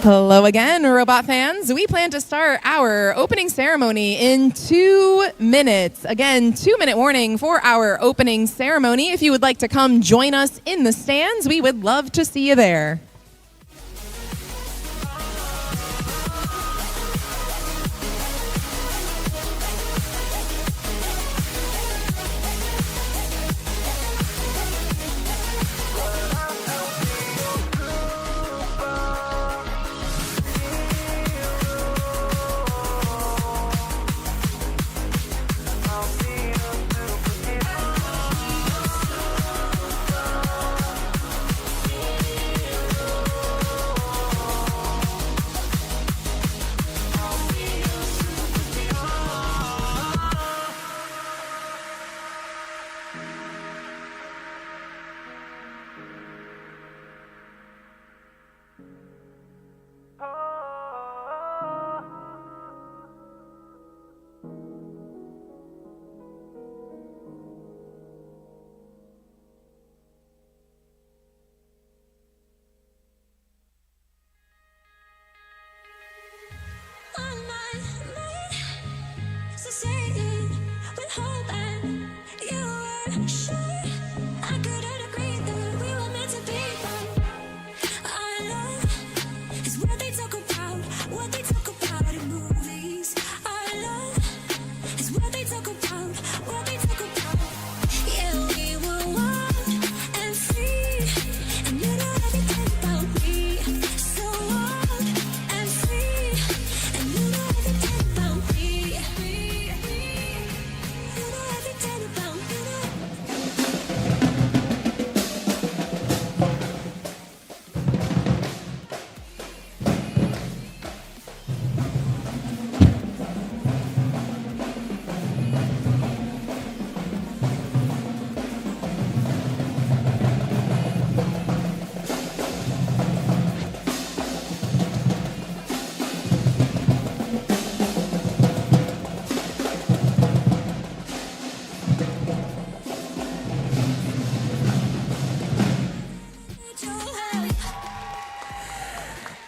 Hello again, robot fans. We plan to start our opening ceremony in 2 minutes. Again, 2-minute warning for our opening ceremony. If you would like to come join us in the stands, we would love to see you there.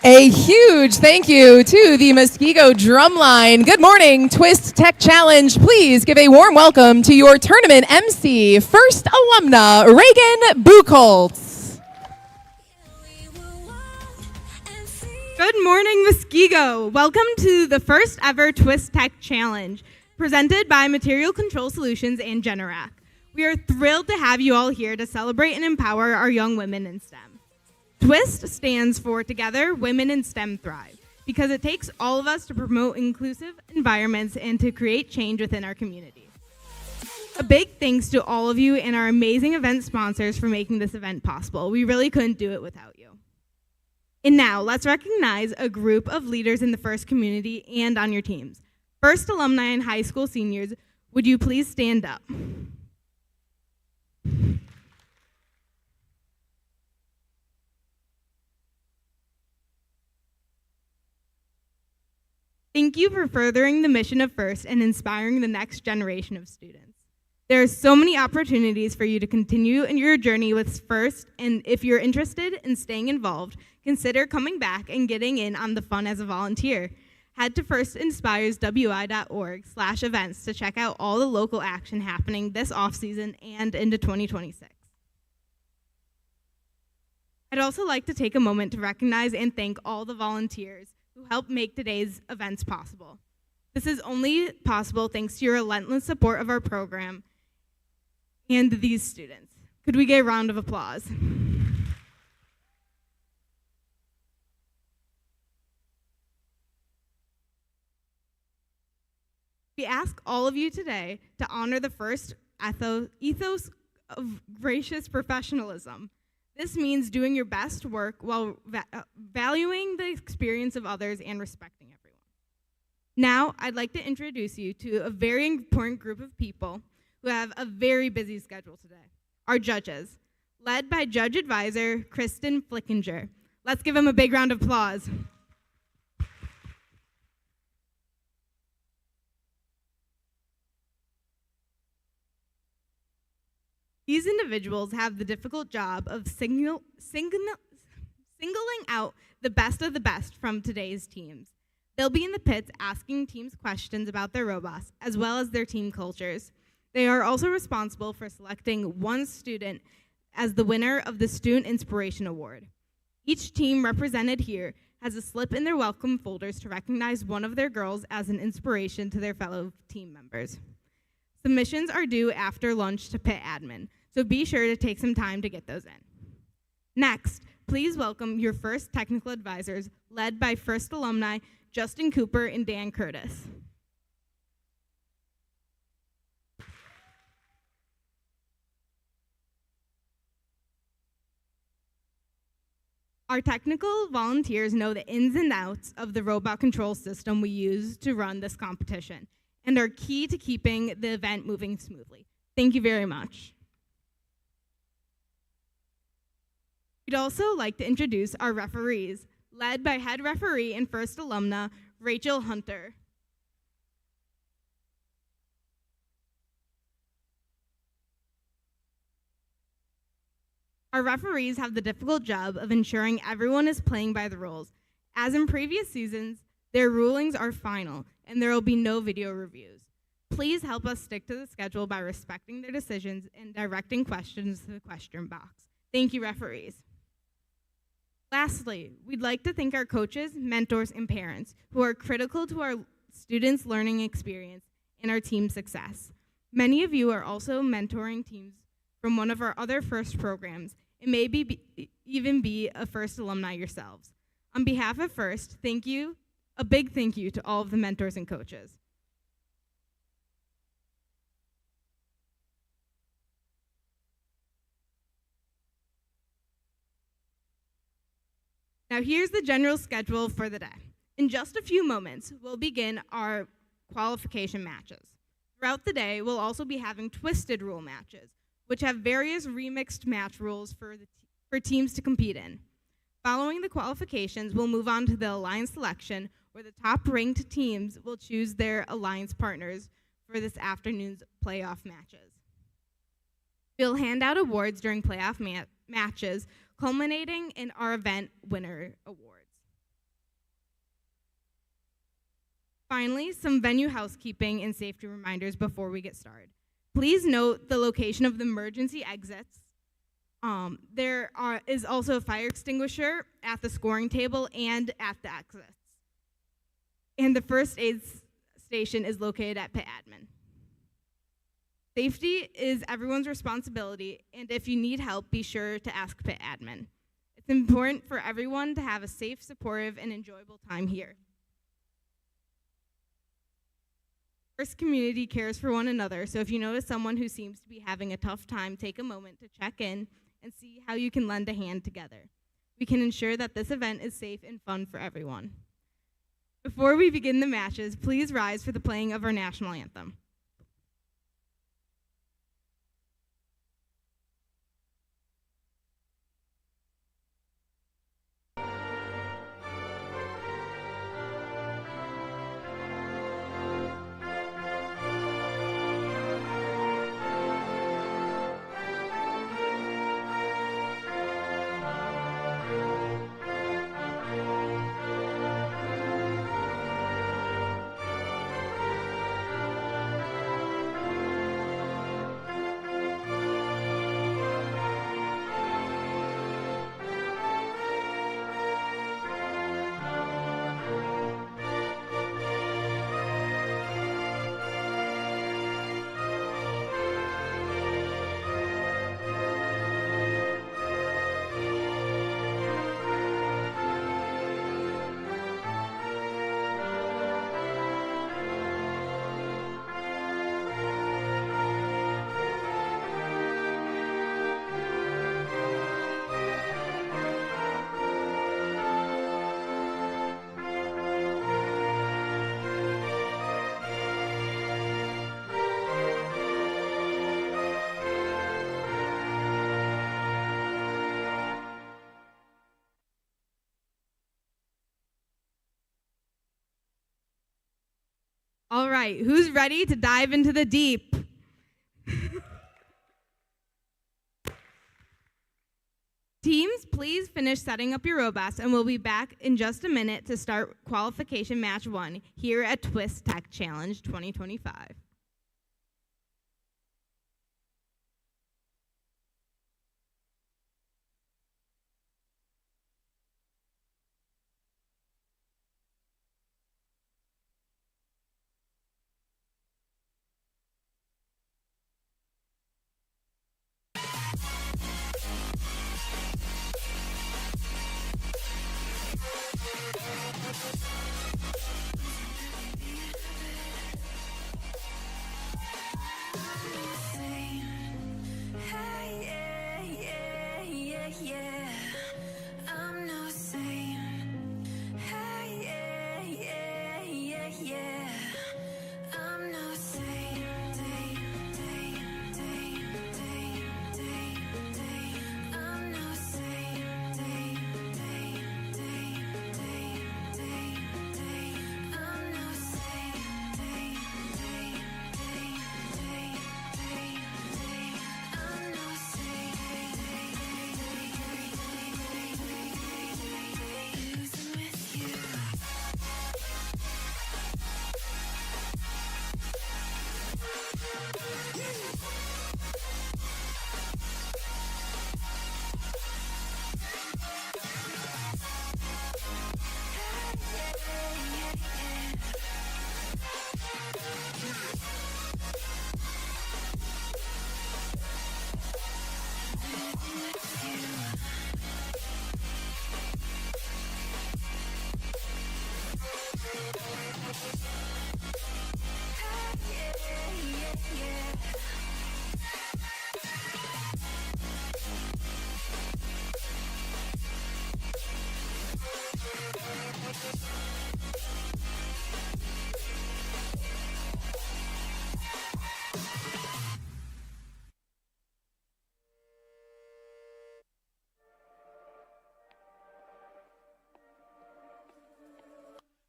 A huge thank you to the Muskego Drumline. Good morning, Twist Tech Challenge. Please give a warm welcome to your tournament MC, first alumna, Reagan Buchholz. Good morning, Muskego. Welcome to the first ever Twist Tech Challenge, presented by Material Control Solutions and Generac. We are thrilled to have you all here to celebrate and empower our young women in STEM. TWIST stands for Together, Women in STEM Thrive, because it takes all of us to promote inclusive environments and to create change within our community. A big thanks to all of you and our amazing event sponsors for making this event possible. We really couldn't do it without you. And now, let's recognize a group of leaders in the FIRST community and on your teams. FIRST alumni and high school seniors, would you please stand up? Thank you for furthering the mission of FIRST and inspiring the next generation of students. There are so many opportunities for you to continue in your journey with FIRST, and if you're interested in staying involved, consider coming back and getting in on the fun as a volunteer. Head to firstinspireswi.org/events to check out all the local action happening this off-season and into 2026. I'd also like to take a moment to recognize and thank all the volunteers who helped make today's events possible. This is only possible thanks to your relentless support of our program and these students. Could we get a round of applause? We ask all of you today to honor the FIRST ethos of gracious professionalism. This means doing your best work while valuing the experience of others and respecting everyone. Now, I'd like to introduce you to a very important group of people who have a very busy schedule today. Our judges, led by Judge Advisor Kristen Flickinger. Let's give them a big round of applause. These individuals have the difficult job of singling out the best of the best from today's teams. They'll be in the pits asking teams questions about their robots, as well as their team cultures. They are also responsible for selecting one student as the winner of the Student Inspiration Award. Each team represented here has a slip in their welcome folders to recognize one of their girls as an inspiration to their fellow team members. Submissions are due after lunch to pit admin, so be sure to take some time to get those in. Next, please welcome your first technical advisors, led by first alumni Justin Cooper and Dan Curtis. Our technical volunteers know the ins and outs of the robot control system we use to run this competition and are key to keeping the event moving smoothly. Thank you very much. We'd also like to introduce our referees, led by head referee and first alumna, Rachel Hunter. Our referees have the difficult job of ensuring everyone is playing by the rules. As in previous seasons, their rulings are final, and there will be no video reviews. Please help us stick to the schedule by respecting their decisions and directing questions to the question box. Thank you, referees. Lastly, we'd like to thank our coaches, mentors, and parents who are critical to our students' learning experience and our team's success. Many of you are also mentoring teams from one of our other FIRST programs and maybe even be a FIRST alumni yourselves. On behalf of FIRST, thank you, a big thank you to all of the mentors and coaches. Now here's the general schedule for the day. In just a few moments, we'll begin our qualification matches. Throughout the day, we'll also be having twisted rule matches, which have various remixed match rules for teams to compete in. Following the qualifications, we'll move on to the alliance selection, where the top-ranked teams will choose their alliance partners for this afternoon's playoff matches. We'll hand out awards during playoff matches, culminating in our event winner awards. Finally, some venue housekeeping and safety reminders before we get started. Please note the location of the emergency exits. There is also a fire extinguisher at the scoring table and at the exits. And the first aid station is located at pit admin. Safety is everyone's responsibility, and if you need help, be sure to ask pit admin. It's important for everyone to have a safe, supportive, and enjoyable time here. First community cares for one another, so if you notice someone who seems to be having a tough time, take a moment to check in and see how you can lend a hand together. We can ensure that this event is safe and fun for everyone. Before we begin the matches, please rise for the playing of our national anthem. All right, who's ready to dive into the deep? Teams, please finish setting up your robots, and we'll be back in just a minute to start qualification match 1 here at Twist Tech Challenge 2025.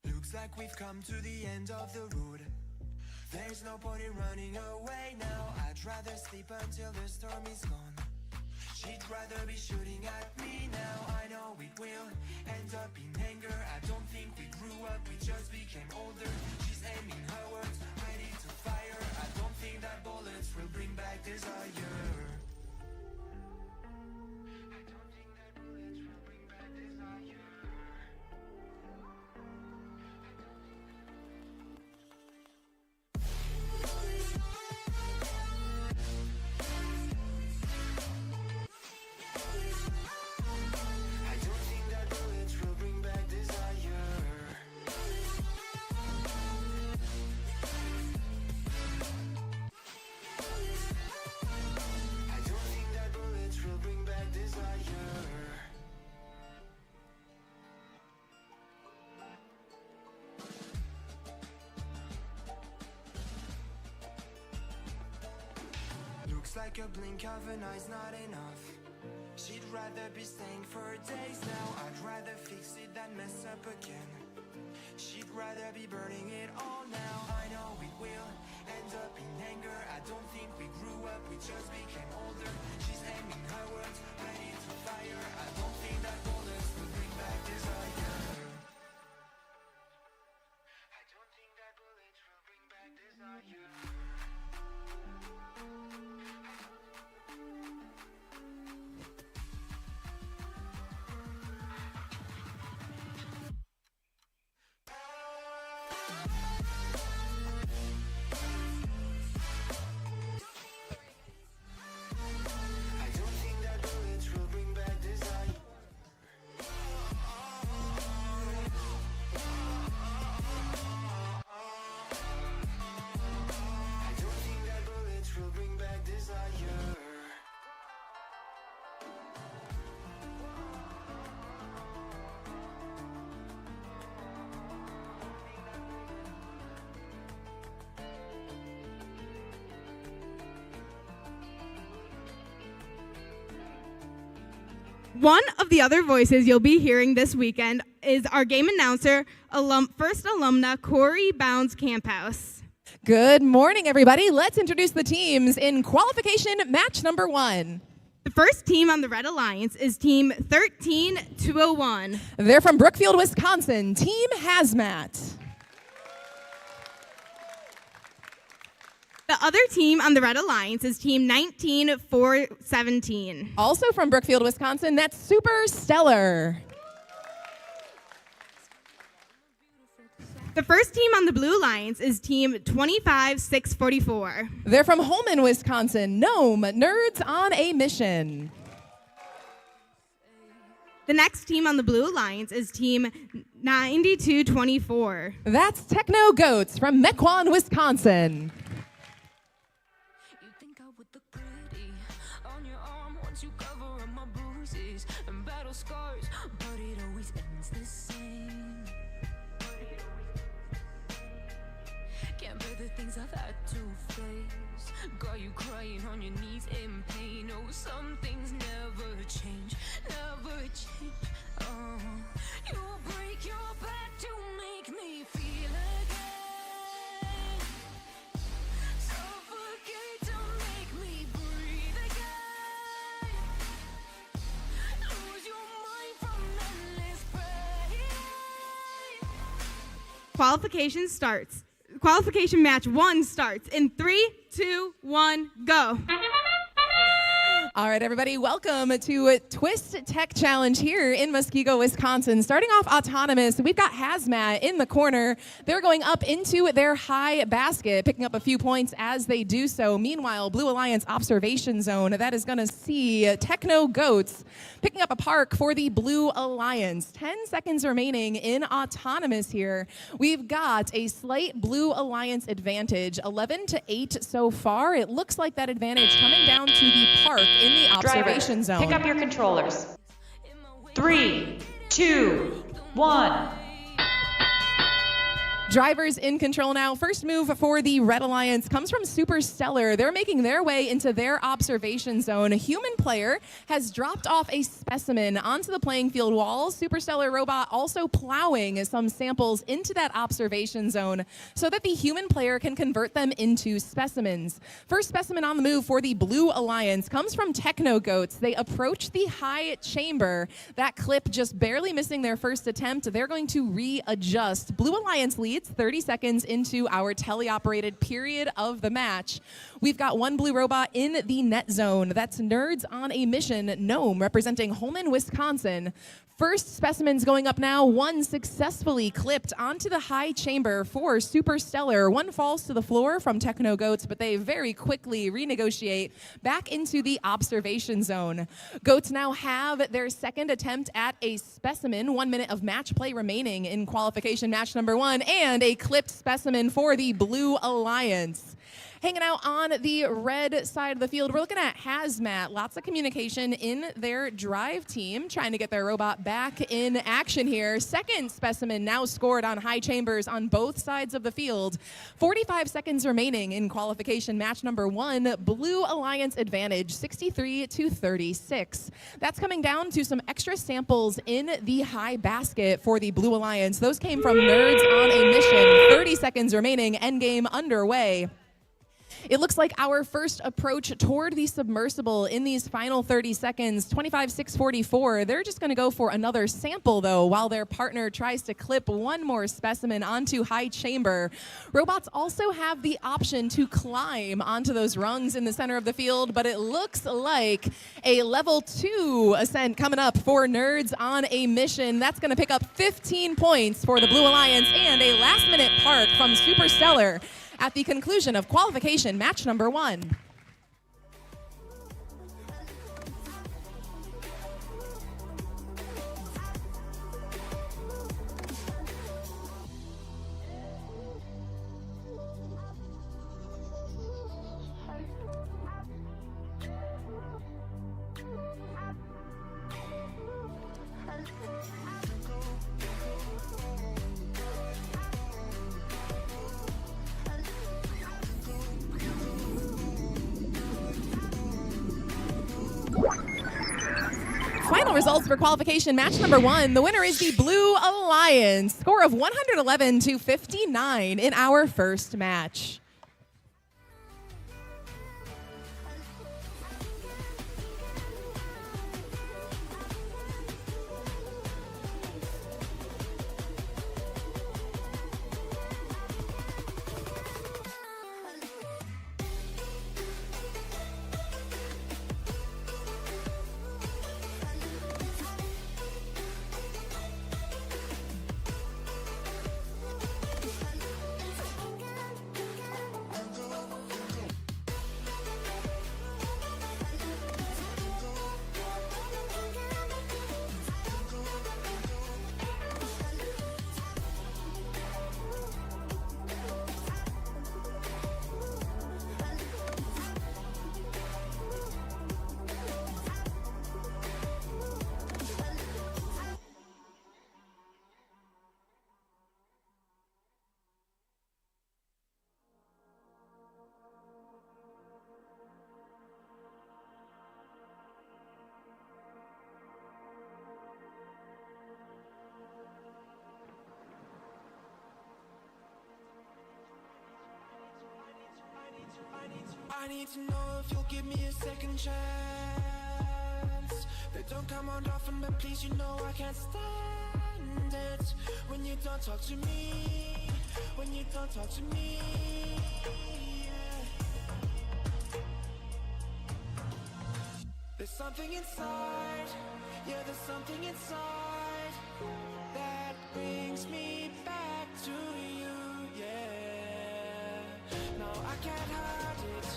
Looks like we've come to the end of the road. There's no point in running away now. I'd rather sleep until the storm is gone. She'd rather be shooting at me now. I know it will end up in anger. I don't think we grew up, we just became older. She's aiming her words, ready to fire. I don't think that bullets will bring back desire. I don't think that bullets will bring back desire. Like a blink of an eye's not enough. She'd rather be staying for days now. I'd rather fix it than mess up again. She'd rather be burning it all now. I know it will end up in anger. I don't think we grew up, we just became older. She's aiming her words, ready to fire. I don't think that bullets will bring back desire. I don't think that bullets will bring back desire. One of the other voices you'll be hearing this weekend is our game announcer, first alumna Corey Bounds Camphouse. Good morning, everybody. Let's introduce the teams in qualification match number 1. The first team on the Red Alliance is Team 13201. They're from Brookfield, Wisconsin, Team Hazmat. The other team on the Red Alliance is Team 19417. Also from Brookfield, Wisconsin, that's Super Stellar. The first team on the Blue Alliance is Team 25644. They're from Holman, Wisconsin, Gnome, Nerds on a Mission. The next team on the Blue Alliance is Team 9224. That's Techno Goats from Mequon, Wisconsin. You think I would look pretty on your arm once you cover up my bruises and battle scars, but it always ends the same. Can't bear the things I've had to face. Got you crying on your knees in pain. Oh, some things never change, never change. Oh, you break your back to make me feel again. Suffocate to make me breathe again. Lose your mind from endless pain. Qualification match 1 starts in 3, 2, 1, go. All right, everybody, welcome to Twist Tech Challenge here in Muskego, Wisconsin. Starting off autonomous, we've got Hazmat in the corner. They're going up into their high basket, picking up a few points as they do so. Meanwhile, Blue Alliance observation zone, that is going to see Techno Goats picking up a park for the Blue Alliance. 10 seconds remaining in autonomous here. We've got a slight Blue Alliance advantage, 11-8 so far. It looks like that advantage coming down to the park in the observation zone. Pick up your controllers. 3, 2, 1. Drivers in control now. First move for the Red Alliance comes from Super Stellar. They're making their way into their observation zone. A human player has dropped off a specimen onto the playing field wall. Super Stellar robot also plowing some samples into that observation zone so that the human player can convert them into specimens. First specimen on the move for the Blue Alliance comes from Techno Goats. They approach the high chamber. That clip just barely missing their first attempt. They're going to readjust. Blue Alliance leads 30 seconds into our teleoperated period of the match. We've got one blue robot in the net zone. That's Nerds on a Mission, Gnome, representing Holman, Wisconsin. First specimens going up now. One successfully clipped onto the high chamber for Super Stellar. One falls to the floor from Techno Goats, but they very quickly renegotiate back into the observation zone. Goats now have their second attempt at a specimen. 1 minute of match play remaining in qualification match number 1, and a clipped specimen for the Blue Alliance. Hanging out on the red side of the field, we're looking at Hazmat. Lots of communication in their drive team, trying to get their robot back in action here. Second specimen now scored on high chambers on both sides of the field. 45 seconds remaining in qualification match number 1. Blue Alliance advantage, 63-36. That's coming down to some extra samples in the high basket for the Blue Alliance. Those came from Nerds on a Mission. 30 seconds remaining, endgame underway. It looks like our first approach toward the submersible in these final 30 seconds, 25-644. They're just going to go for another sample, though, while their partner tries to clip one more specimen onto high chamber. Robots also have the option to climb onto those rungs in the center of the field, but it looks like a level 2 ascent coming up for Nerds on a Mission. That's going to pick up 15 points for the Blue Alliance and a last-minute park from Super Stellar at the conclusion of qualification match number 1. Final results for qualification match number 1. The winner is the Blue Alliance. Score of 111-59 in our first match. I need to know if you'll give me a second chance. They don't come around often, but please, you know I can't stand it when you don't talk to me, when you don't talk to me, yeah. There's something inside, yeah, there's something inside that brings me back to you, yeah. No, I can't hide it,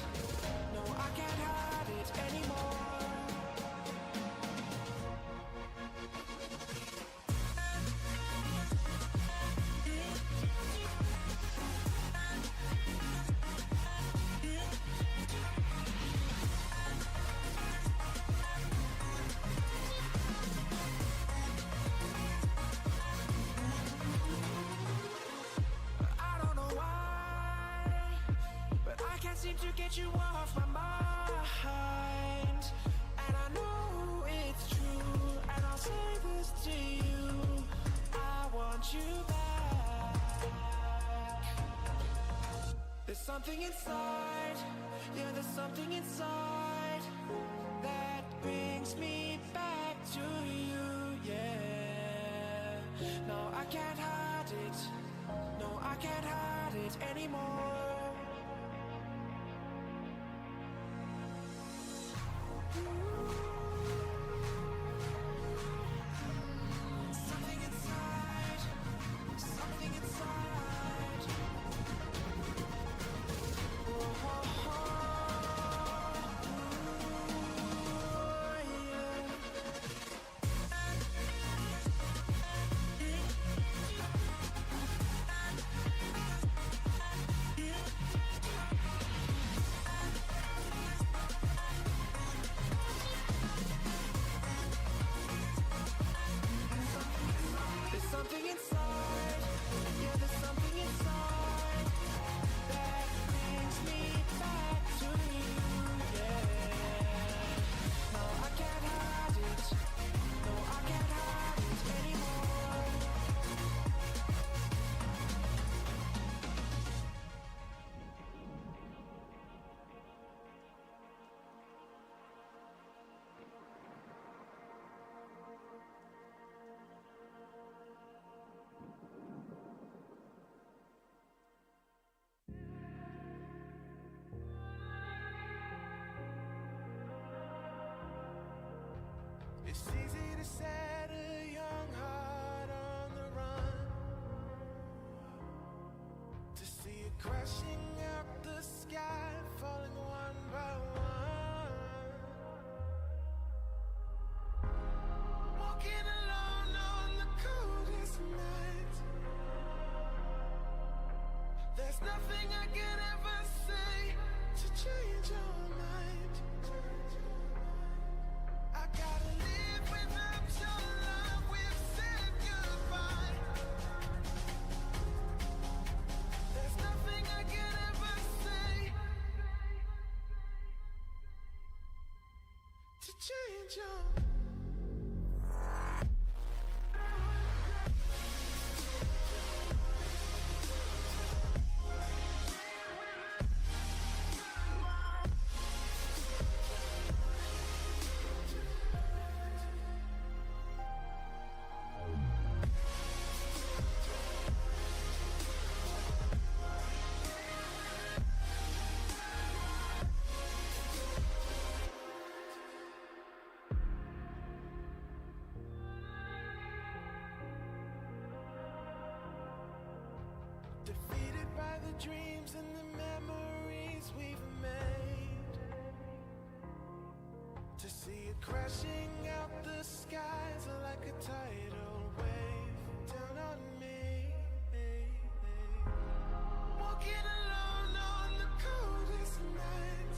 no, I can't hide it anymore. To get you off my mind, and I know it's true, and I'll say this to you, I want you back. There's something inside, yeah, there's something inside that brings me back to you, yeah. No, I can't hide it, no, I can't hide it anymore. Something inside, yeah, there's something inside that brings me back to you, yeah. No, I can't hide it, no, I can't hide it anymore. It's easy to set a young heart on the run, to see it crashing out the sky, falling one by one. Walking alone on the coldest night. There's nothing I can ever say to change your mind. I gotta live without your love, we've said goodbye. There's nothing I can ever say to change your mind. Defeated by the dreams and the memories we've made, to see it crashing out the skies like a tidal wave down on me. Walking alone on the coldest night.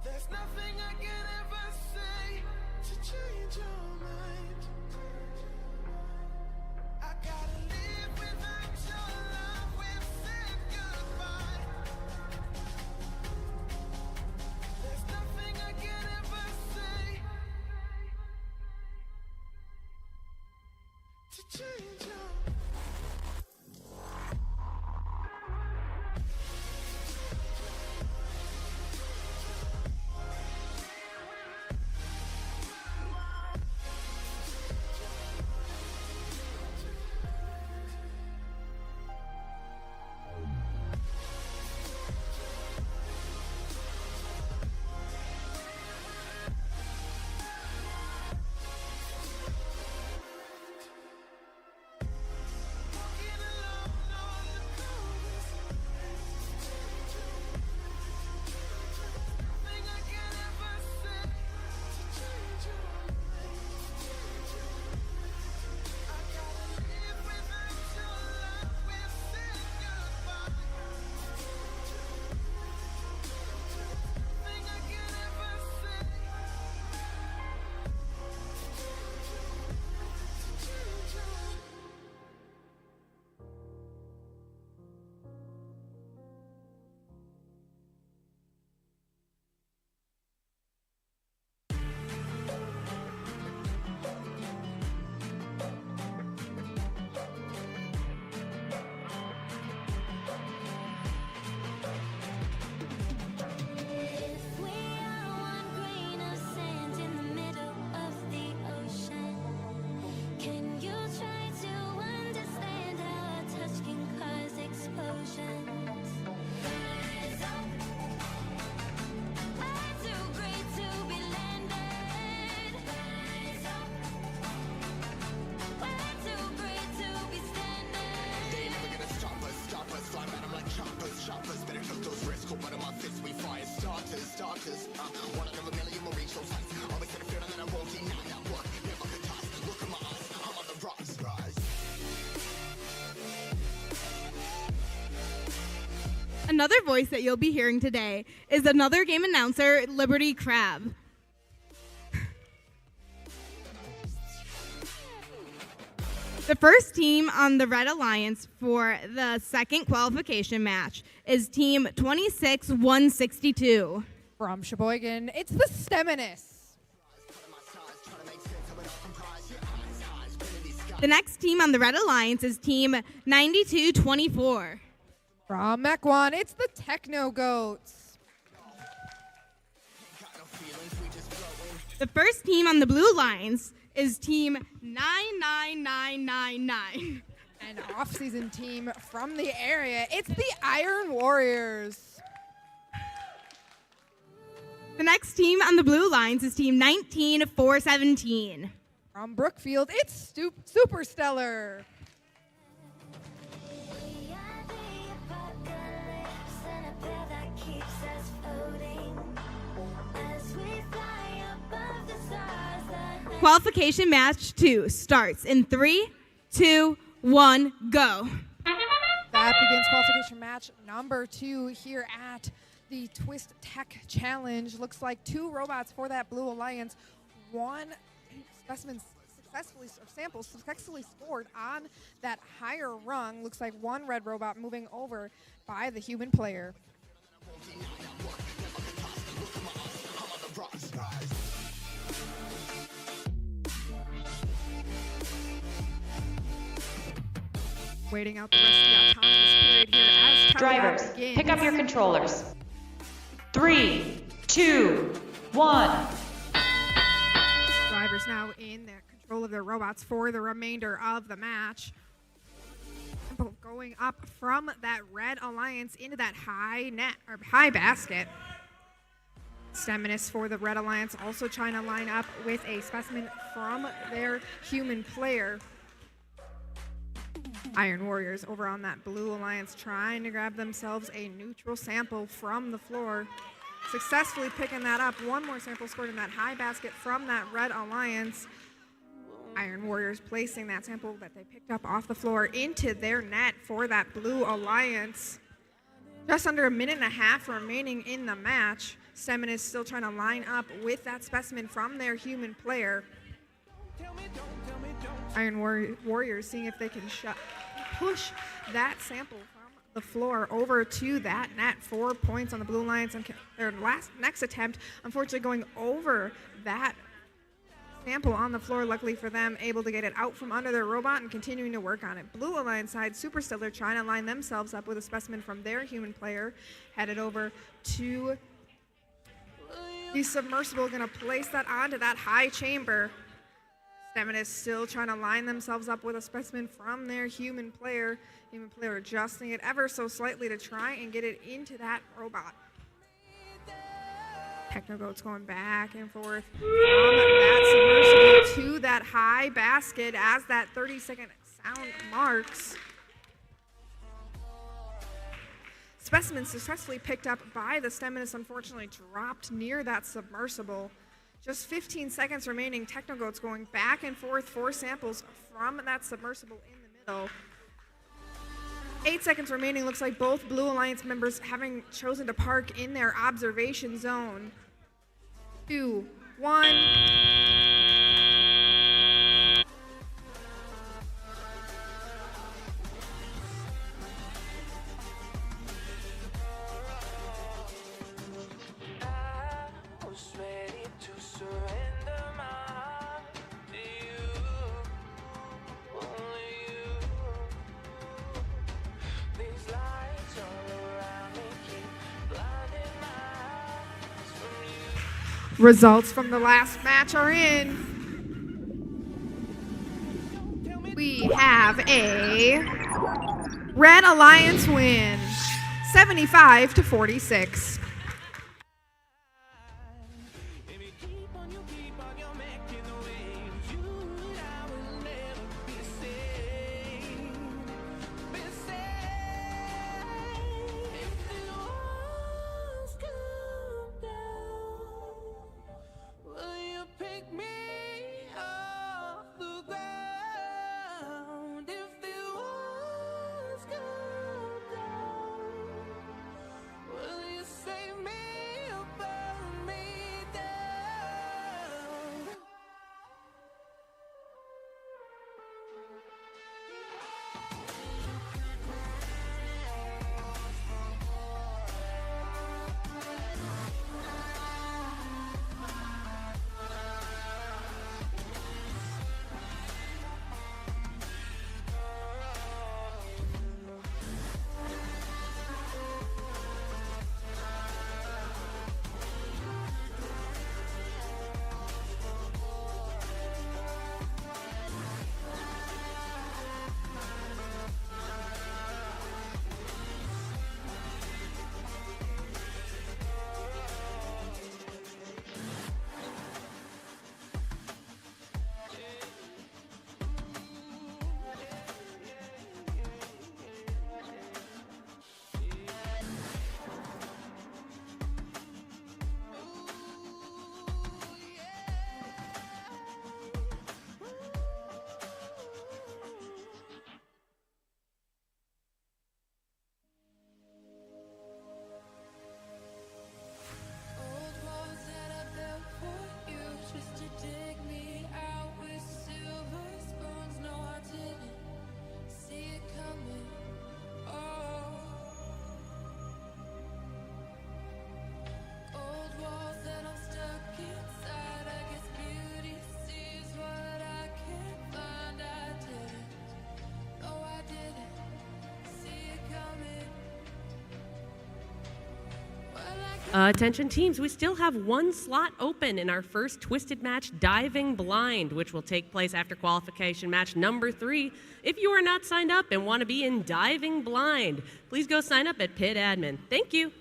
There's nothing I can ever say to change your mind. I gotta live without your love, we've said goodbye. There's nothing I can ever say to change your mind. Another voice that you'll be hearing today is another game announcer, Liberty Crab. The first team on the Red Alliance for the second qualification match is Team 26-162. From Sheboygan, it's the Steminus. The next team on the Red Alliance is Team 92-24. From Mequon, it's the Techno Goats. The first team on the Blue Alliance is Team 99999. An off-season team from the area, it's the Iron Warriors. The next team on the Blue Alliance is Team 19417. From Brookfield, it's Super Stellar. Qualification match 2 starts in 3, 2, 1, go. That begins qualification match number 2 here at the Twist Tech Challenge. Looks like 2 robots for that Blue Alliance. 1 specimen successfully scored on that higher rung. Looks like 1 red robot moving over by the human player. Waiting out the rest of the autonomous period here as Drivers, begins. pick up your controllers. 3, 2, 1. Drivers now in the control of their robots for the remainder of the match. Going up from that Red Alliance into that high net or high basket. Steminus for the Red Alliance also trying to line up with a specimen from their human player. Iron Warriors over on that Blue Alliance trying to grab themselves a neutral sample from the floor. Successfully picking that up. 1 more sample scored in that high basket from that Red Alliance. Iron Warriors placing that sample that they picked up off the floor into their net for that Blue Alliance. Just under a minute and a half remaining in the match. Stemin is still trying to line up with that specimen from their human player. Iron Warriors seeing if they can push that sample from the floor over to that net. 4 points on the Blue Alliance on their next attempt. Unfortunately going over that sample on the floor. Luckily for them, able to get it out from under their robot and continuing to work on it. Blue Alliance side, Super Stellar trying to line themselves up with a specimen from their human player. Headed over to the submersible, going to place that onto that high chamber. Stemin is still trying to line themselves up with a specimen from their human player. Human player adjusting it ever so slightly to try and get it into that robot. Technogoat's going back and forth from that submersible to that high basket as that 30-second sound marks. Specimen successfully picked up by the Steminus, unfortunately dropped near that submersible. Just 15 seconds remaining. Technogoat's going back and forth for samples from that submersible in the middle. 8 seconds remaining. Looks like both Blue Alliance members having chosen to park in their observation zone. 2, 1. Results from the last match are in. We have a Red Alliance win, 75-46. Attention teams, we still have one slot open in our first Twisted match, Diving Blind, which will take place after qualification match number 3. If you are not signed up and want to be in Diving Blind, please go sign up at Pit Admin. Thank you.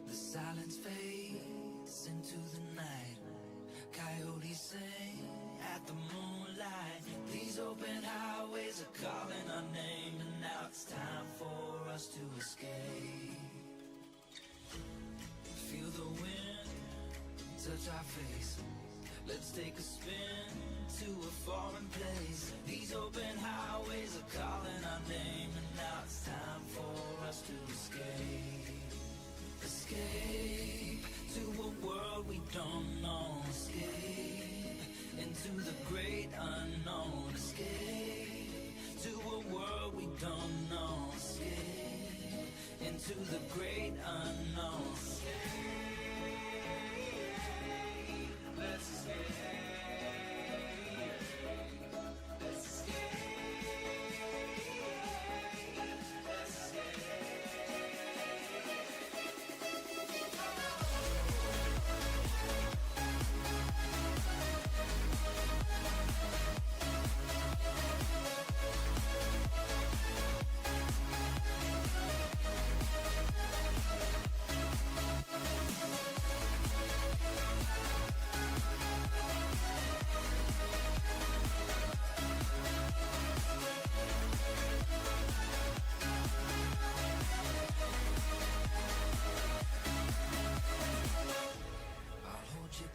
The silence fades into the night. Coyotes sing at the moonlight. These open highways are calling our name, and now it's time for us to escape. Feel the wind touch our face. Let's take a spin to a foreign place. These open highways are calling our name, and now it's time for us to escape. Escape to a world we don't know. Escape into the great unknown. Escape to a world we don't know. Escape into the great unknown. Escape. Let's escape. Let's escape.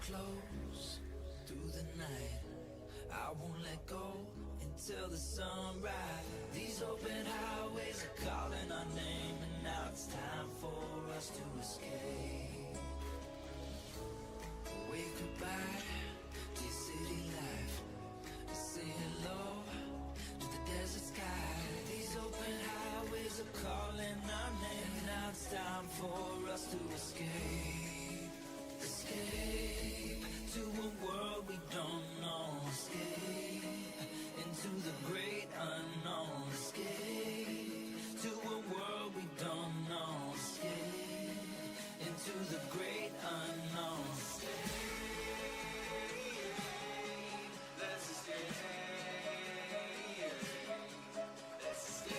Close through the night. I won't let go until the sunrise. These open highways are calling our name, and now it's time for us to escape. Wave goodbye to your city life. Say hello to the desert sky. These open highways are calling our name, and now it's time for us to escape. Escape to a world we don't know. into the great unknown. Escape to a world we don't know. Escape into the great unknown. Let's escape. Let's escape. Let's escape.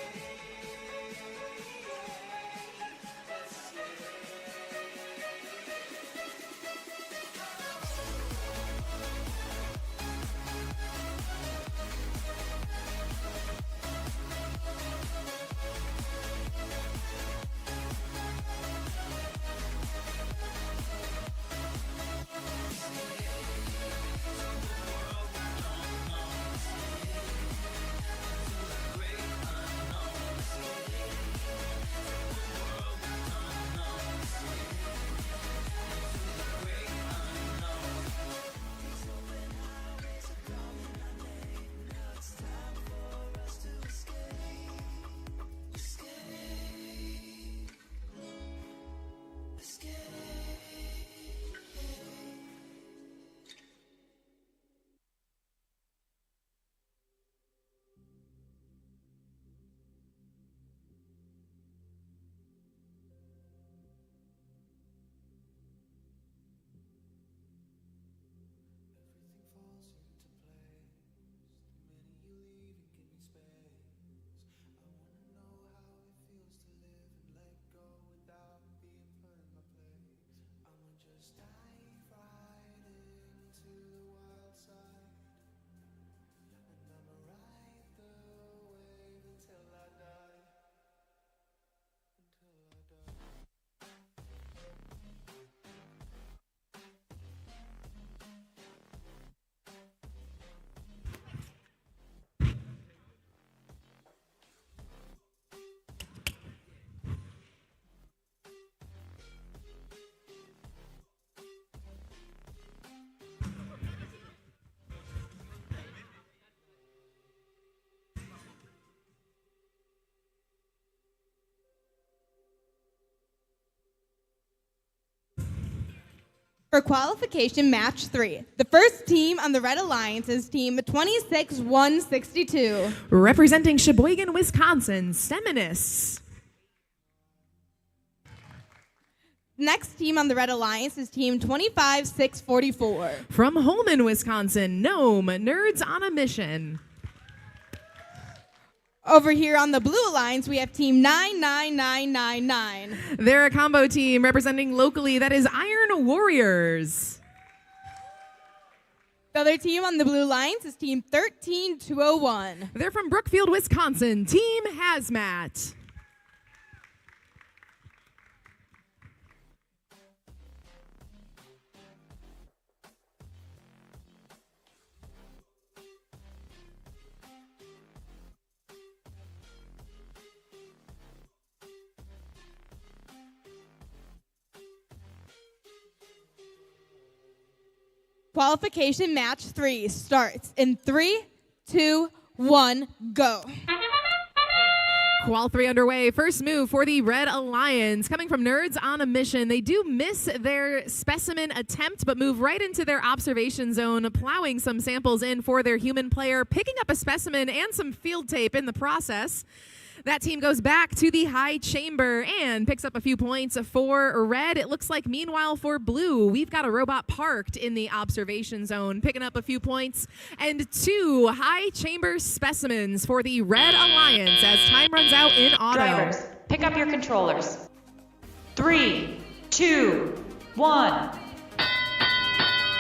For qualification match 3, the first team on the Red Alliance is team 26-162. Representing Sheboygan, Wisconsin, Seminists. Next team on the Red Alliance is team 25-644. From Holman, Wisconsin, Gnome, Nerds on a Mission. Over here on the Blue Alliance, we have team 99999. They're a combo team representing locally, that is Iron Warriors. The other team on the Blue Alliance is team 13201. They're from Brookfield, Wisconsin, Team Hazmat. Qualification match 3 starts in 3, 2, 1, go. Qual 3 underway. First move for the Red Alliance. Coming from Nerds on a Mission. They do miss their specimen attempt, but move right into their observation zone, plowing some samples in for their human player, picking up a specimen and some field tape in the process. That team goes back to the high chamber and picks up a few points for red. It looks like, meanwhile, for blue, we've got a robot parked in the observation zone, picking up a few points, and 2 high chamber specimens for the Red Alliance as time runs out in auto. Drivers, pick up your controllers. 3, 2, 1.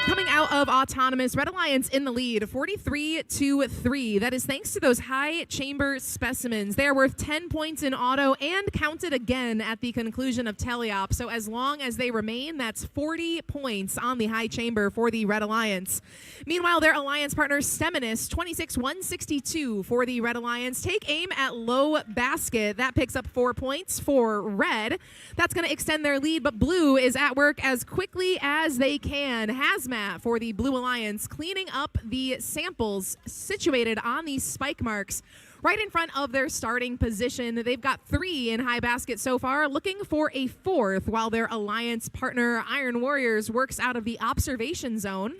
Coming out of autonomous, Red Alliance in the lead, 43-3. That is thanks to those high chamber specimens. They are worth 10 points in auto and counted again at the conclusion of teleop. So as long as they remain, that's 40 points on the high chamber for the Red Alliance. Meanwhile, their alliance partner, Seminists, 26-162 for the Red Alliance. Take aim at low basket. That picks up 4 points for red. That's going to extend their lead, but blue is at work as quickly as they can. Hazmat for the Blue Alliance, cleaning up the samples situated on these spike marks right in front of their starting position. They've got 3 in high basket so far, looking for a 4th, while their alliance partner, Iron Warriors, works out of the observation zone.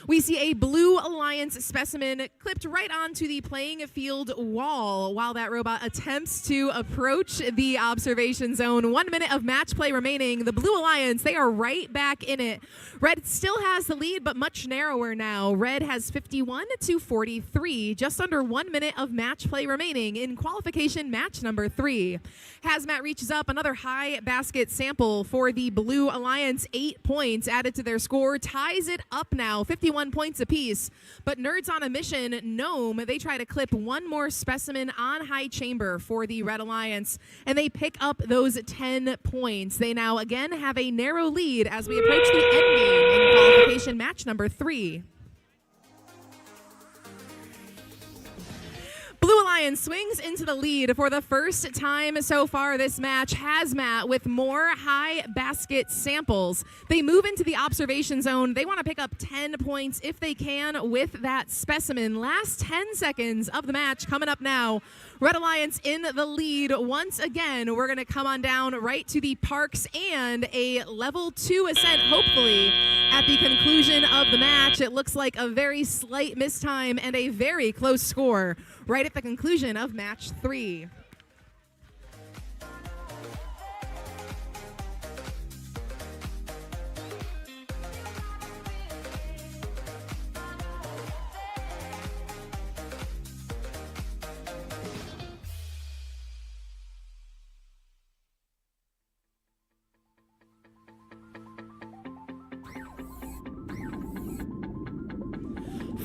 We see a Blue Alliance specimen clipped right onto the playing field wall while that robot attempts to approach the observation zone. 1 minute of match play remaining. The Blue Alliance, they are right back in it. Red still has the lead, but much narrower now. Red has 51 to 43, just under 1 minute of match play remaining in qualification match number 3. Hazmat reaches up another high basket sample for the Blue Alliance. 8 points added to their score, ties it up now, 51 points apiece. But Nerds on a Mission, Gnome, they try to clip one more specimen on high chamber for the Red Alliance, and they pick up those 10 points. They now again have a narrow lead as we approach the end game in qualification match number 3. Blue Alliance swings into the lead for the first time so far this match. Hazmat with more high basket samples. They move into the observation zone. They want to pick up 10 points if they can with that specimen. Last 10 seconds of the match coming up now. Red Alliance in the lead once again. We're going to come on down right to the parks and a level 2 ascent, hopefully, at the conclusion of the match. It looks like a very slight mistime and a very close score right at the conclusion of match 3.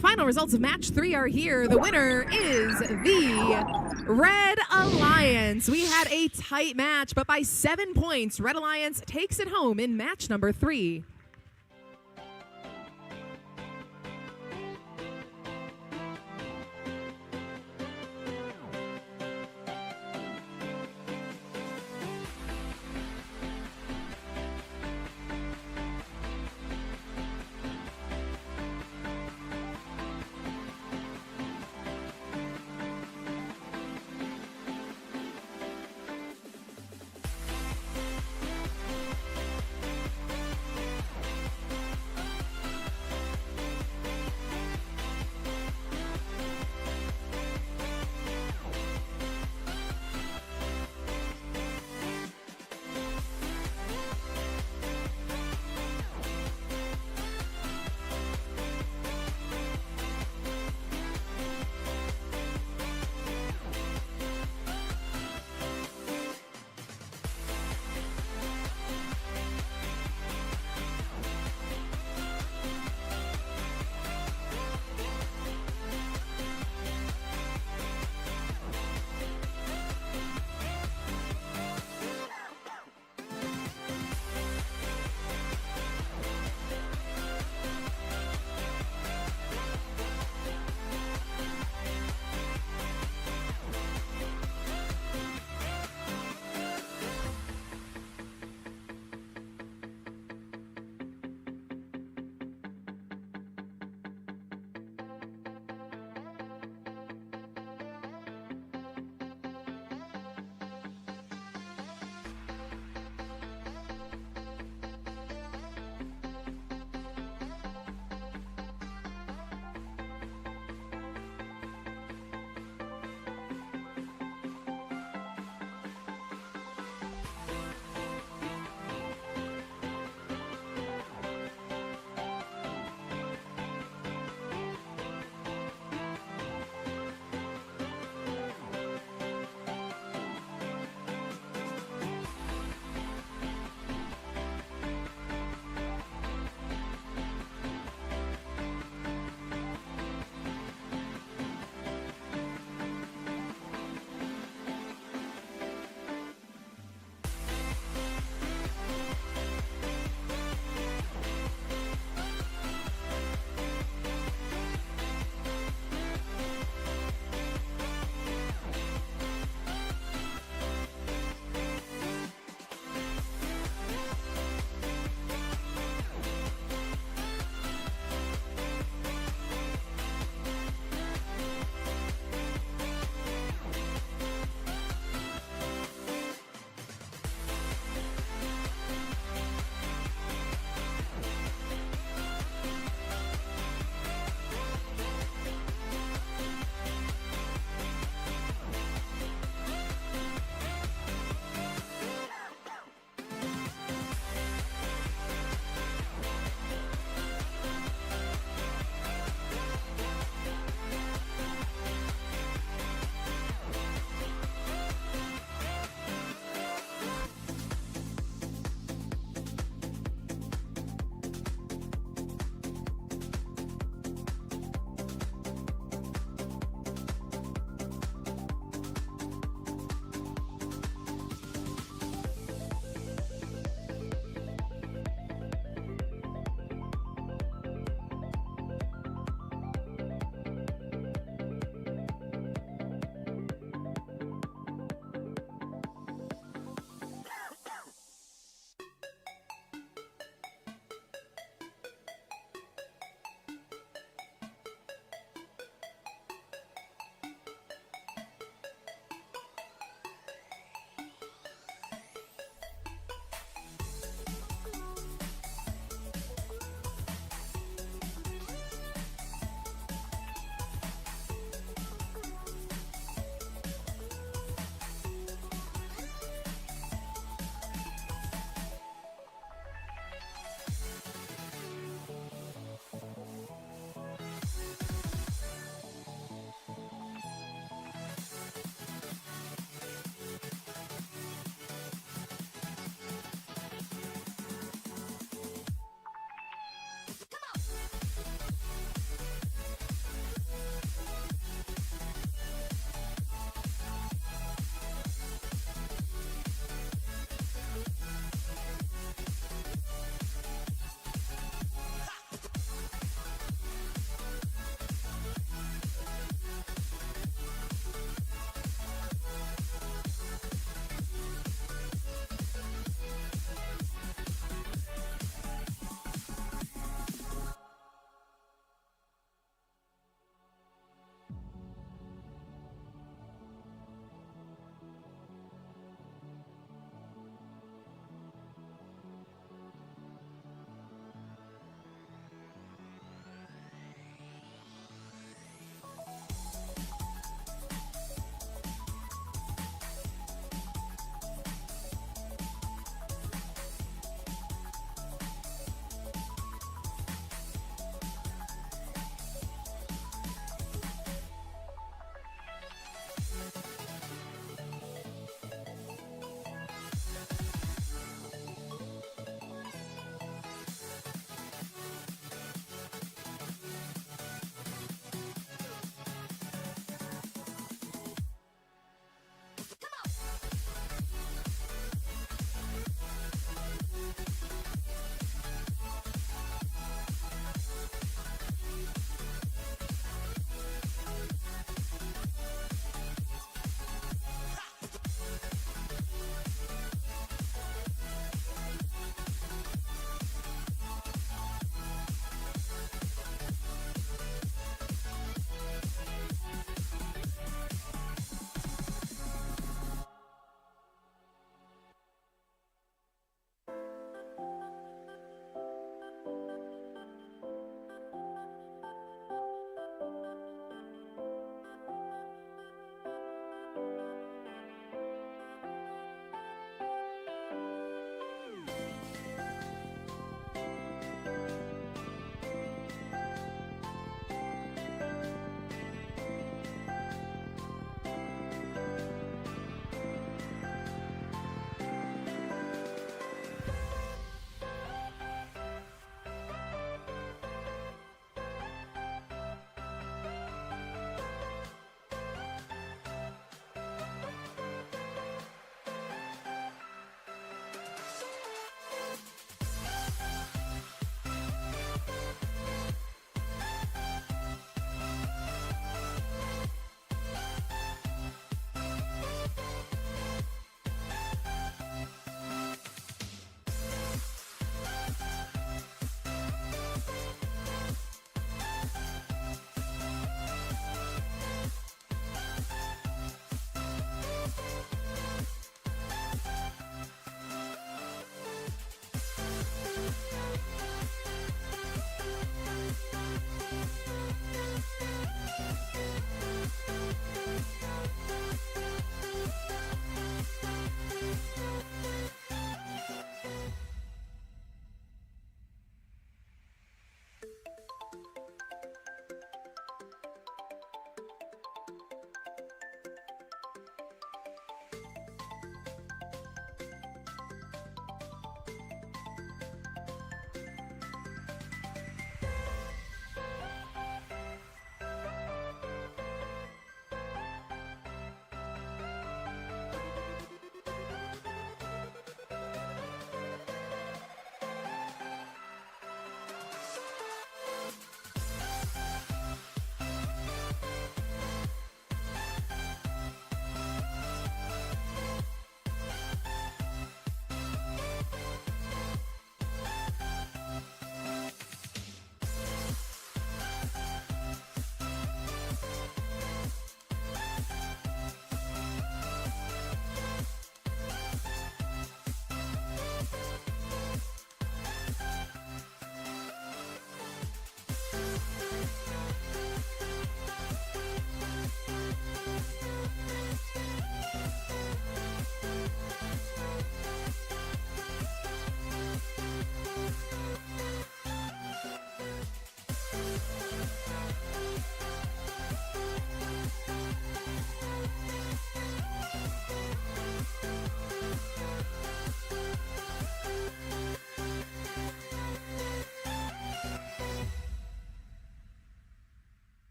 Final results of match 3 are here. The winner is the Red Alliance. We had a tight match, but by 7 points, Red Alliance takes it home in match number 3.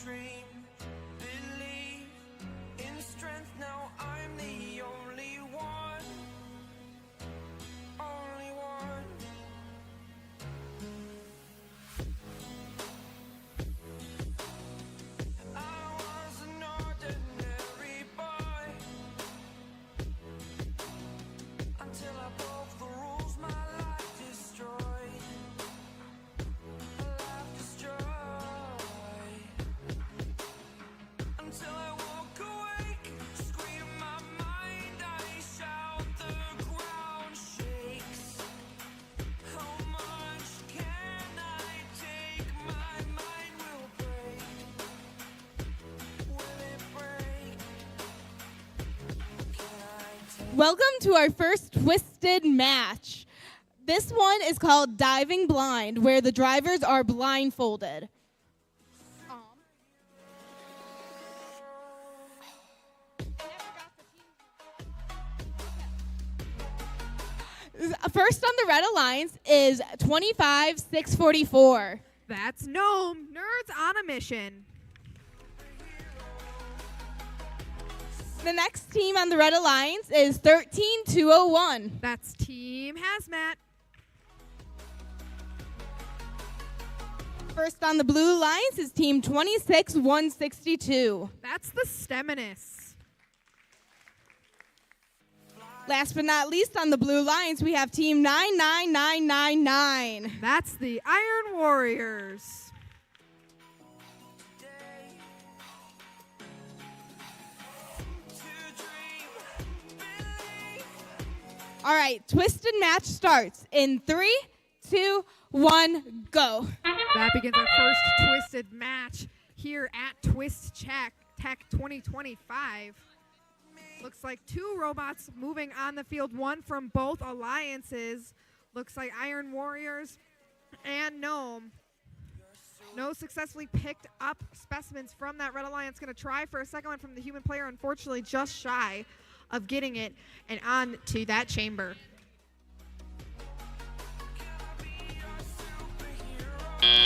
dream, believe in strength. Now I'm the only one, only one. I was an ordinary boy until I broke the rules. My life destroyed, life destroyed. Until I woke awake, scream my mind, I shout, the ground shakes. How much can I take? My mind will break. Will it break? Can I take? Welcome to our first Twisted match. This one is called Diving Blind, where the drivers are blindfolded. First on the red alliance is 25-644. That's Gnome. Nerds on a mission. The next team on the red alliance is 13-201. That's Team Hazmat. First on the blue alliance is team 26-162. That's the Steminus. Last but not least on the blue alliance, we have team 99999. That's the Iron Warriors. All right, Twisted match starts in 3, 2, 1, go. That begins our first Twisted match here at Twist Tech 2025. Looks like two robots moving on the field, one from both alliances. Looks like Iron Warriors and Gnome. No successfully picked up specimens from that red alliance. Going to try for a second one from the human player. Unfortunately, just shy of getting it and on to that chamber.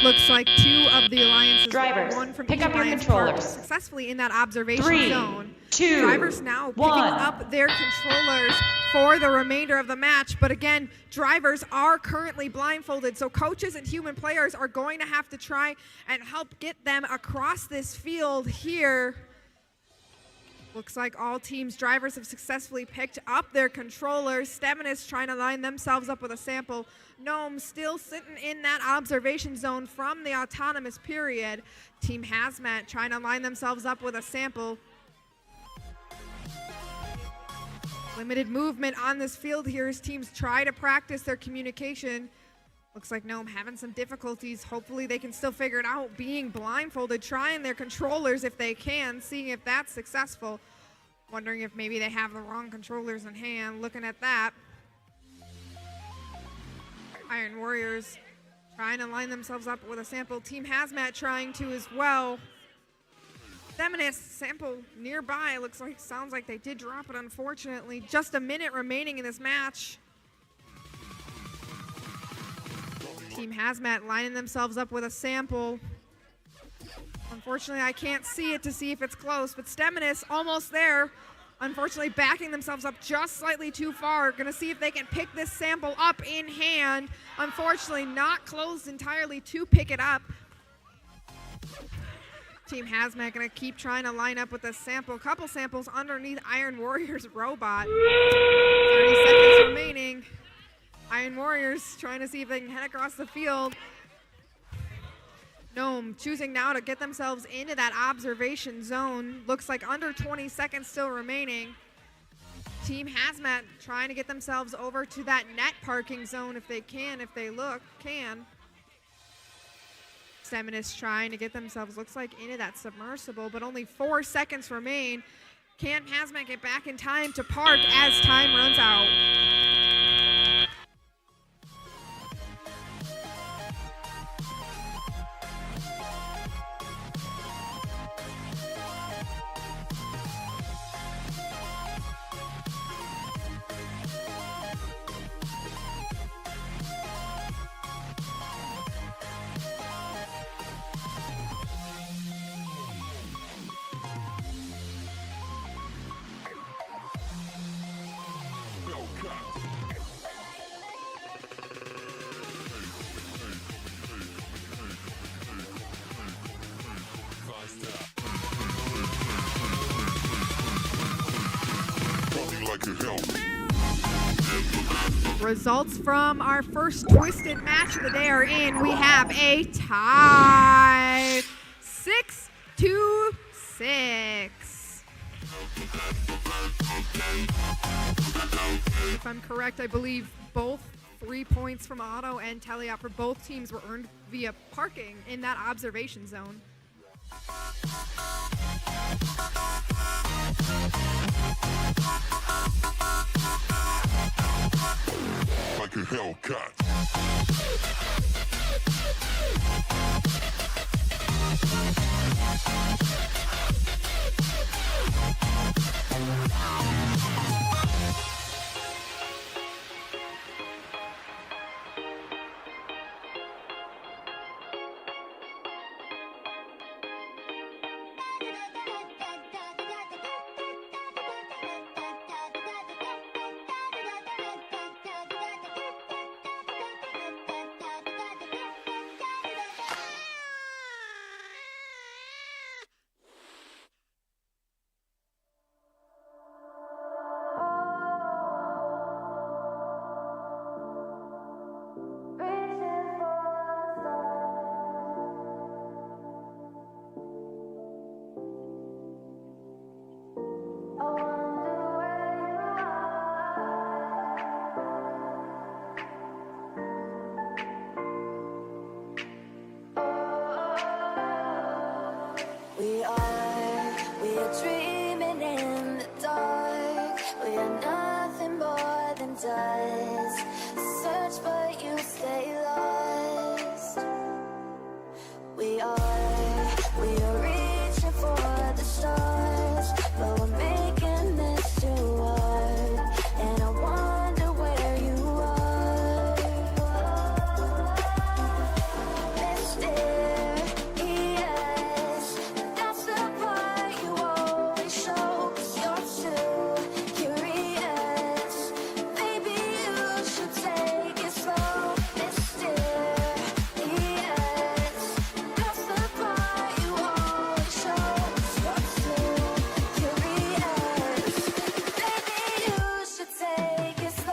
Looks like two of the alliances, Drivers, one from pick each up your alliance, controllers. parked successfully in that observation 3, zone. 2, Drivers now picking 1. up their controllers for the remainder of the match. But again, drivers are currently blindfolded, so coaches and human players are going to have to try and help get them across this field here. Looks like all teams' drivers have successfully picked up their controllers. Steminus trying to line themselves up with a sample. Gnome still sitting in that observation zone from the autonomous period. Team Hazmat trying to line themselves up with a sample. Limited movement on this field here as teams try to practice their communication. Looks like Gnome having some difficulties. Hopefully they can still figure it out, being blindfolded, trying their controllers if they can, seeing if that's successful. Wondering if maybe they have the wrong controllers in hand, looking at that. Iron Warriors trying to line themselves up with a sample. Team Hazmat trying to as well. Steminus sample nearby. Looks like, sounds like they did drop it, unfortunately. Just a minute remaining in this match. Team Hazmat lining themselves up with a sample. Unfortunately, I can't see it to see if it's close, but Steminus almost there. Unfortunately, backing themselves up just slightly too far. Gonna see if they can pick this sample up in hand. Unfortunately, not closed entirely to pick it up. Team Hazmat gonna keep trying to line up with a sample. Couple samples underneath Iron Warriors robot. 30 seconds remaining. Iron Warriors trying to see if they can head across the field. Gnome choosing now to get themselves into that observation zone. Looks like under 20 seconds still remaining. Team Hazmat trying to get themselves over to that net parking zone if they can, if they can. Steminus trying to get themselves, looks like, into that submersible, but only 4 seconds remain. Can Hazmat get back in time to park as time runs out? Results from our first twisted match of the day are in. We have a tie, 6-6. If I'm correct, I believe both 3 points from Otto and Teliat for both teams were earned via parking in that observation zone. Like a Hellcat. We are dreaming in the dark. We are nothing more than dust. Search but you stay lost. We are reaching for the stars, but we're making this too hard. And I wonder where you are. Mysterious, that's the part you always show. 'Cause you're too curious. Maybe you should take it slow. Mysterious, that's the part you always show. 'Cause you're too curious. Maybe you should take it slow.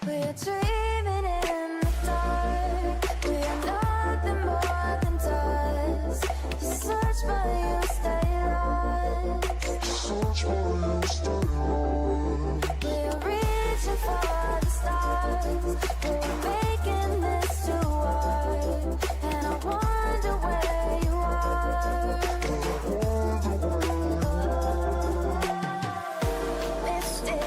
We're dreaming in the dark. We are nothing more than dust. You search but you stay lost. We're reaching for the stars. We're making this too hard. And I wonder where you are. Mysterious,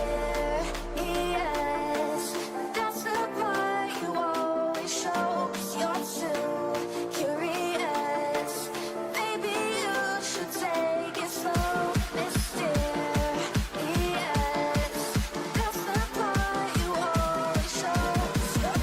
that's the part you always show. 'Cause you're too curious. Maybe you should take it slow. Mysterious, that's the part you always show. 'Cause you're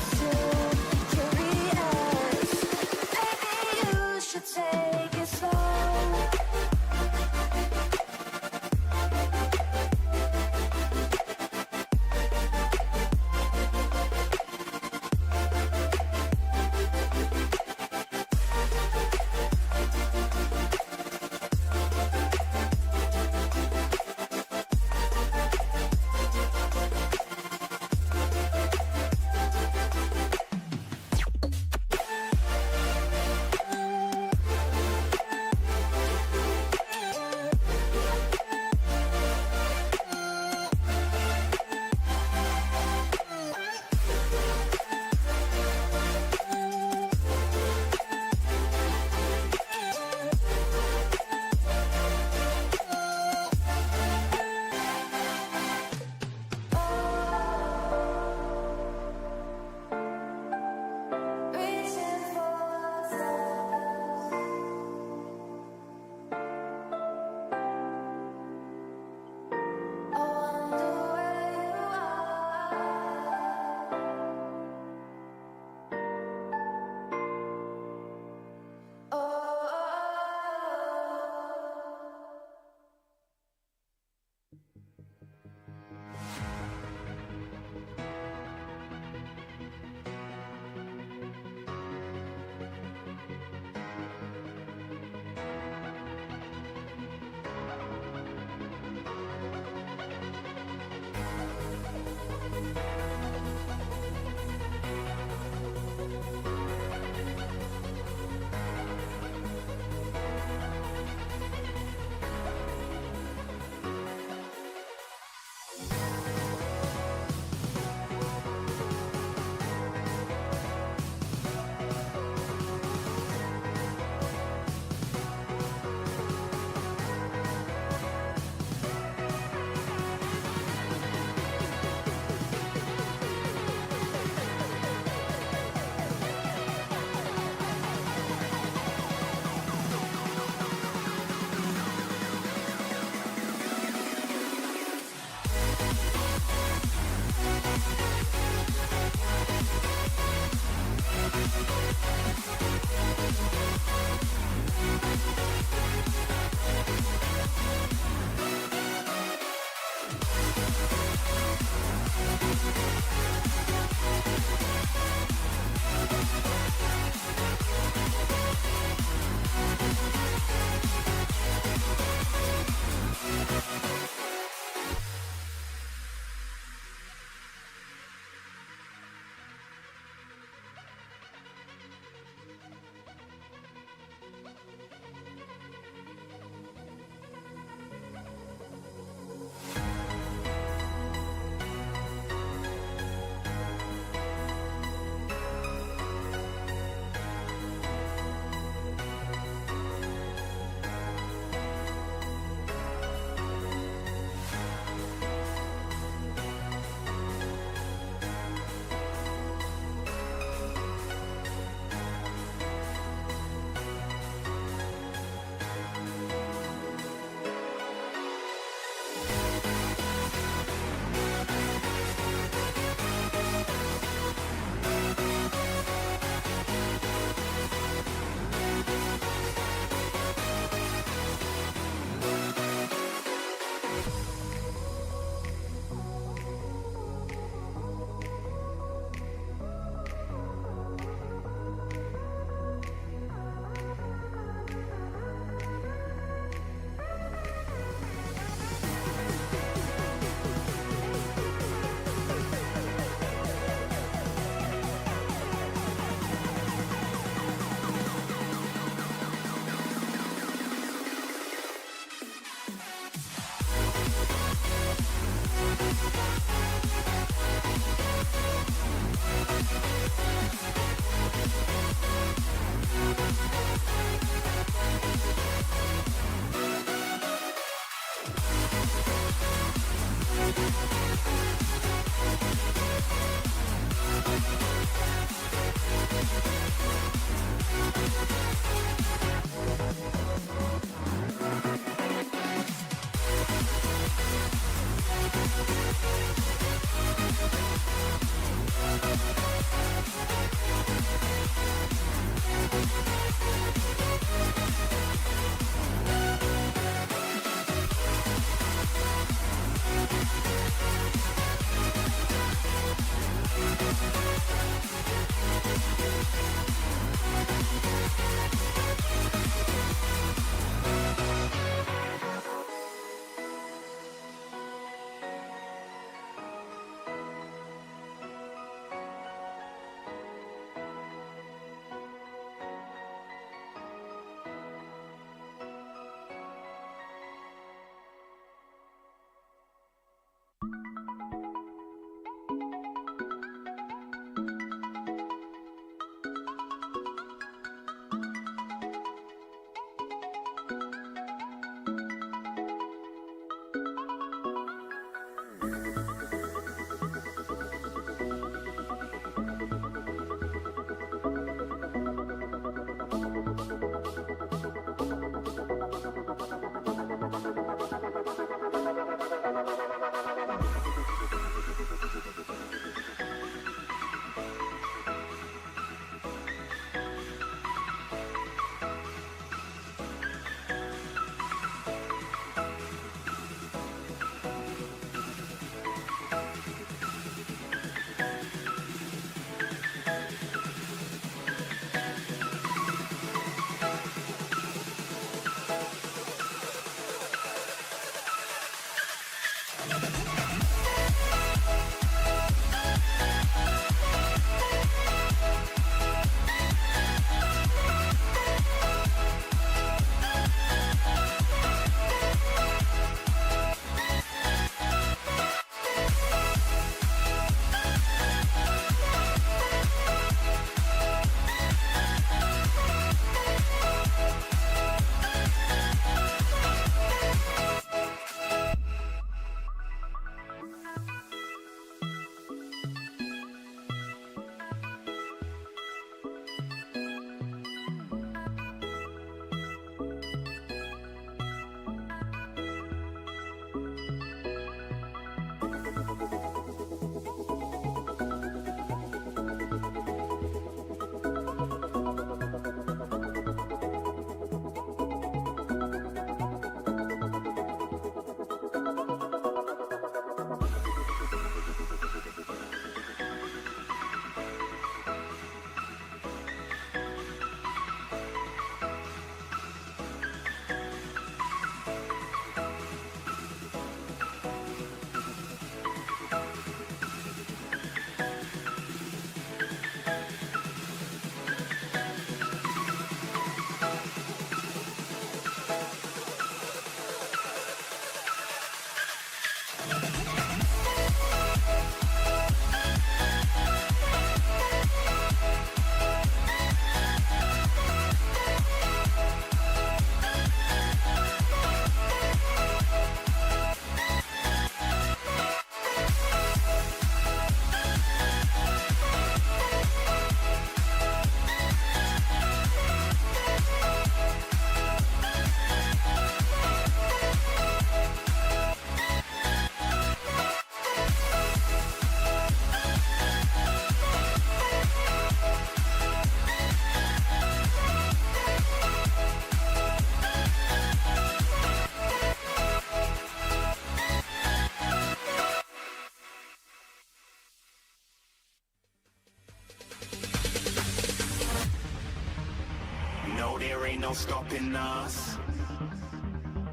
there ain't no stopping us.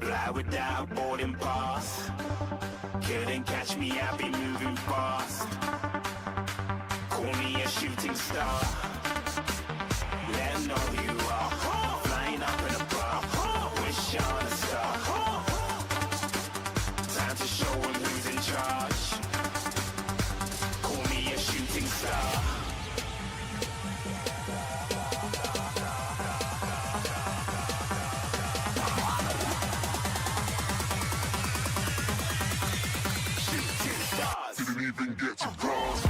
Fly without a boarding pass. Couldn't catch me, I'll be moving fast. Call me a shooting star. Let 'em know who you are. Flying up in a bar. Wish on a star. Time to show 'em who's in charge. Call me a shooting star. Didn't even get to cross.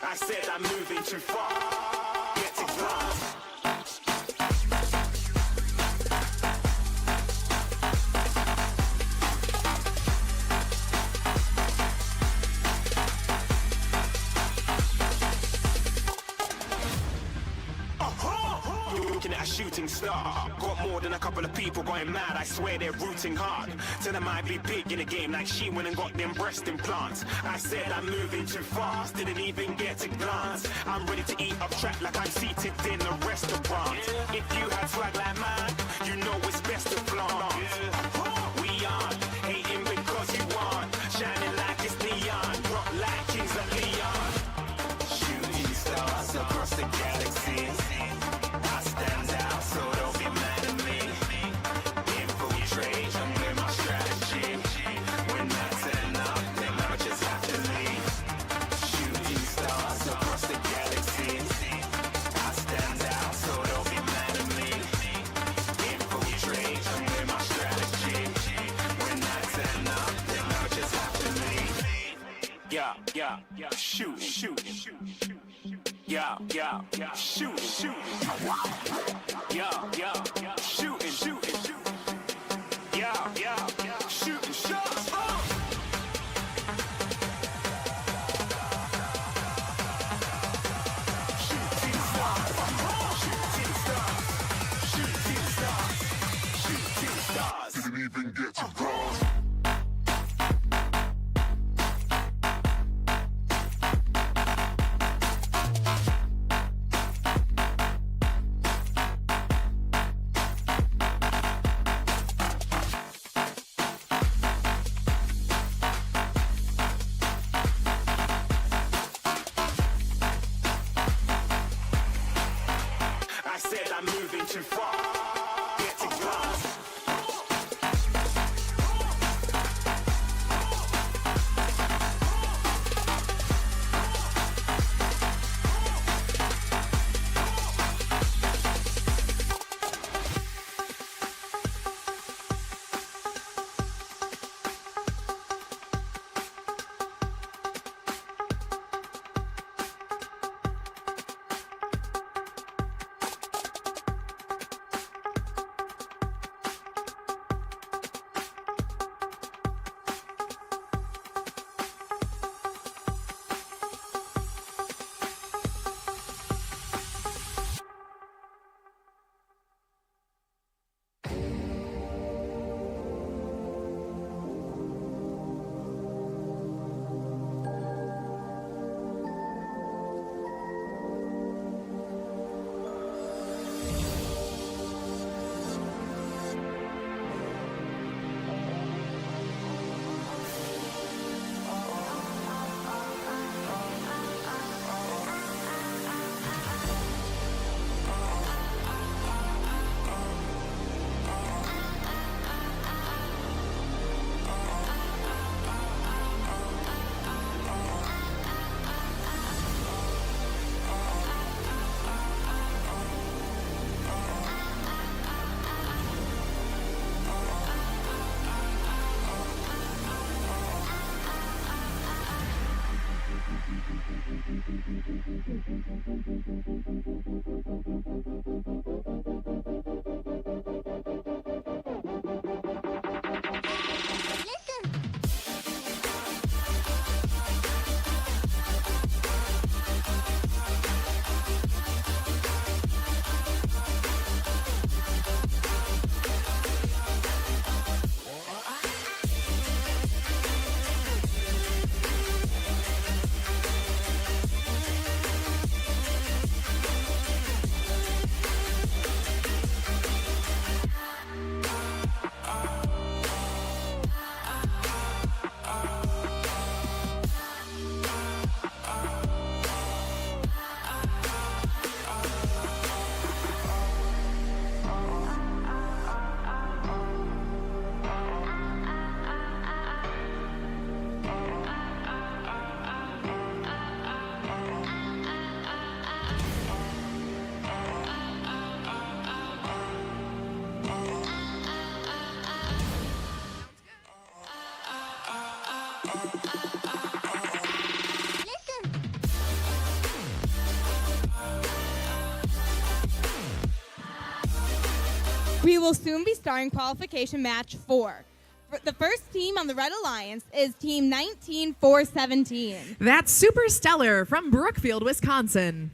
I said I'm moving too far. Get to glass. Looking at a shooting star. Got more than a couple of people going mad. I swear they're rooting hard. Tell them I'd be big in the game like she went and got them breast implants. I said I'm moving too fast. Didn't even get a glance. I'm ready to eat up track like I'm seated in a restaurant. If you had swag like mine, you know it's best to flaunt. We aren't hating because you aren't. Shining like it's neon. Rock like kings of Leon. Shooting stars across the galaxy. I stand out, so don't be mad at me. Infiltrate, I'm with my strategy. When I turn up, then I just have to leave. Shooting stars across the galaxy. I stand out, so don't be mad at me. Infiltrate, I'm with my strategy. When I turn up, then I just have to leave. Yeah, shoot. Yeah, shooting. Yeah, shooting. Yeah, shooting shots. Shooting stars. Didn't even get to cross. I said I'm moving too far. Get to glass. We will soon be starting qualification match 4. The first team on the Red Alliance is Team 19417. That's Super Stellar from Brookfield, Wisconsin.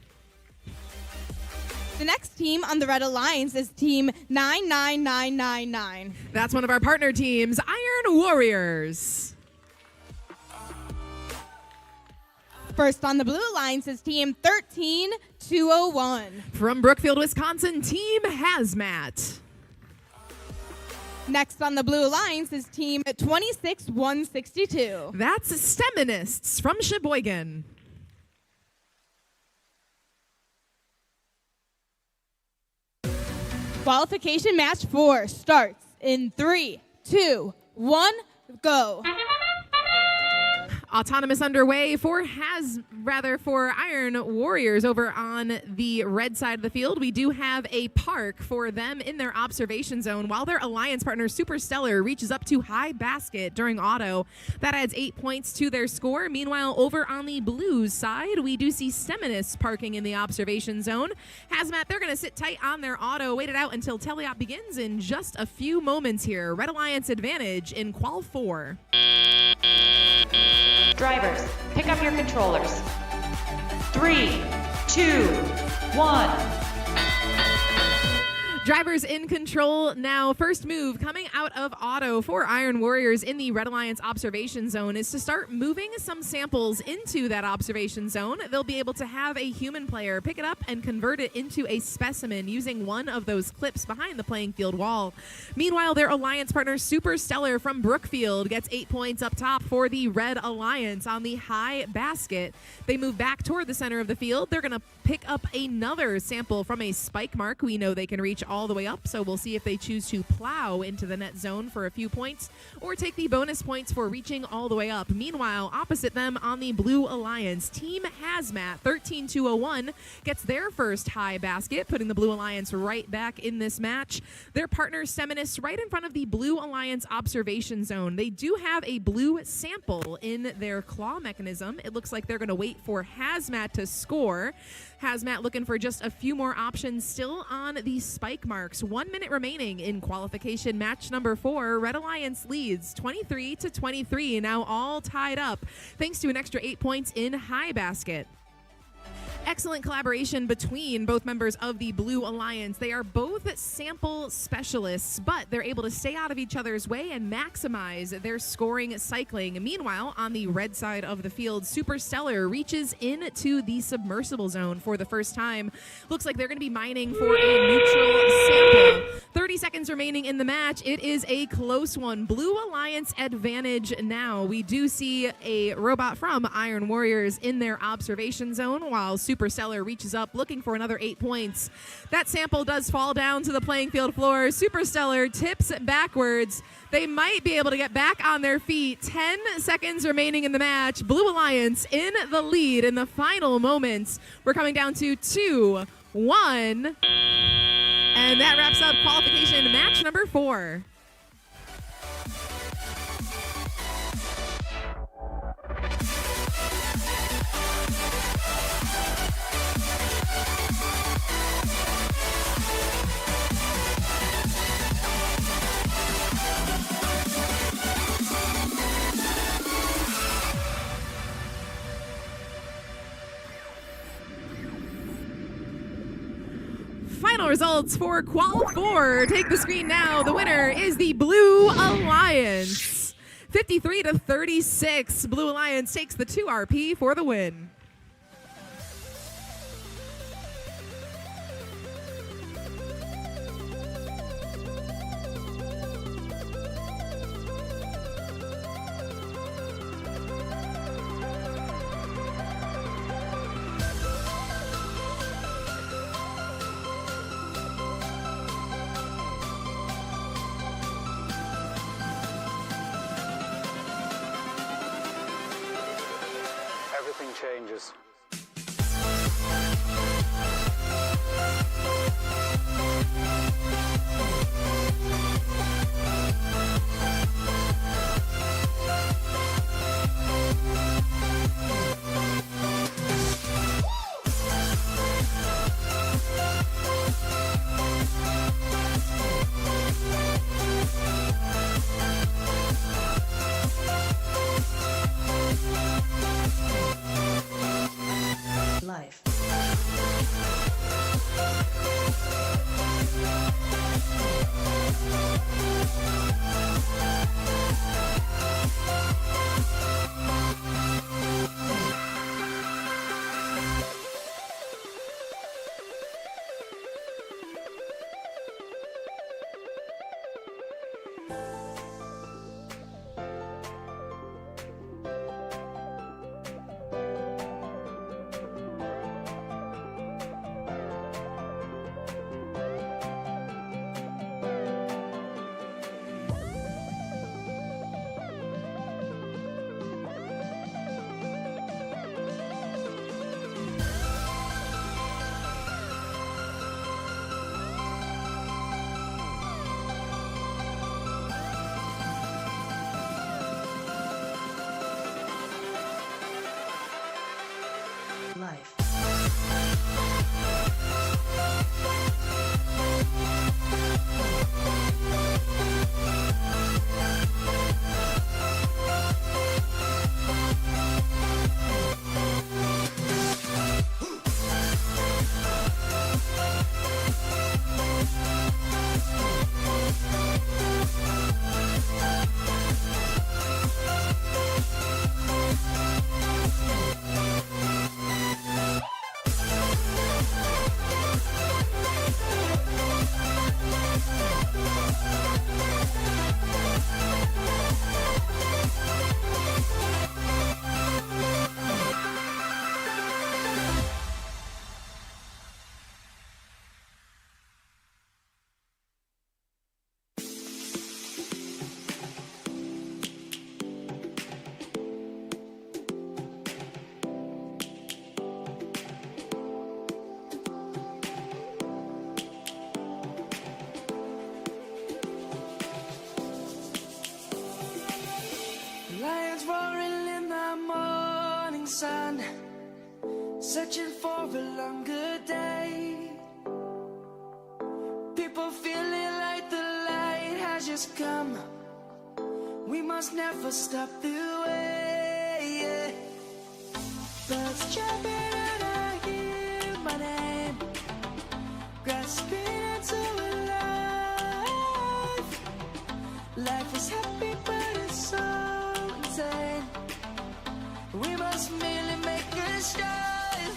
The next team on the Red Alliance is Team 99999. That's one of our partner teams, Iron Warriors. First on the Blue Alliance is Team 13201. From Brookfield, Wisconsin, Team Hazmat. Next on the Blue Alliance is Team 26162. That's Steminists from Sheboygan. Qualification match 4 starts in 3, 2, 1, go. Autonomous underway for Iron Warriors over on the red side of the field. We do have a park for them in their observation zone while their alliance partner Super Stellar reaches up to high basket during auto. That adds 8 points to their score. Meanwhile, over on the Blues side, we do see Steminus parking in the observation zone. Hazmat, they're going to sit tight on their auto, wait it out until teleop begins in just a few moments here. Red Alliance advantage in Qual 4. Drivers, pick up your controllers. 3, 2, 1. Drivers in control now. First move coming out of auto for Iron Warriors in the Red Alliance observation zone is to start moving some samples into that observation zone. They'll be able to have a human player pick it up and convert it into a specimen using one of those clips behind the playing field wall. Meanwhile, their alliance partner Super Stellar from Brookfield gets 8 points up top for the Red Alliance on the high basket. They move back toward the center of the field. They're going to pick up another sample from a spike mark. We know they can reach all the way up, so we'll see if they choose to plow into the net zone for a few points or take the bonus points for reaching all the way up. Meanwhile, opposite them on the Blue Alliance, Team Hazmat 13201 gets their first high basket, putting the Blue Alliance right back in this match. Their partner Steminus right in front of the Blue Alliance observation zone. They do have a blue sample in their claw mechanism. It looks like they're going to wait for Hazmat to score. Hazmat looking for just a few more options still on the spike marks. 1 minute remaining in qualification match number 4. Red Alliance leads 23-23, now all tied up thanks to an extra 8 points in high basket. Excellent collaboration between both members of the Blue Alliance. They are both sample specialists, but they're able to stay out of each other's way and maximize their scoring cycling. Meanwhile, on the red side of the field, Super Stellar reaches into the submersible zone for the first time. Looks like they're going to be mining for a neutral sample. 30 seconds remaining in the match. It is a close one. Blue Alliance advantage now. We do see a robot from Iron Warriors in their observation zone while Super Stellar reaches up looking for another 8 points. That sample does fall down to the playing field floor. Super Stellar tips backwards. They might be able to get back on their feet. 10 seconds remaining in the match. Blue Alliance in the lead in the final moments. We're coming down to 2, 1. And that wraps up qualification match number 4. Final results for Qual 4. Take the screen now. The winner is the Blue Alliance. 53-36. Blue Alliance takes the 2 RP for the win. Everything changes. sun, searching for a longer day. People feeling like the light has just come. We must never stop the way. Birds chirping and I hear my name, grasping into a life. Life is happy but it's so insane. We must merely make a start.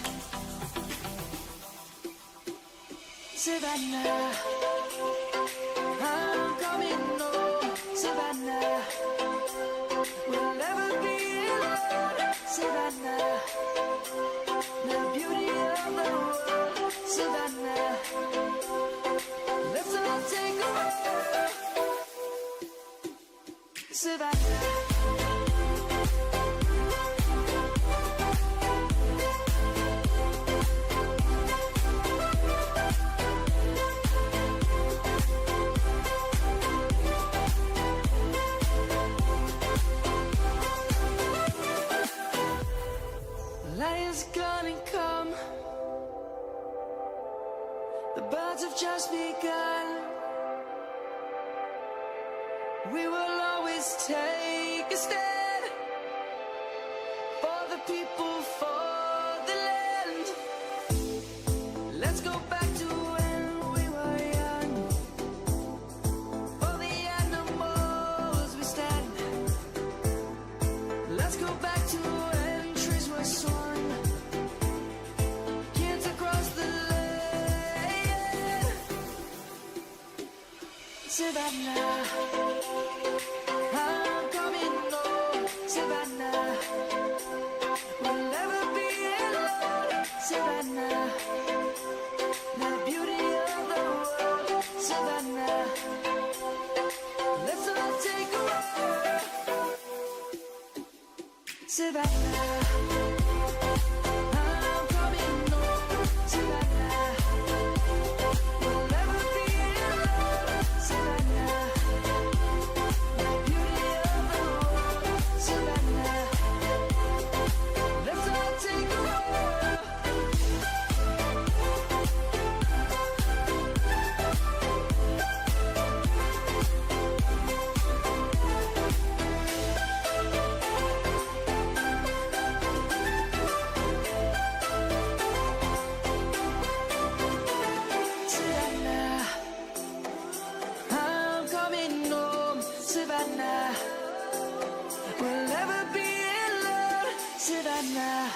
Savannah, I'm coming home. Savannah, we'll never be alone. Savannah, the beauty of the world. Savannah, let's all take a walk. Savannah. Lion's gonna come. The birds have just begun. We will always take a stand for the people, for the land. Let's go back to when we were young. For the animals we stand. Let's go back to when trees were swung. Kids across the land. Savannah, I'm coming home. Savannah, we'll never be alone. Savannah, the beauty of the world. Savannah, let's all take a walk. Savannah, I'm coming home. Savannah, we'll never be alone. Savannah, the beauty of the world. Savannah, let's all take a walk. Savannah, I'm coming home. Savannah, we'll never be alone. Savannah.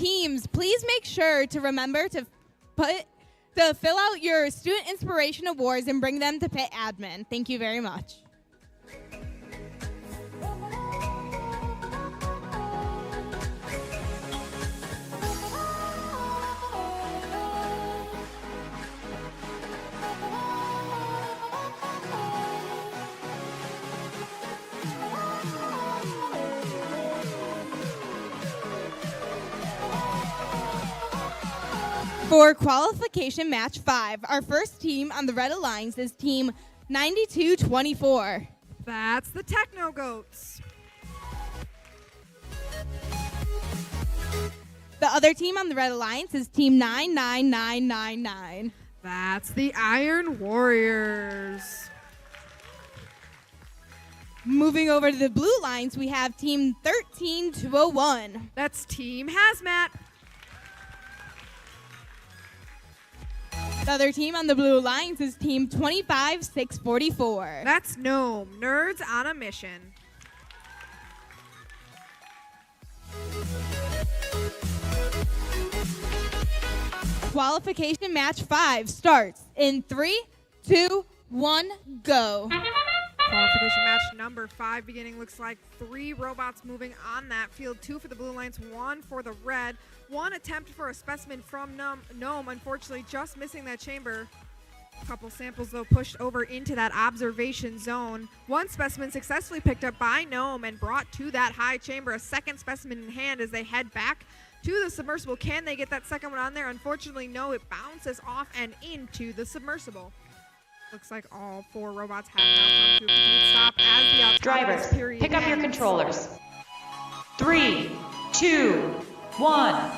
teams, please make sure to remember to fill out your student inspiration awards and bring them to pit admin. Thank you very much. For qualification match 5, our first team on the Red Alliance is team 9224. That's the Techno Goats. The other team on the Red Alliance is team 99999. That's the Iron Warriors. Moving over to the Blue Alliance, we have team 13201. That's Team Hazmat. The other team on the Blue Alliance is team 25644. That's Gnome, Nerds on a Mission. Qualification match 5 starts in 3, 2, 1, go. Qualification match number 5 beginning. Looks like 3 robots moving on that field. 2 for the Blue Alliance, 1 for the Red. 1 attempt for a specimen from Gnome, unfortunately just missing that chamber. A couple samples though pushed over into that observation zone. 1 specimen successfully picked up by Gnome and brought to that high chamber. A second specimen in hand as they head back to the submersible. Can they get that second one on there? Unfortunately, no. It bounces off and into the submersible. Looks like all 4 robots have now come to a complete stop as the autonomous Drivers, period pick up your ends. controllers. 3, 2, 1.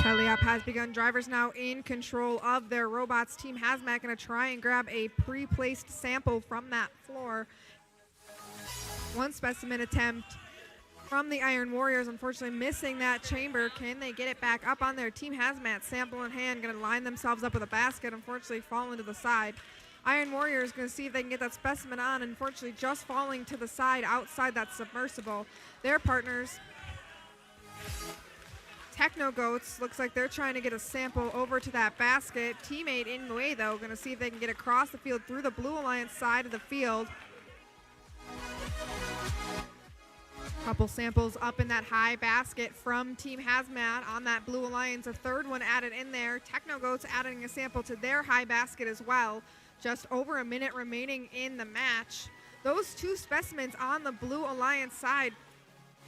Teleop has begun. Drivers now in control of their robots. Team Hazmat going to try and grab a pre-placed sample from that floor. 1 specimen attempt from the Iron Warriors, unfortunately missing that chamber. Can they get it back up on their Team Hazmat? Sample in hand, going to line themselves up with a basket, unfortunately falling to the side. Iron Warriors going to see if they can get that specimen on, unfortunately just falling to the side outside that submersible. Their partners, Techno Goats, looks like they're trying to get a sample over to that basket. Teammate in the way though, going to see if they can get across the field through the Blue Alliance side of the field. Couple samples up in that high basket from Team Hazmat on that Blue Alliance. A third one added in there. Techno Goats adding a sample to their high basket as well. Just over a minute remaining in the match. Those 2 specimens on the Blue Alliance side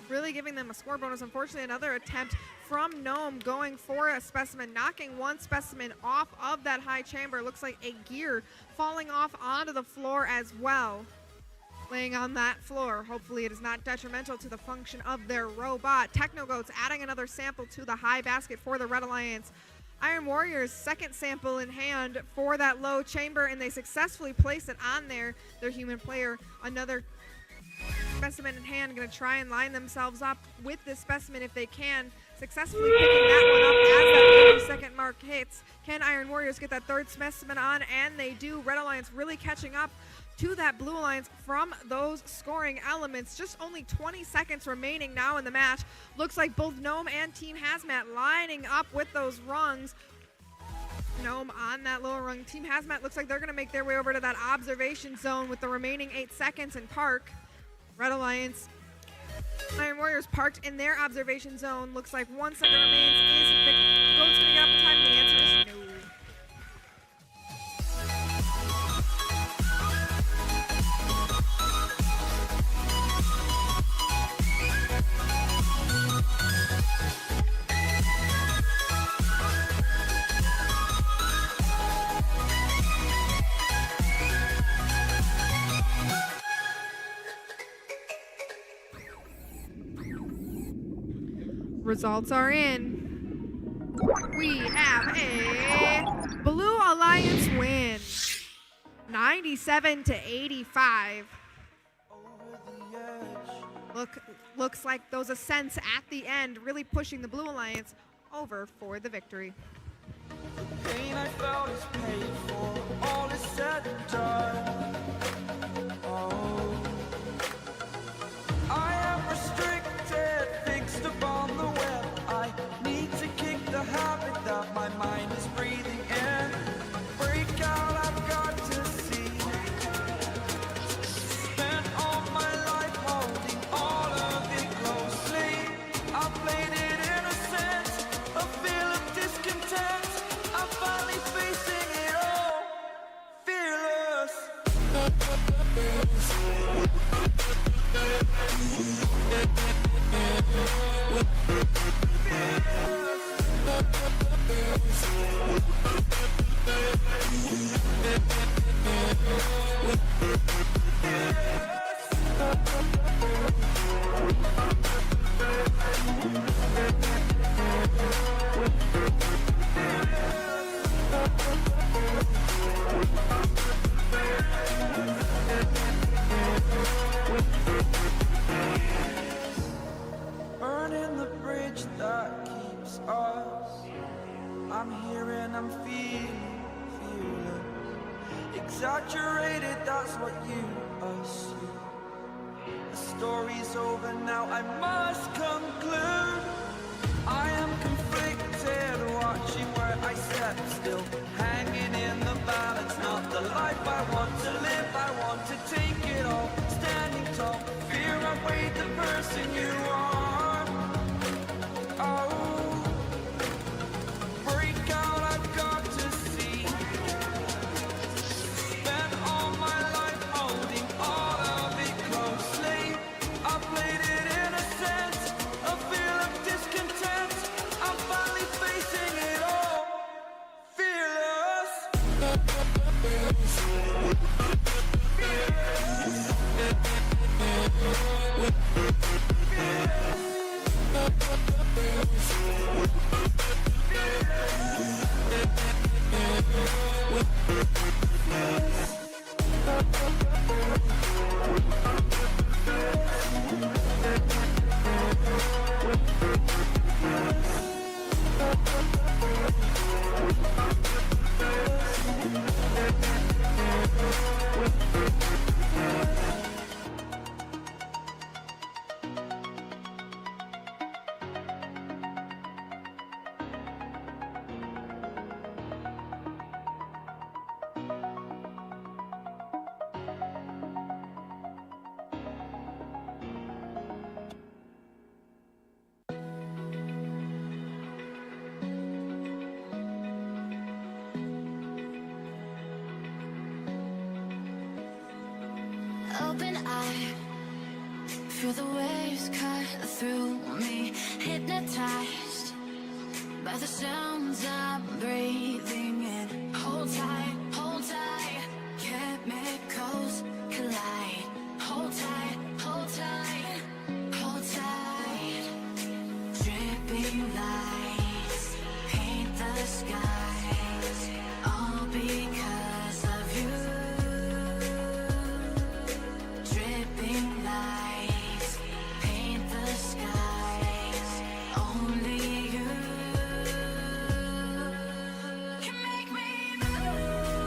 really giving them a score bonus. Unfortunately, another attempt from Gnome going for a specimen, knocking 1 specimen off of that high chamber. Looks like a gear falling off onto the floor as well. Laying on that floor. Hopefully it is not detrimental to the function of their robot. Techno Goats adding another sample to the high basket for the Red Alliance. Iron Warriors second sample in hand for that low chamber, and they successfully place it on there. Their human player, another specimen in hand, going to try and line themselves up with this specimen if they can. Successfully picking that one up as that 30-second mark hits. Can Iron Warriors get that 3rd specimen on? And they do. Red Alliance really catching up to that Blue Alliance from those scoring elements. Just only 20 seconds remaining now in the match. Looks like both Gnome and Team Hazmat lining up with those rungs. Gnome on that lower rung. Team Hazmat looks like they're going to make their way over to that observation zone with the remaining 8 seconds in park. Red Alliance, Iron Warriors parked in their observation zone. Looks like 1 second remains. Is the Goats going to get up in time? The answer is no. Results are in. We have a Blue Alliance win. 97-85. Looks like those ascents at the end really pushing the Blue Alliance over for the victory. The pain I felt is paid for, all is said and done. Oh, I am restricted, fixed upon the web. Burning the bridge that keeps us. I'm here and I'm feeling fearless. Exaggerated, that's what you assume. The story's over now, I must conclude. I am conflicted, watching where I step still, hanging in the balance, not the life I want to live. I want to take it all, standing tall. Fear outweighed the person you are. Oh, break out, I've got to see. Spent all my life holding all of it closely. I played it innocent, a feel of discontent. I'm finally facing it all, fearless. Open eye, feel the waves cut through me, hypnotized by the sounds I'm breathing in. Hold tight, chemicals collide. Hold tight, hold tight, hold tight. Dripping lights paint the skies, all because of you. Dripping lights paint the skies, only you can make me move.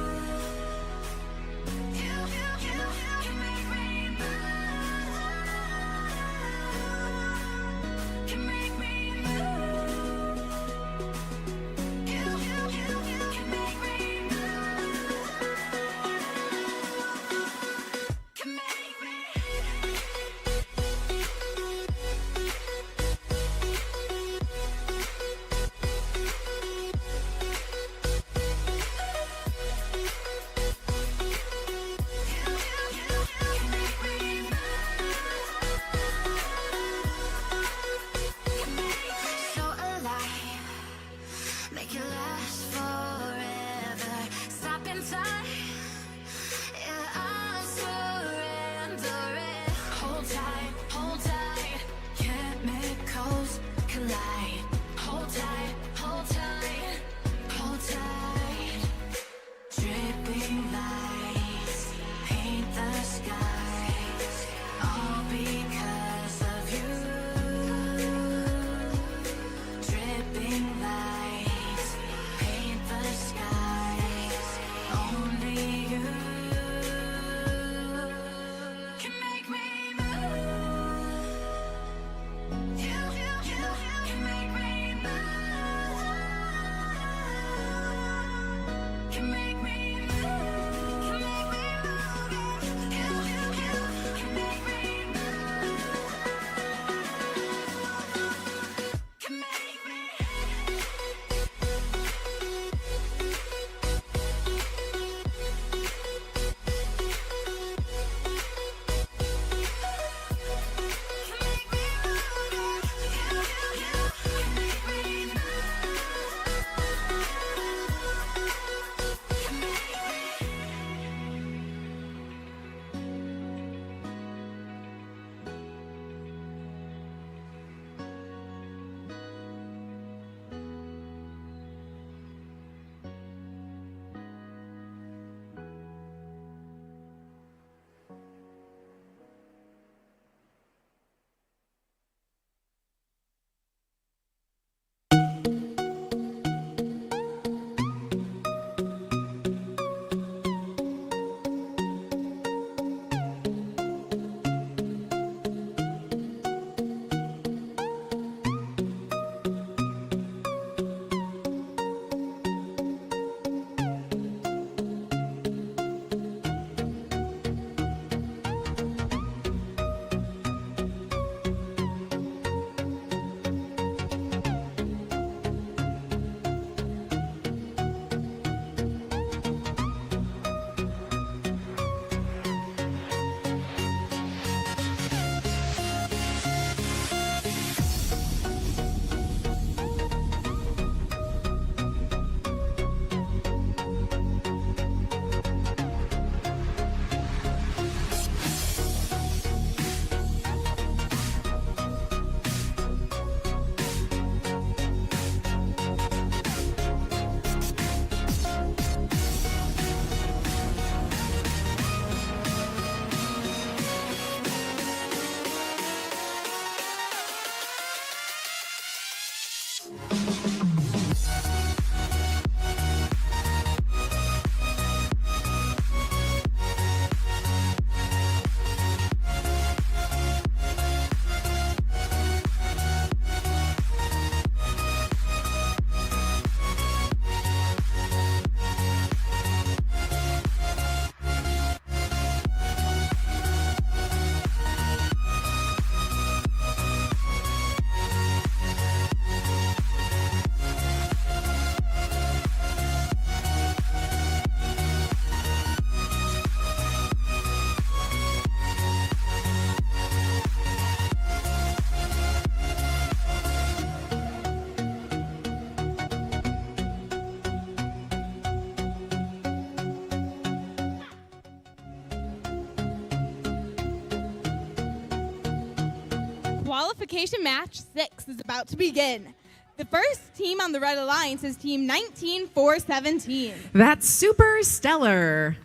Qualification match 6 is about to begin. The first team on the Red Alliance is team 19417. That's Super Stellar.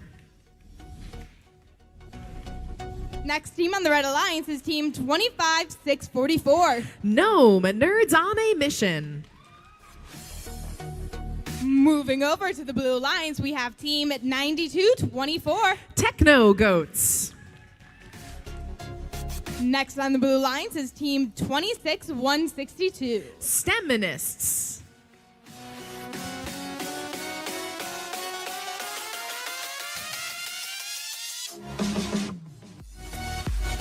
Next team on the Red Alliance is team 25644. Gnome, nerds on a mission. Moving over to the Blue Alliance, we have team 9224. Techno Goats. Next on the Blue Alliance is team 26162. STEMinists.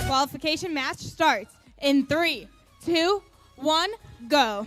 Qualification match starts in 3, 2, 1, go.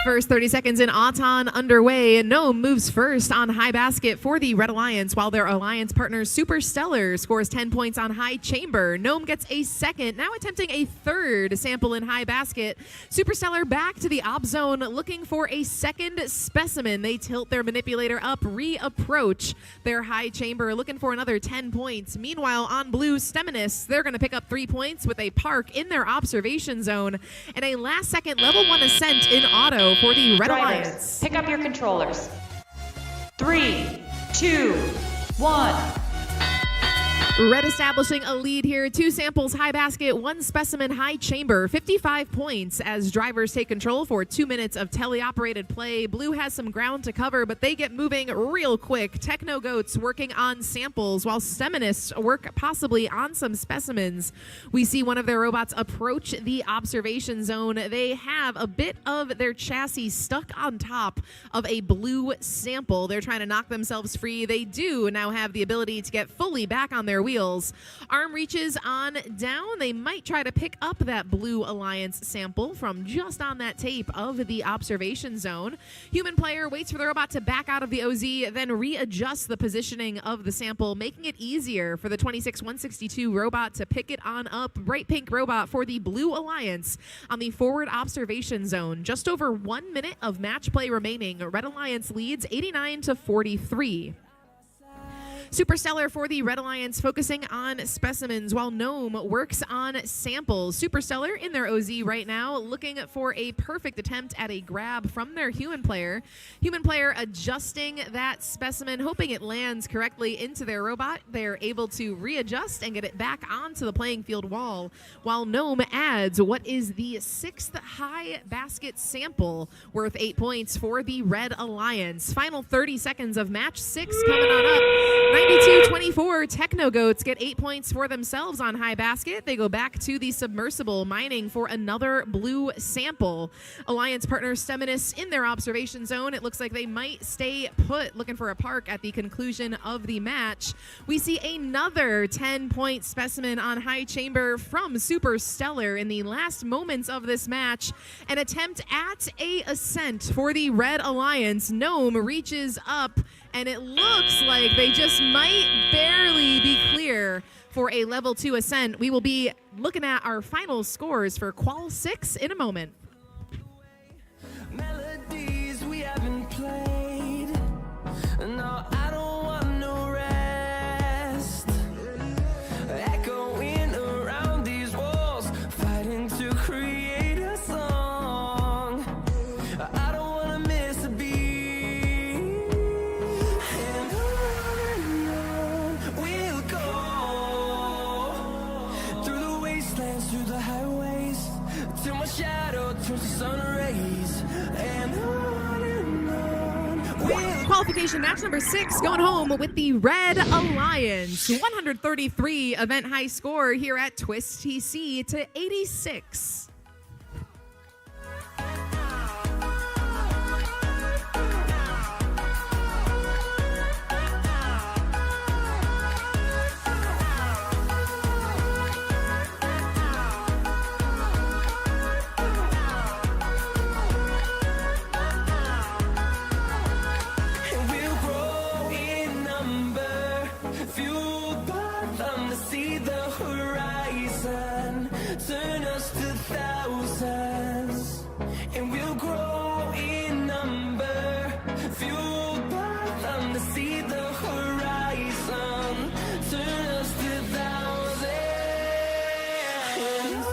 First 30 seconds in Auton underway. Gnome moves first on high basket for the Red Alliance, while their alliance partner Super Stellar scores 10 points on high chamber. Gnome gets a second, now attempting a third sample in high basket. Super Stellar back to the op zone, looking for a second specimen. They tilt their manipulator up, reapproach their high chamber, looking for another 10 points. Meanwhile, on blue, Steminists, they're going to pick up 3 points with a park in their observation zone and a last second level 1 ascent in auto for the Red Drivers, Alliance. pick up your controllers. 3, 2, 1. Red establishing a lead here. 2 samples high basket, 1 specimen high chamber. 55 points as drivers take control for 2 minutes of teleoperated play. Blue has some ground to cover, but they get moving real quick. Techno Goats working on samples, while Steminists work possibly on some specimens. We see one of their robots approach the observation zone. They have a bit of their chassis stuck on top of a blue sample. They're trying to knock themselves free. They do now have the ability to get fully back on their wheels. Arm reaches on down. They might try to pick up that Blue Alliance sample from just on that tape of the observation zone. Human player waits for the robot to back out of the OZ, then readjusts the positioning of the sample, making it easier for the 26162 robot to pick it on up. Bright pink robot for the Blue Alliance on the forward observation zone. Just over 1 minute of match play remaining. Red Alliance leads 89-43. Super Stellar for the Red Alliance focusing on specimens, while Gnome works on samples. Super Stellar in their OZ right now, looking for a perfect attempt at a grab from their human player. Human player adjusting that specimen, hoping it lands correctly into their robot. They're able to readjust and get it back onto the playing field wall, while Gnome adds what is the 6th high basket sample worth 8 points for the Red Alliance. Final 30 seconds of match 6 coming on up. 92-24, Techno Goats get 8 points for themselves on high basket. They go back to the submersible, mining for another blue sample. Alliance partner Steminists in their observation zone. It looks like they might stay put, looking for a park at the conclusion of the match. We see another 10-point specimen on high chamber from Super Stellar in the last moments of this match. An attempt at a ascent for the Red Alliance. Gnome reaches up, and it looks like they just might barely be clear for a level 2 ascent. We will be looking at our final scores for Qual 6 in a moment. Melodies we haven't played. No, I don't want no rest. Echoing around these walls, fighting to create a song. I don't wanna miss a beat. And on we'll go through the wastelands, through the highways, till my shadow turns to sun rays. And on we'll Qualification match number 6 going home with the Red Alliance. 133 event high score here at Twist TC to 86. And we'll grow in number, fueled by them to see the horizon, turn us to thousands. And we'll grow in number, fueled by them to see the horizon, turn us to thousands. And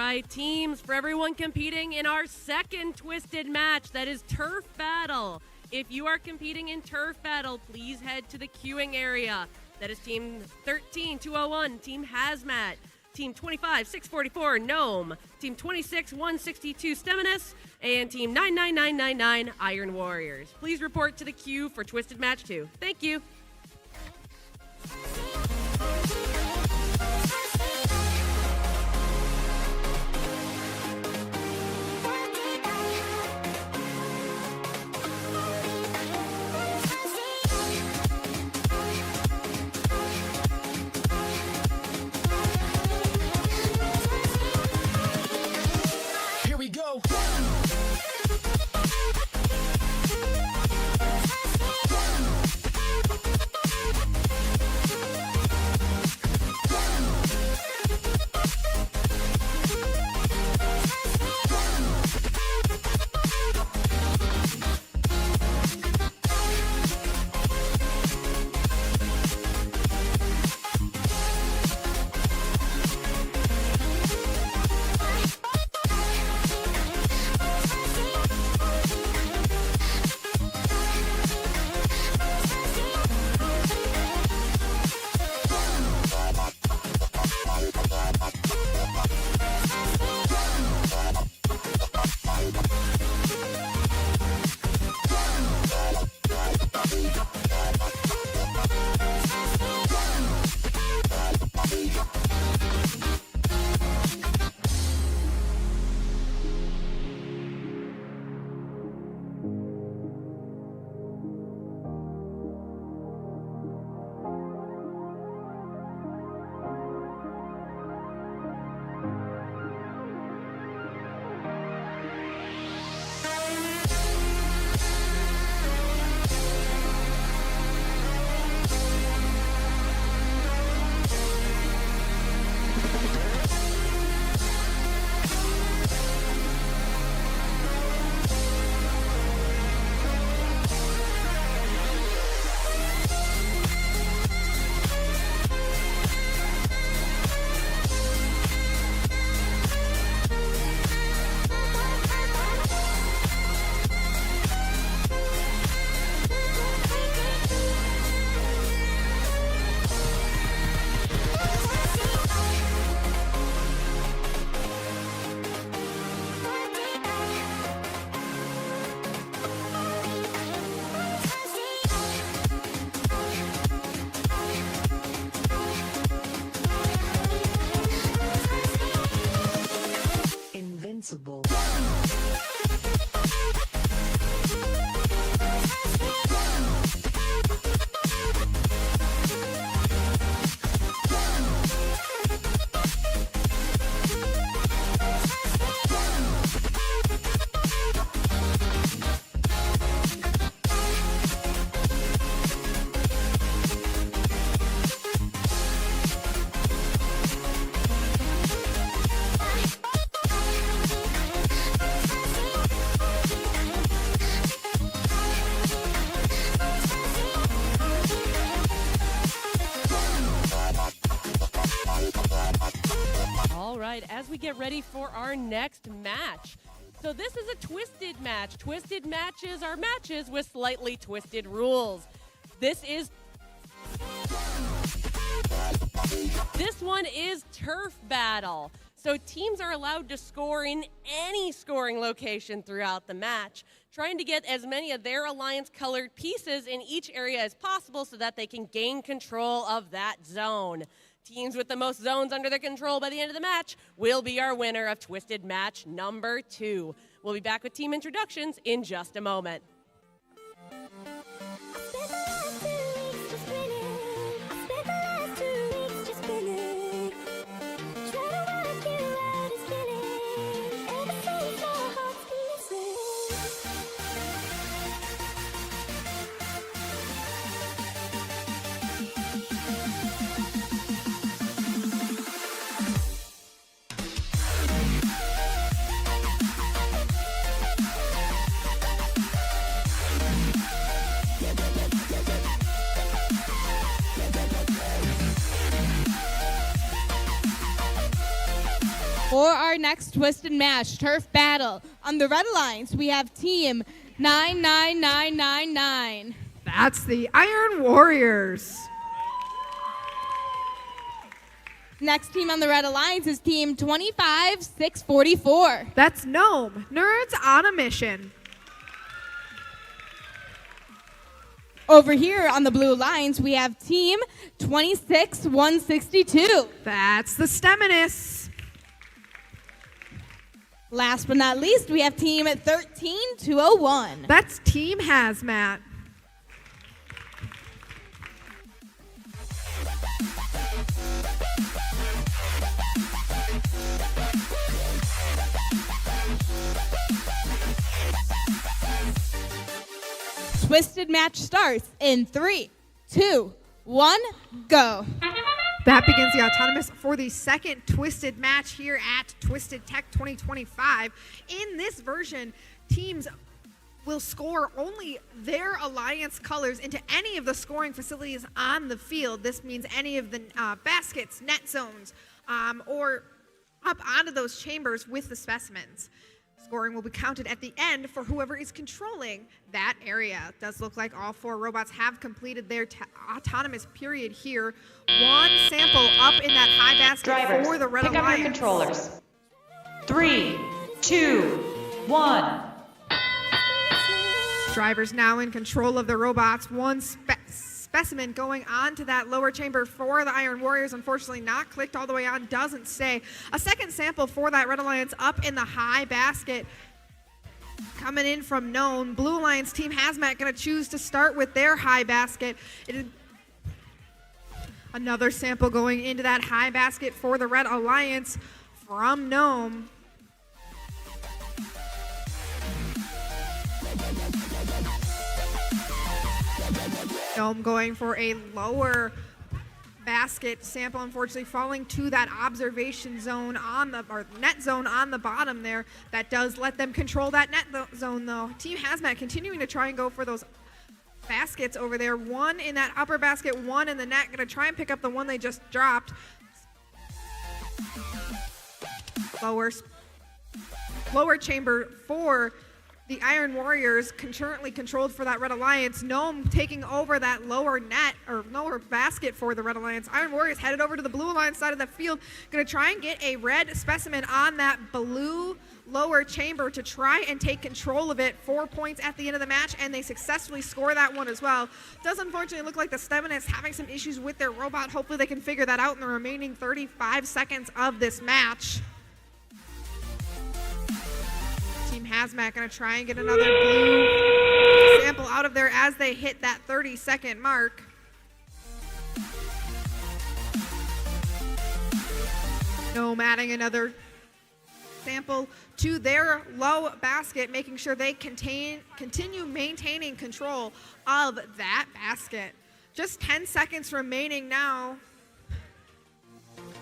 right, teams, for everyone competing in our second Twisted match, that is Turf Battle. If you are competing in Turf Battle, please head to the queuing area. That is Team 13-201, Team Hazmat, Team 25-644, Gnome, Team 26-162, Steminus, and Team 99999, Iron Warriors. Please report to the queue for Twisted Match 2. Thank you. Here we go. Invincible. All right, as we get ready for our next match. So this is a twisted match. Twisted matches are matches with slightly twisted rules. This one is Turf Battle. So teams are allowed to score in any scoring location throughout the match, trying to get as many of their alliance colored pieces in each area as possible so that they can gain control of that zone. Teams with the most zones under their control by the end of the match will be our winner of Twisted Match number 2. We'll be back with team introductions in just a moment. For our next twisted match, turf battle, on the red alliance, we have team 99999. That's the Iron Warriors. Next team on the red alliance is team 25644. That's Gnome, Nerds on a Mission. Over here on the blue lines, we have team 26162. That's the Steminists. Last but not least, we have team 13201. That's Team Hazmat. Twisted match starts in 3, 2, 1, go. That begins the autonomous for the second Twisted match here at Twisted Tech 2025. In this version, teams will score only their alliance colors into any of the scoring facilities on the field. This means any of the baskets, net zones, or up onto those chambers with the specimens. Scoring will be counted at the end for whoever is controlling that area. It does look like all 4 robots have completed their autonomous period here. One sample up in that high basket Drivers, for the Red pick Alliance. up your controllers. 3, 2, 1. Drivers now in control of the robots. One specimen going on to that lower chamber for the Iron Warriors. Unfortunately not clicked all the way on, doesn't stay. A second sample for that Red Alliance up in the high basket. Coming in from Gnome. Blue Alliance Team Hazmat going to choose to start with their high basket. Another sample going into that high basket for the Red Alliance from Gnome. Gnome going for a lower basket sample, unfortunately falling to that observation zone on the, or net zone on the bottom there. That does let them control that net zone though. Team Hazmat continuing to try and go for those baskets over there. One in that upper basket, one in the net. Gonna try and pick up the one they just dropped. Lower chamber for the Iron Warriors, currently controlled for that Red Alliance. Gnome taking over that lower net, or lower basket for the Red Alliance. Iron Warriors headed over to the Blue Alliance side of the field. Gonna try and get a red specimen on that blue lower chamber to try and take control of it. 4 points at the end of the match, and they successfully score that one as well. Does unfortunately look like the Steminists having some issues with their robot. Hopefully they can figure that out in the remaining 35 seconds of this match. Team Hazmat gonna try and get another blue sample out of there as they hit that 30-second mark. Gnome adding another sample to their low basket, making sure they continue maintaining control of that basket. Just 10 seconds remaining now.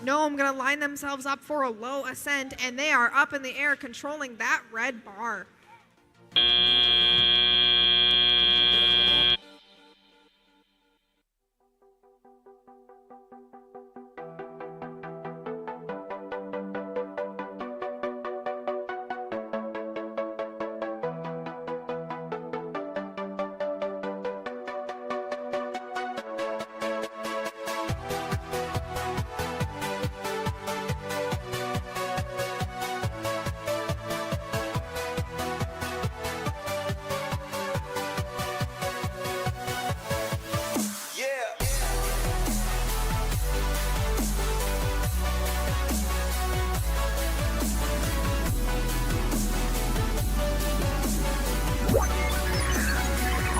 Gnome gonna line themselves up for a low ascent, and they are up in the air controlling that red bar.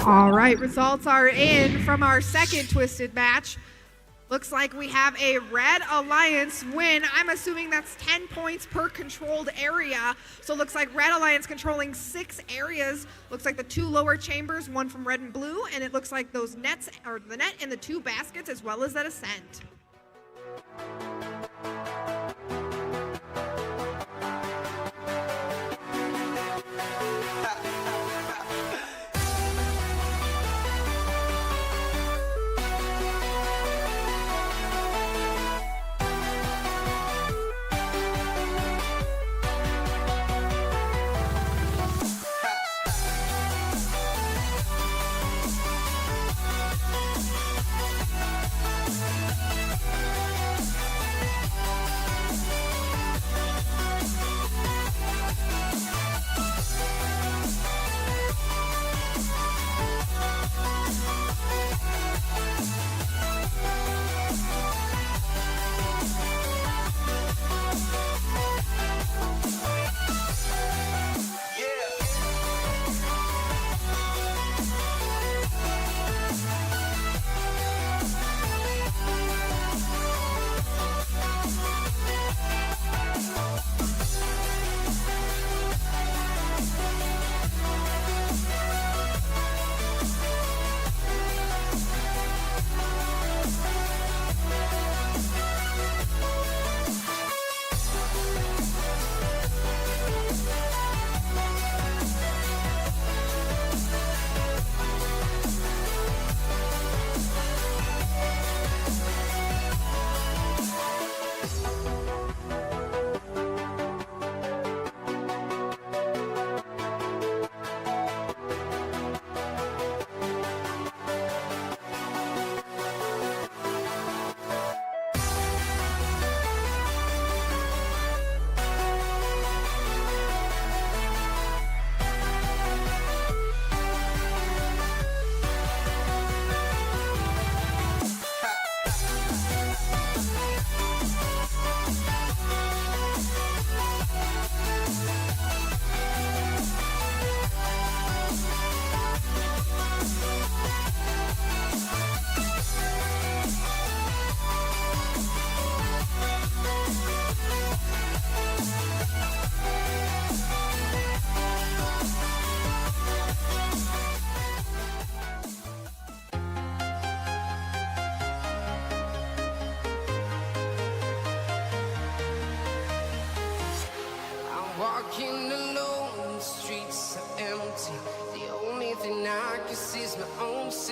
All right, results are in from our second Twisted match. Looks like we have a Red Alliance win. I'm assuming that's 10 points per controlled area. So it looks like Red Alliance controlling 6 areas. Looks like the 2 lower chambers, one from red and blue, and it looks like those nets, or the net and the 2 baskets, as well as that ascent.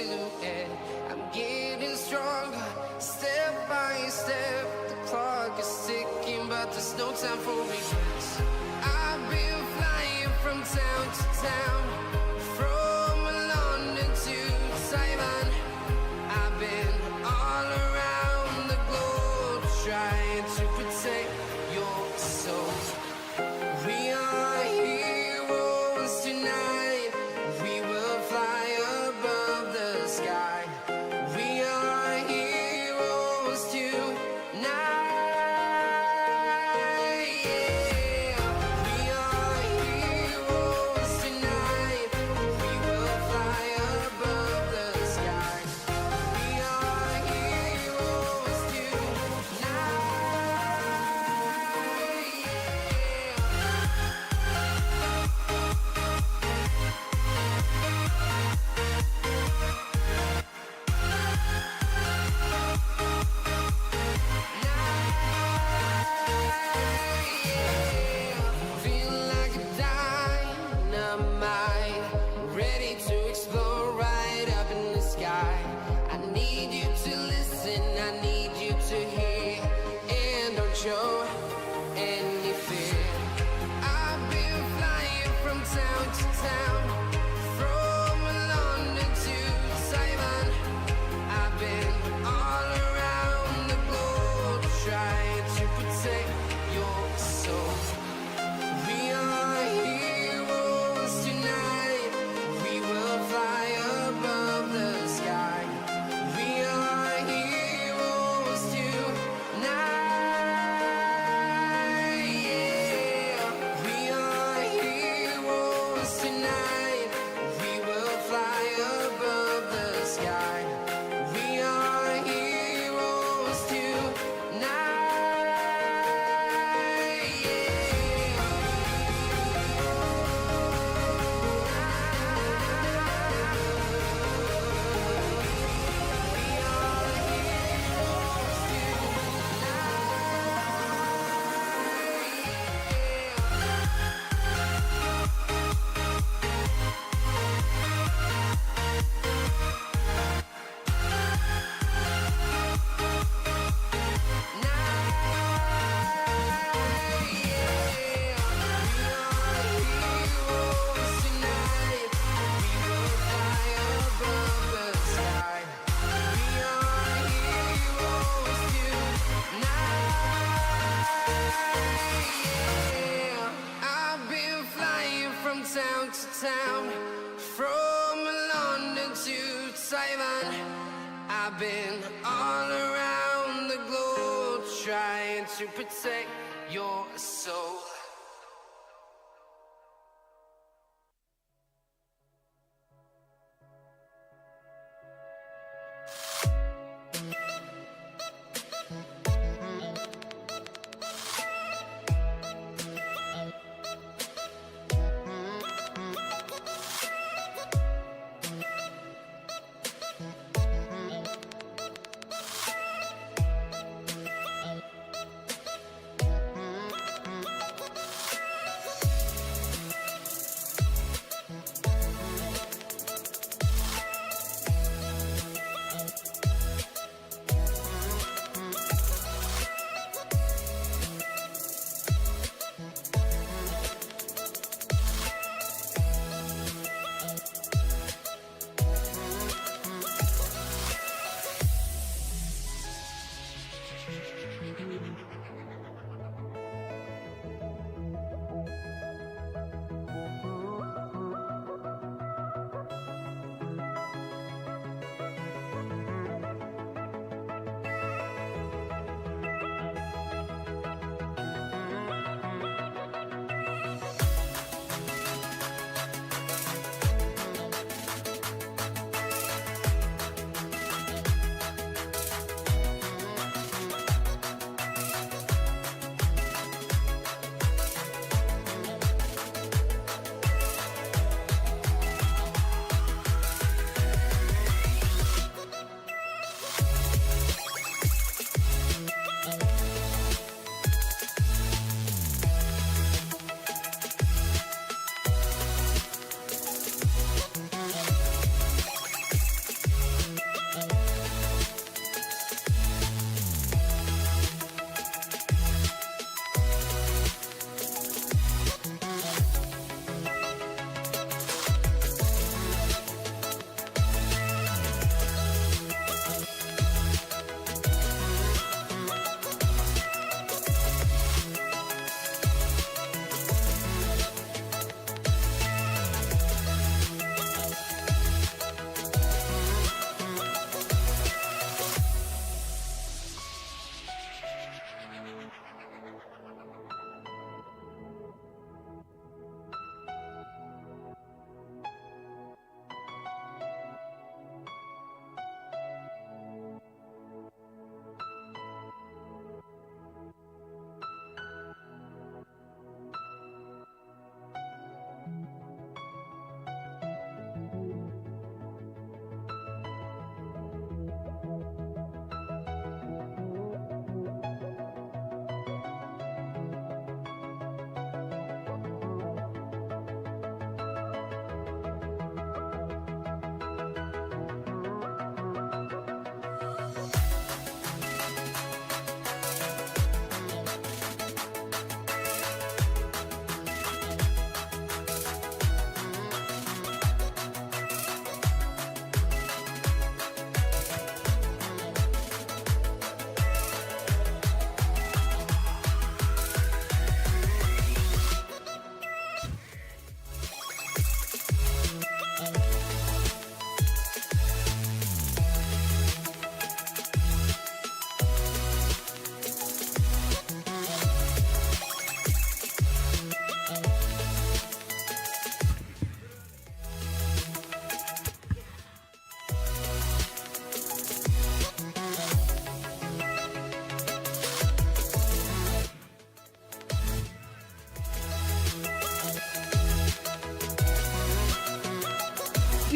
silhouette. I'm getting stronger, step by step. The clock is ticking, but there's no time for regrets. I've been flying from town to town, from London to Taiwan. I've been all around the globe trying to protect your soul. We are heroes tonight. We will fly above the sky. We are heroes tonight. Yeah. We are heroes tonight. We will fly above the sky. We are heroes tonight. Feel like a dynamite, ready to explode right up in the sky. I need you to listen, I need you to hear, and don't show any fear. I've been flying from town to town, from London to Taiwan. I've been all around the globe trying to protect your soul. We are heroes tonight. We will fly above the sky. We are heroes tonight. Yeah. We are heroes tonight. We will fly above the sky. We are heroes tonight. I've been flying from town to town, from London to Taiwan. I've been all around the globe trying to protect your soul.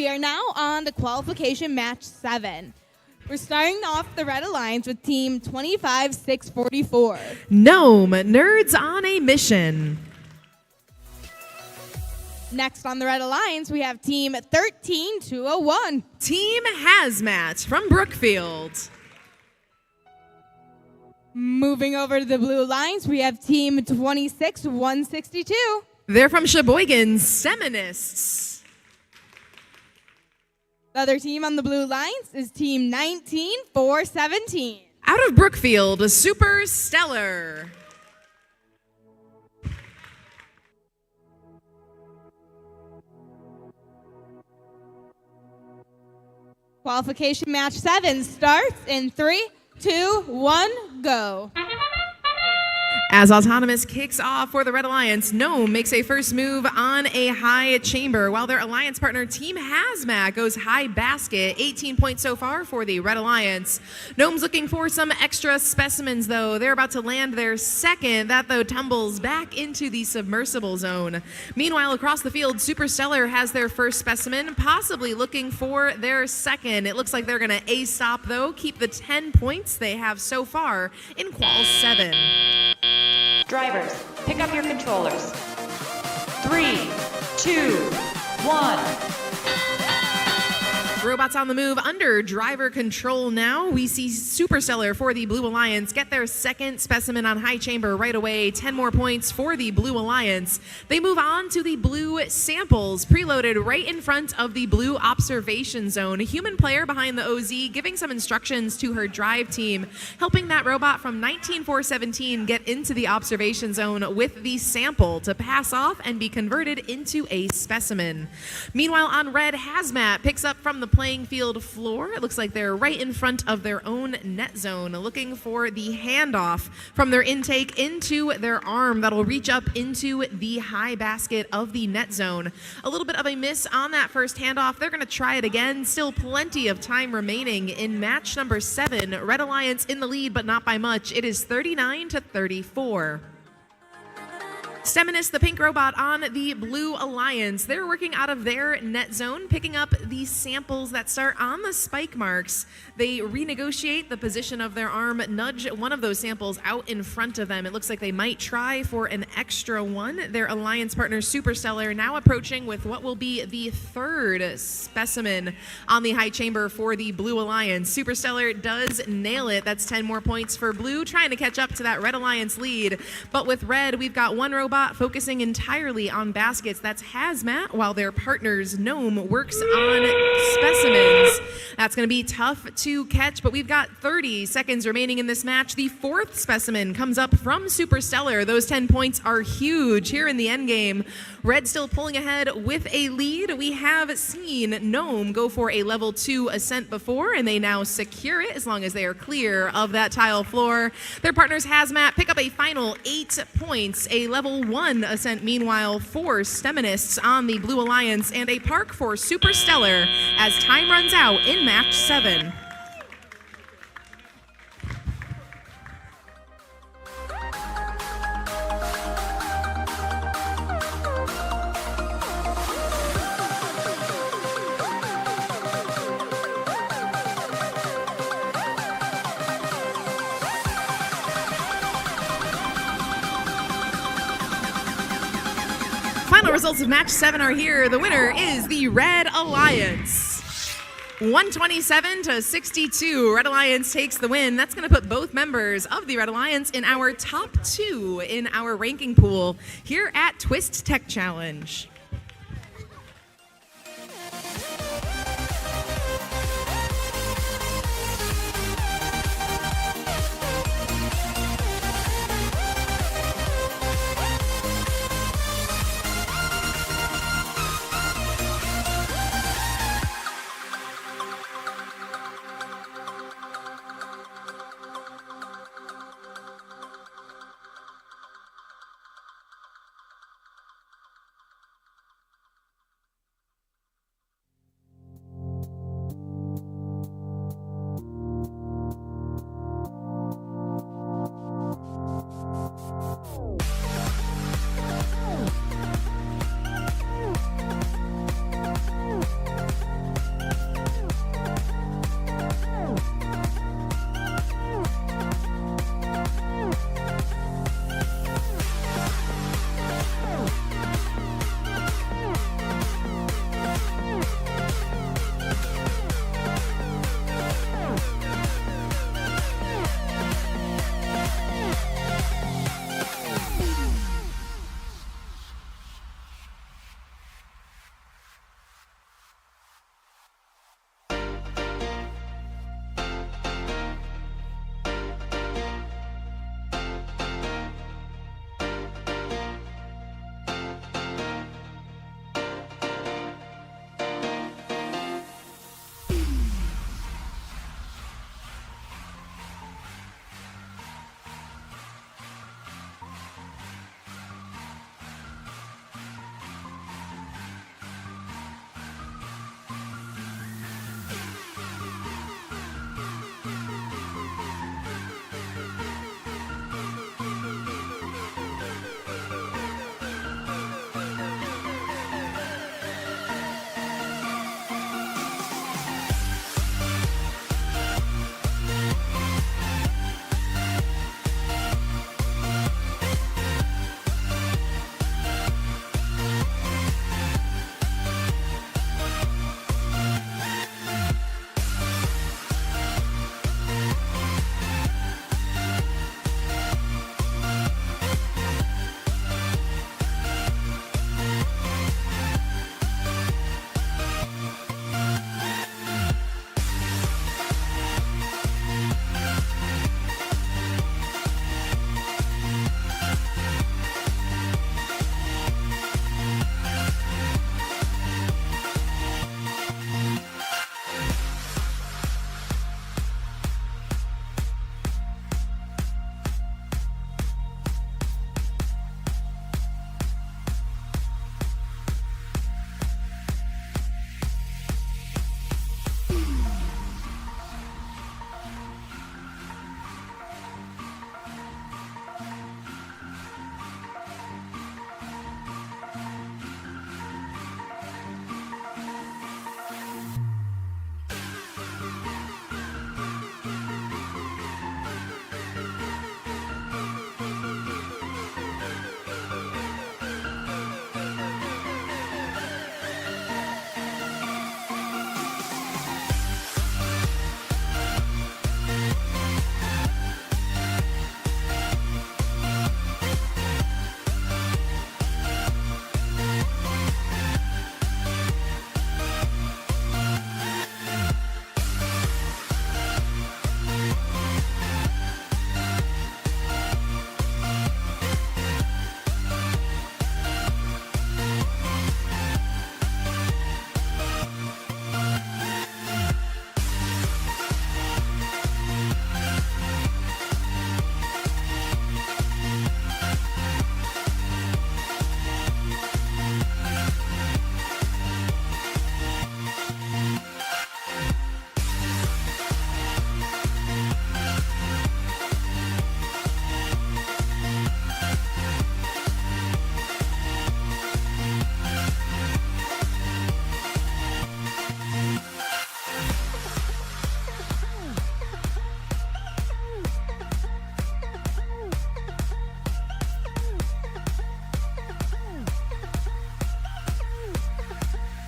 We are now on to qualification match 7. We're starting off the Red Alliance with team 25644. Gnome, Nerds on a Mission. Next on the Red Alliance, we have team 13201. Team Hazmat from Brookfield. Moving over to the Blue Alliance, we have team 26162. They're from Sheboygan, Seminists. The other team on the Blue Alliance is team 19417. Out of Brookfield, Super Stellar. Qualification match 7 starts in 3, 2, 1, go. As Autonomous kicks off for the Red Alliance, Gnome makes a first move on a high chamber, while their alliance partner Team Hazmat goes high basket. 18 points so far for the Red Alliance. Gnome's looking for some extra specimens, though. They're about to land their second. That, though, tumbles back into the submersible zone. Meanwhile, across the field, Super Stellar has their first specimen, possibly looking for their second. It looks like they're going to A-stop, though, keep the 10 points they have so far in Qual 7. Drivers, pick up your controllers. 3, 2, 1. Robots on the move under driver control now. We see Superstellar for the Blue Alliance get their second specimen on high chamber right away. 10 more points for the Blue Alliance. They move on to the Blue Samples, preloaded right in front of the Blue Observation Zone. A human player behind the OZ giving some instructions to her drive team, helping that robot from 19417 get into the observation zone with the sample to pass off and be converted into a specimen. Meanwhile, on red, Hazmat picks up from the playing field floor. It looks like they're right in front of their own net zone, looking for the handoff from their intake into their arm that'll reach up into the high basket of the net zone. A little bit of a miss on that first handoff. They're going to try it again. Still plenty of time remaining in match number 7. Red Alliance in the lead, but not by much. It is 39-34. Steminus, the pink robot on the Blue Alliance. They're working out of their net zone, picking up the samples that start on the spike marks. They renegotiate the position of their arm, nudge one of those samples out in front of them. It looks like they might try for an extra one. Their alliance partner, Superstellar, now approaching with what will be the third specimen on the high chamber for the Blue Alliance. Superstellar does nail it. That's 10 more points for Blue, trying to catch up to that Red Alliance lead. But with Red, we've got one robot focusing entirely on baskets. That's Hazmat, while their partner's Gnome works on specimens. That's going to be tough to catch, but we've got 30 seconds remaining in this match. The fourth specimen comes up from Superstellar. Those 10 points are huge here in the endgame. Red still pulling ahead with a lead. We have seen Gnome go for a level 2 ascent before, and they now secure it as long as they are clear of that tile floor. Their partners Hazmat pick up a final 8 points, a level 1 ascent meanwhile for Steminists on the Blue Alliance, and a park for Superstellar as time runs out in match 7. Final results of match 7 are here. The winner is the Red Alliance. 127-62. Red Alliance takes the win. That's going to put both members of the Red Alliance in our top 2 in our ranking pool here at Twist Tech Challenge.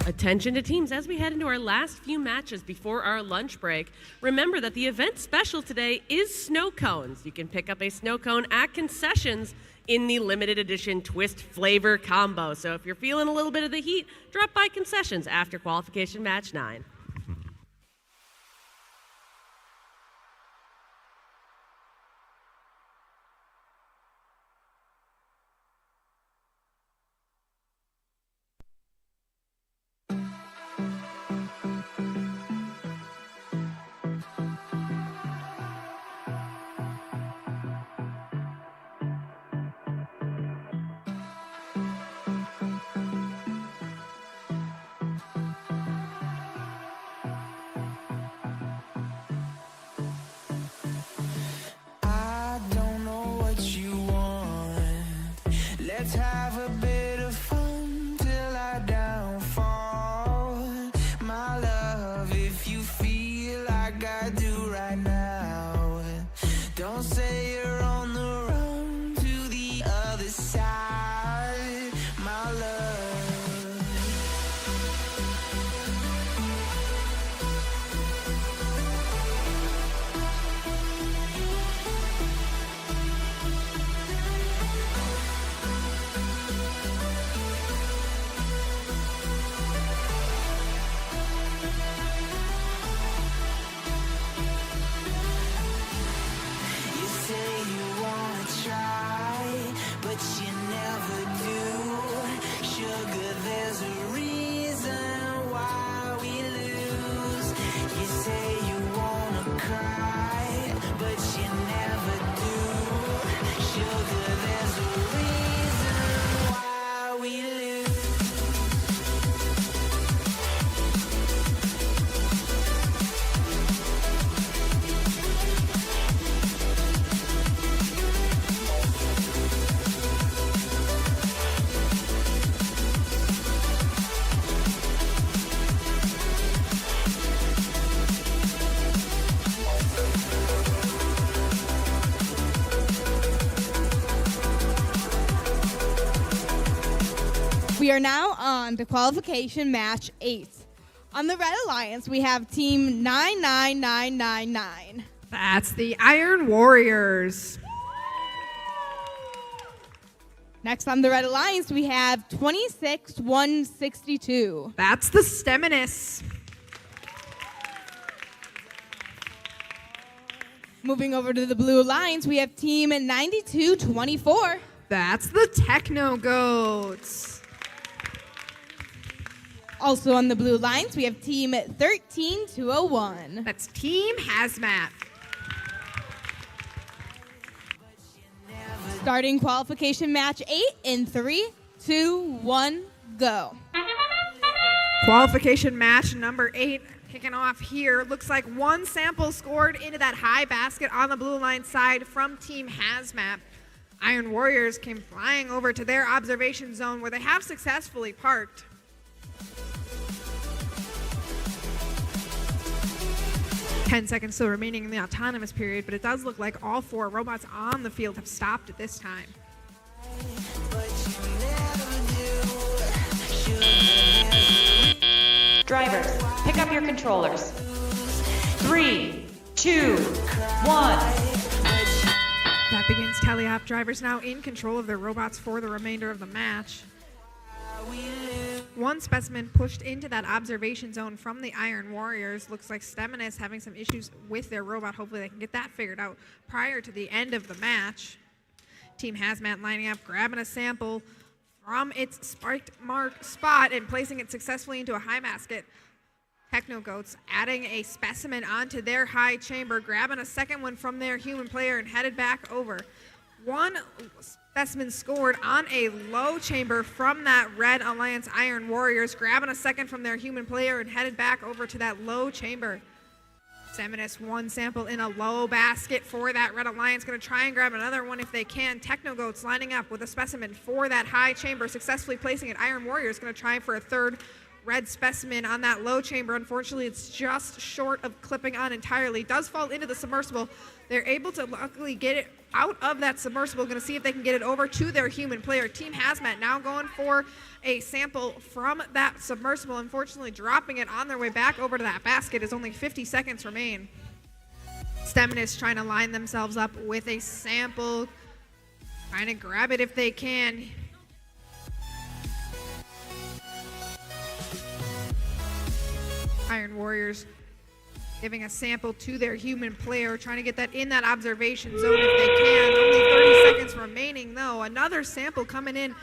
Attention to teams as we head into our last few matches before our lunch break. Remember that the event special today is snow cones. You can pick up a snow cone at concessions in the limited edition twist flavor combo. So if you're feeling a little bit of the heat, drop by concessions after qualification match 9. I don't know what you want. Let's have a bit of fun till I downfall. My love, if you feel like I do right now, don't say you're on the run to the other side. My love. You say you wanna try, but you never do. Sugar, there's a reason why we lose. You say you wanna cry, but you never do. Sugar, there's a reason why we lose. We are now on to qualification match 8. On the Red Alliance, we have team 99999. That's the Iron Warriors. Next on the Red Alliance, we have 26162. That's the Steminus. Moving over to the Blue Alliance, we have team 9224. That's the Techno Goats. Also on the Blue Alliance, we have team 13201. That's Team Hazmat. Starting qualification match 8 in 3, 2, 1, go. Qualification match number 8 kicking off here. Looks like one sample scored into that high basket on the Blue Alliance side from Team Hazmat. Iron Warriors came flying over to their observation zone where they have successfully parked. Ten seconds still remaining in the autonomous period, but it does look like all 4 robots on the field have stopped at this time. Drivers, pick up your controllers. 3, 2, 1. That begins tally-off. Drivers now in control of their robots for the remainder of the match. One specimen pushed into that observation zone from the Iron Warriors. Looks like Steminus having some issues with their robot. Hopefully they can get that figured out prior to the end of the match. Team Hazmat lining up, grabbing a sample from its spiked mark spot and placing it successfully into a high basket. Techno Goats adding a specimen onto their high chamber, grabbing a second one from their human player and headed back over. One specimen scored on a low chamber from that Red Alliance Iron Warriors, grabbing a second from their human player and headed back over to that low chamber. Steminus one sample in a low basket for that Red Alliance, going to try and grab another one if they can. Techno Goats lining up with a specimen for that high chamber, successfully placing it. Iron Warriors going to try for a third red specimen on that low chamber. Unfortunately, it's just short of clipping on entirely. Does fall into the submersible. They're able to luckily get it out of that submersible. Going to see if they can get it over to their human player. Team Hazmat now going for a sample from that submersible. Unfortunately, dropping it on their way back over to that basket as only 50 seconds remain. Stemnus trying to line themselves up with a sample. Trying to grab it if they can. Iron Warriors giving a sample to their human player, trying to get that in that observation zone if they can. Only 30 seconds remaining though. Another sample coming in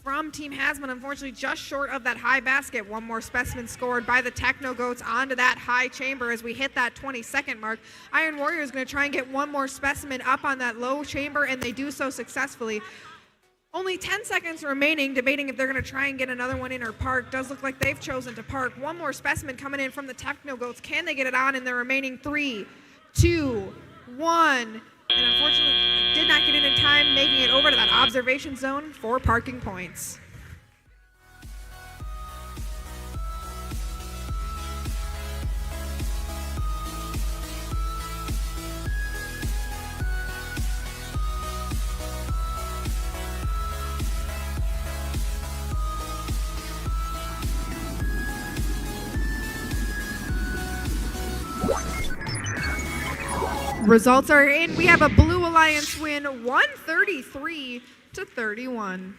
from Team Hazmat, unfortunately just short of that high basket. One more specimen scored by the Techno Goats onto that high chamber as we hit that 20-second mark. Iron Warrior is going to try and get one more specimen up on that low chamber, and they do so successfully. Only 10 seconds remaining, debating if they're going to try and get another one in or park. Does look like they've chosen to park. One more specimen coming in from the Techno Goats. Can they get it on in the remaining 3, 2, 1? And unfortunately, did not get it in time, making it over to that observation zone for parking points. Results are in. We have a Blue Alliance win, 133-31.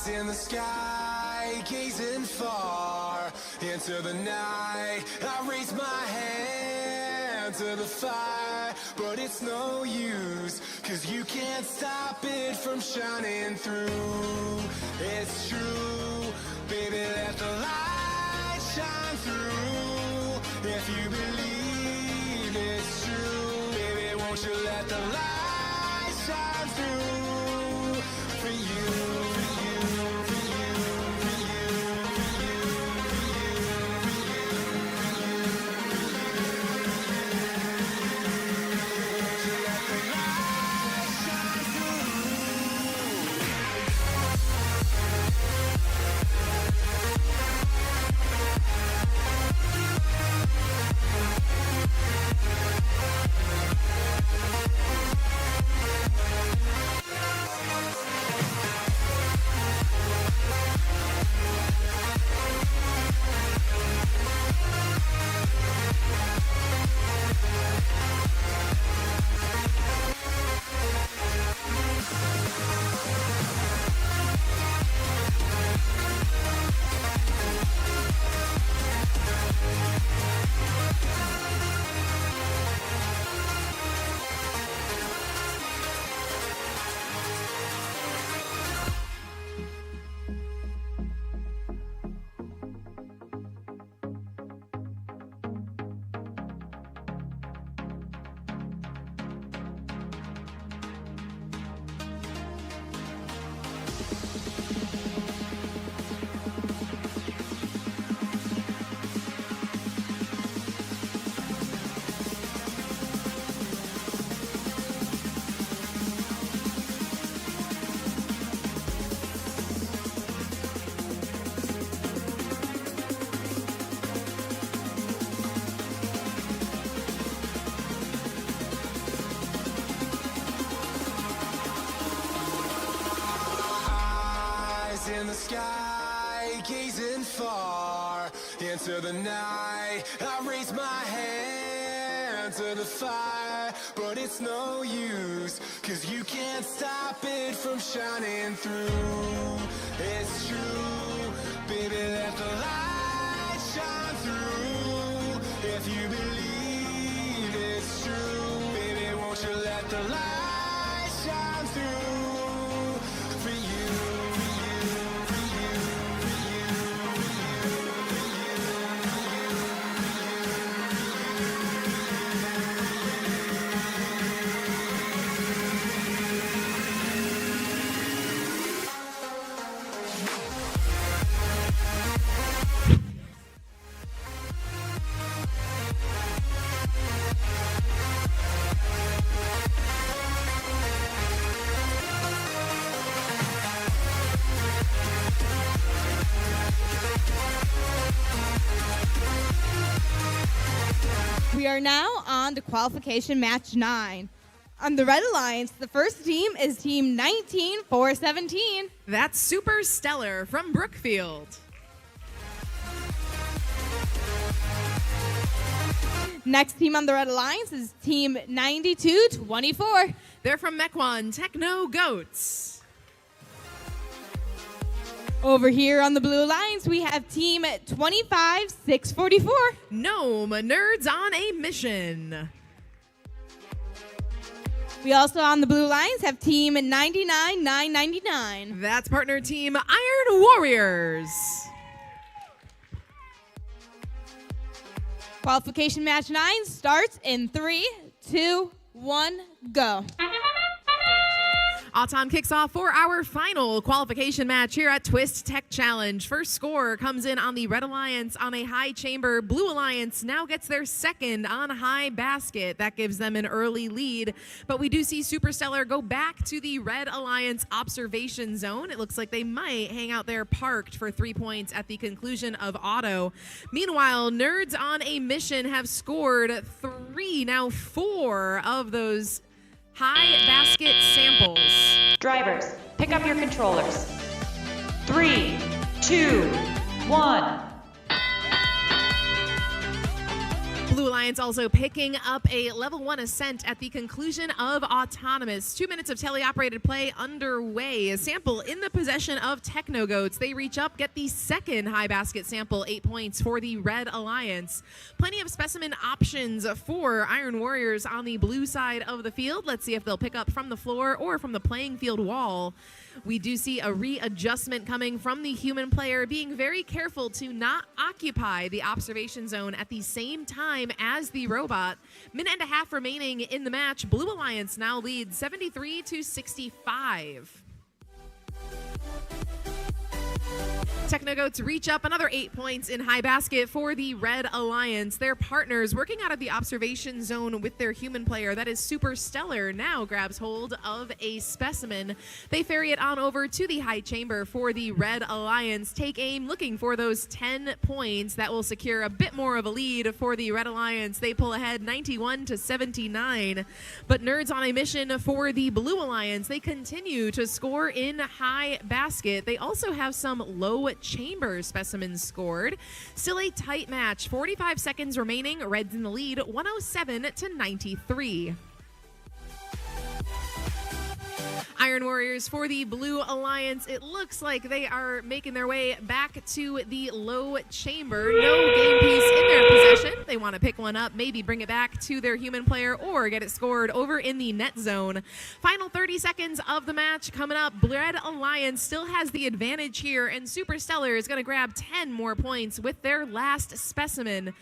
In the sky, gazing far into the night, I raise my hand to the fire, but it's no use, 'cause you can't stop it from shining through. It's true, baby, let the light shine through. If you believe it's true, baby, won't you let the light shine through for you. into the night. I raise my hand to the fire, but it's no use, 'cause you can't stop it from shining through. It's true, baby, let the light shine through. If you believe it's true, baby, won't you let the light shine through for you, for you, for you, for you, for you, We are now on to qualification match 9. On the Red Alliance, the first team is team 19417. That's Super Stellar from Brookfield. Next team on the Red Alliance is team 9224. They're from Mequon Techno Goats. Over here on the Blue Alliance, we have team 25644. Gnome Nerds on a Mission. We also on the Blue Alliance have team 99999. That's partner team Iron Warriors. Qualification match 9 starts in 3, 2, 1, go. Autumn kicks off for our final qualification match here at Twist Tech Challenge. First score comes in on the Red Alliance on a high chamber. Blue Alliance now gets their second on high basket. That gives them an early lead. But we do see Super Stellar go back to the Red Alliance observation zone. It looks like they might hang out there parked for 3 points at the conclusion of auto. Meanwhile, Nerds on a Mission have scored 3, now 4 of those high basket samples. Drivers, pick up your controllers. 3, 2, 1. Blue Alliance also picking up a level 1 ascent at the conclusion of Autonomous. 2 minutes of teleoperated play underway. A sample in the possession of Techno Goats. They reach up, get the second high basket sample, 8 points for the Red Alliance. Plenty of specimen options for Iron Warriors on the blue side of the field. Let's see if they'll pick up from the floor or from the playing field wall. We do see a readjustment coming from the human player, being very careful to not occupy the observation zone at the same time as the robot. Minute and a half remaining in the match. Blue Alliance now leads 73-65. Technogoats reach up another 8 points in high basket for the Red Alliance. Their partners working out of the observation zone with their human player, that is Super Stellar, now grabs hold of a specimen. They ferry it on over to the high chamber for the Red Alliance. Take aim, looking for those 10 points that will secure a bit more of a lead for the Red Alliance. They pull ahead 91-79. But Nerds on a Mission for the Blue Alliance. They continue to score in high basket. They also have some low chamber specimens scored. Still a tight match. 45 seconds remaining. Reds in the lead, 107-93. Iron Warriors for the Blue Alliance. It looks like they are making their way back to the low chamber. No game piece in their possession. They want to pick one up, maybe bring it back to their human player or get it scored over in the net zone. Final 30 seconds of the match coming up. Red Alliance still has the advantage here, and Super Stellar is going to grab 10 more points with their last specimen.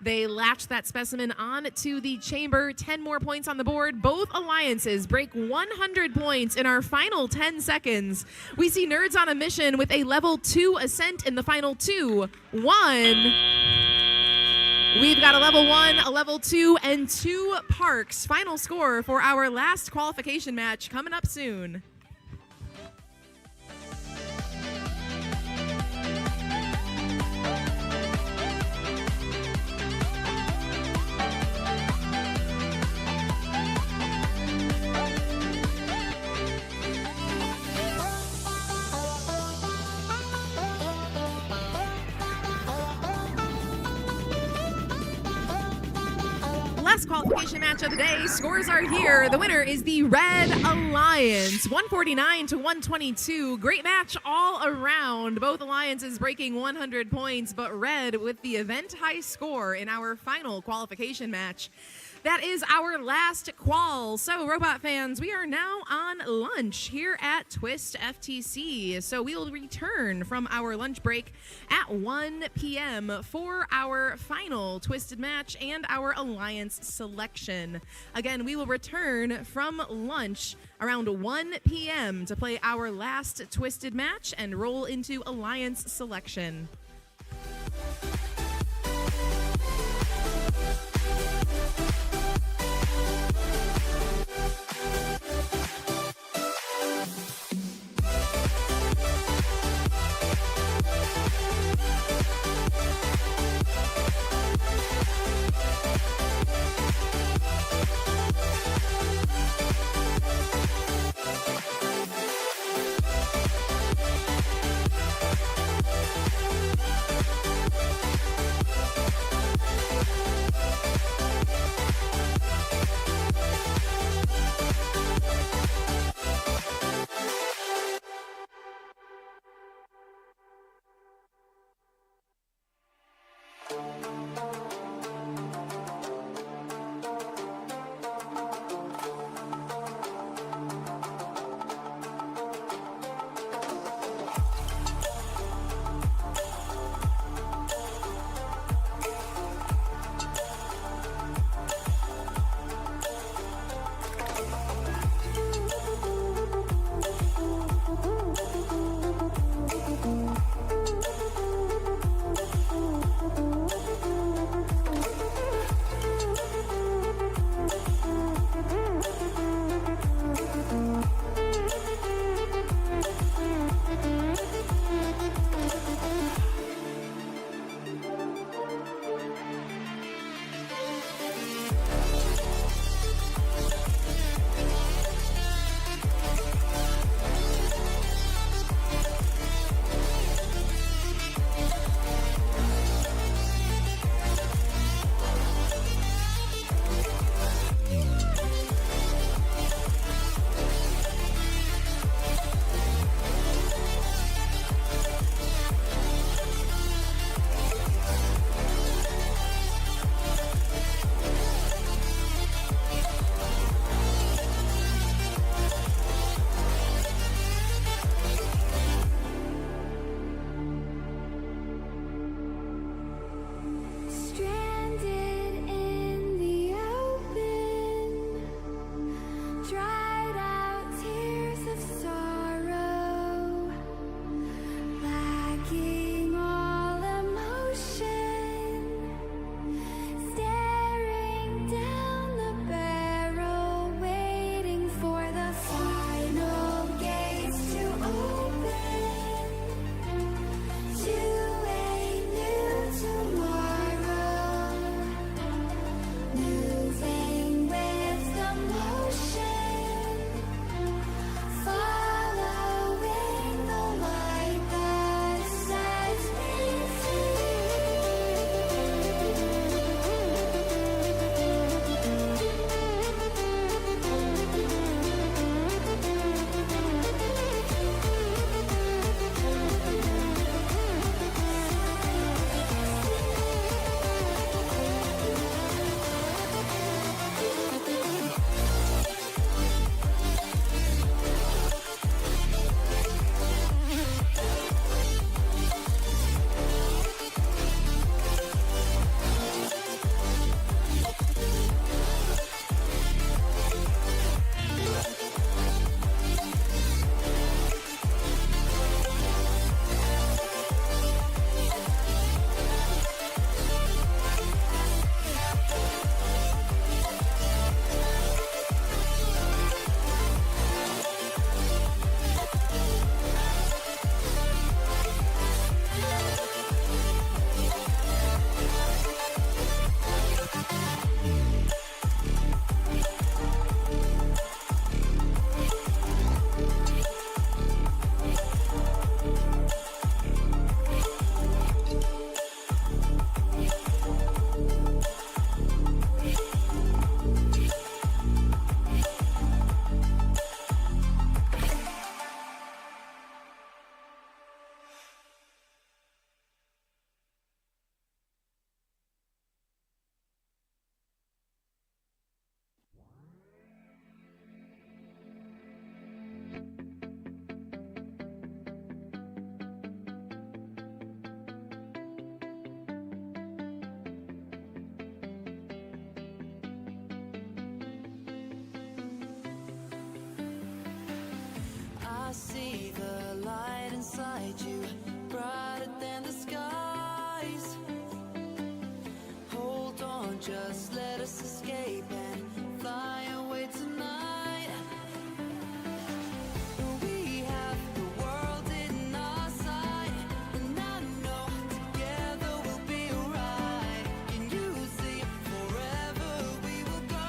They latch that specimen on to the chamber. 10 more points on the board. Both alliances break 100 points in our final 10 seconds. We see Nerds on a Mission with a level 2 ascent in the final 2. 1. We've got a level 1, a level 2, and 2 parks. Final score for our last qualification match coming up soon. last qualification match of the day. Scores are here. The winner is the Red Alliance, 149 to 122. Great match all around. Both alliances breaking 100 points, but Red with the event high score in our final qualification match. That is our last qual. So, Robot fans, we are now on lunch here at Twist FTC. So, we will return from our lunch break at 1 p.m. for our final Twisted match and our Alliance selection. Again, we will return from lunch around 1 p.m. to play our last Twisted match and roll into Alliance selection. the light inside you, brighter than the skies. Hold on, just let us escape and fly away tonight. We have the world in our sight, and I know together we'll be alright. Can you see forever we will go?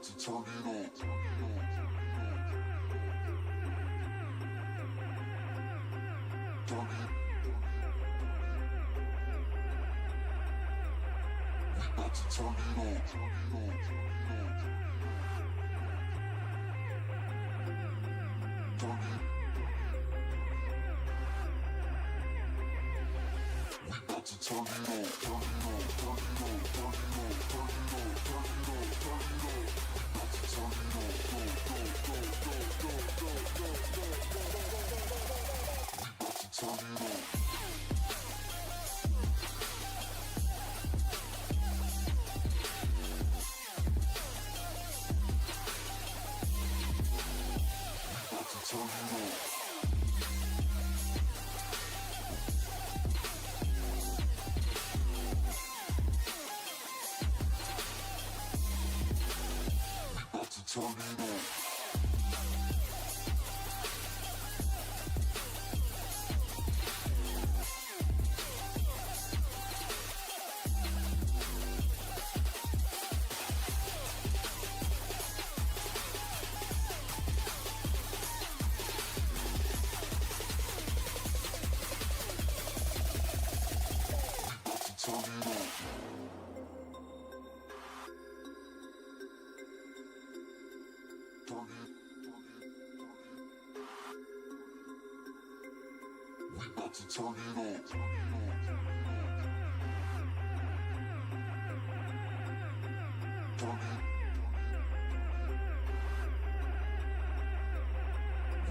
about to turn it on. Turn it. We about to turn it on. Turn it. We about to turn it on. Turn it on. Turn it on. Turn it on. Turn it on. Turn it on. Turn it on. We about to turn it on. Go, go, go, go, go, go, go, go, go, go. We about to turn it on. Turn it on. We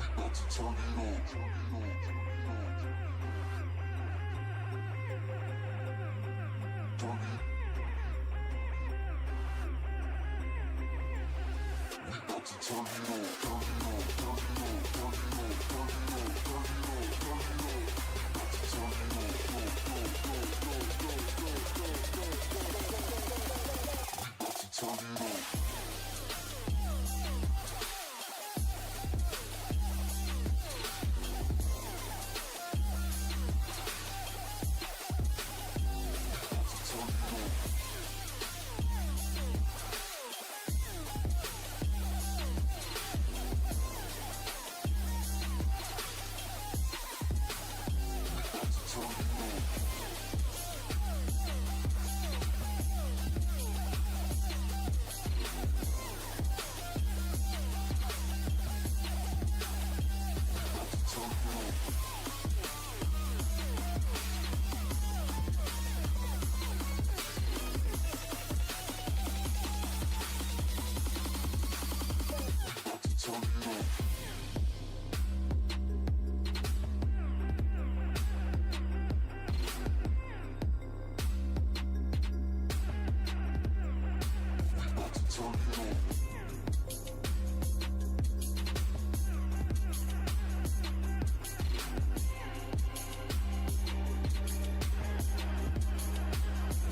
about to turn it on. Turn it on. Turn it. We about to turn it on. Turn it. We about to turn it on. Turn it on. Turn it on. Turn it on. Turn it on. Turn it on. Turn it on. Turn it on. Go, go, go, go, go, go, go, go, go, go.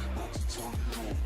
We about to turn it on.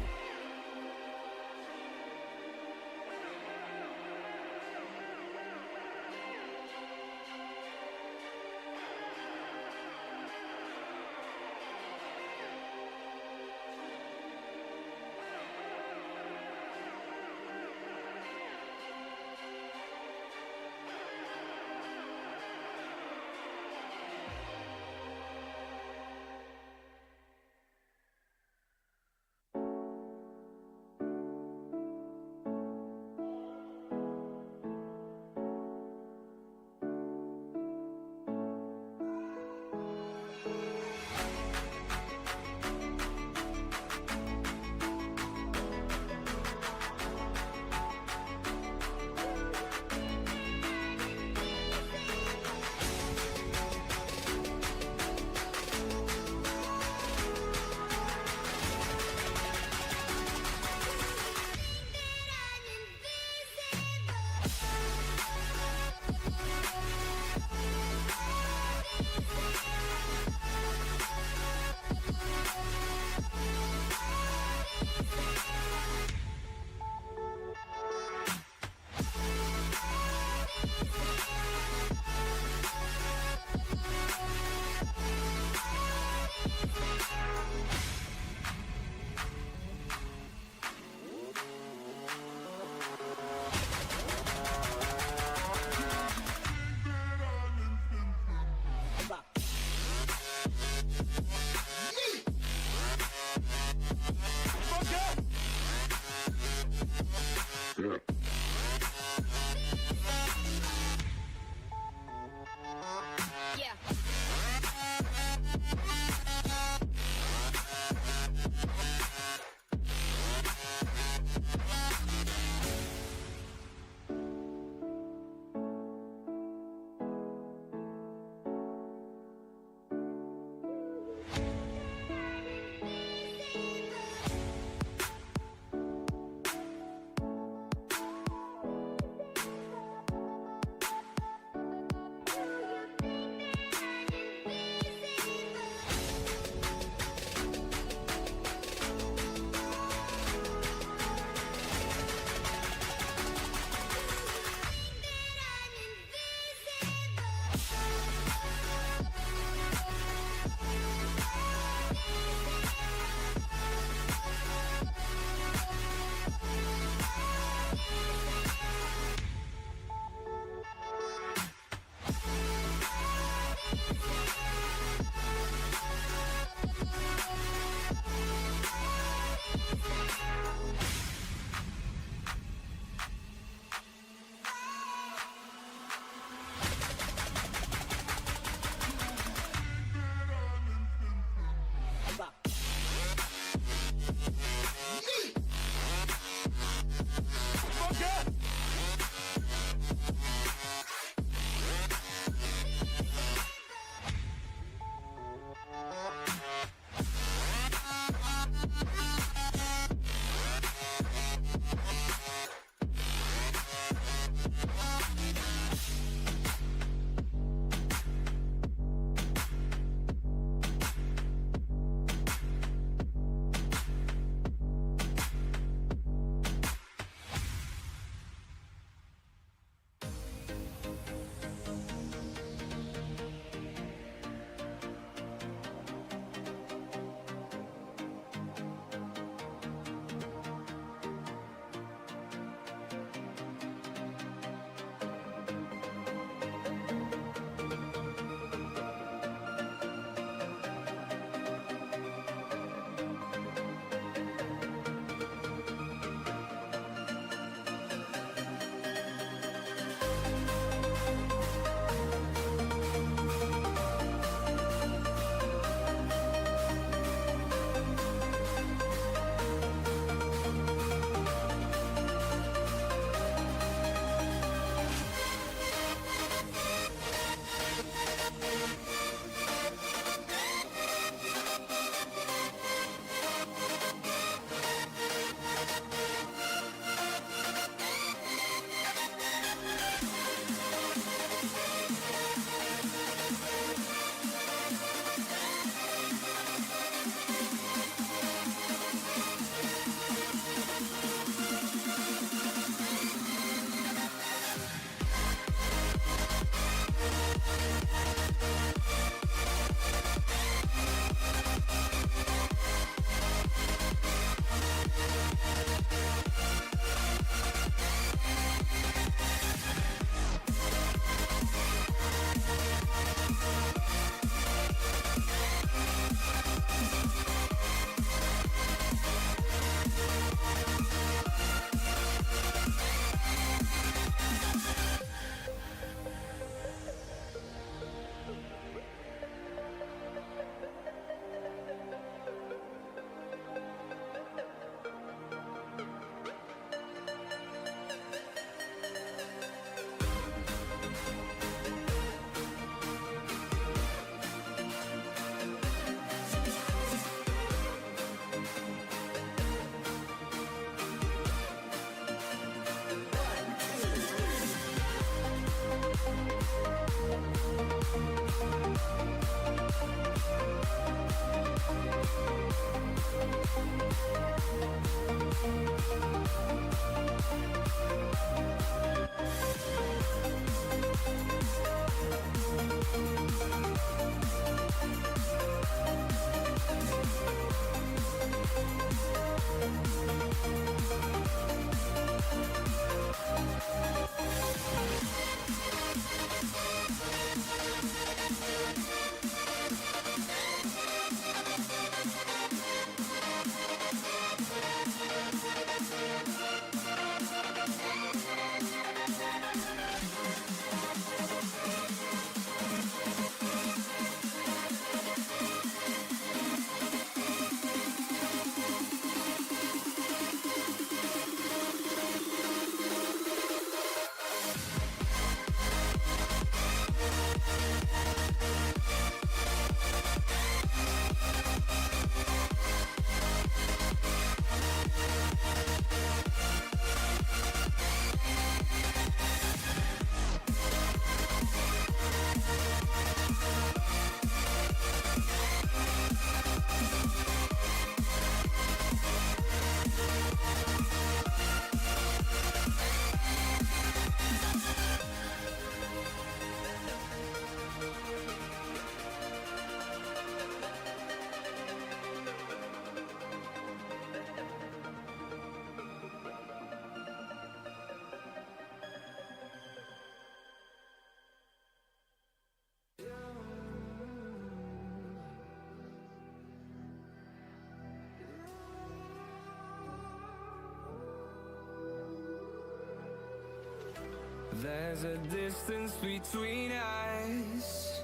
There's a distance between us.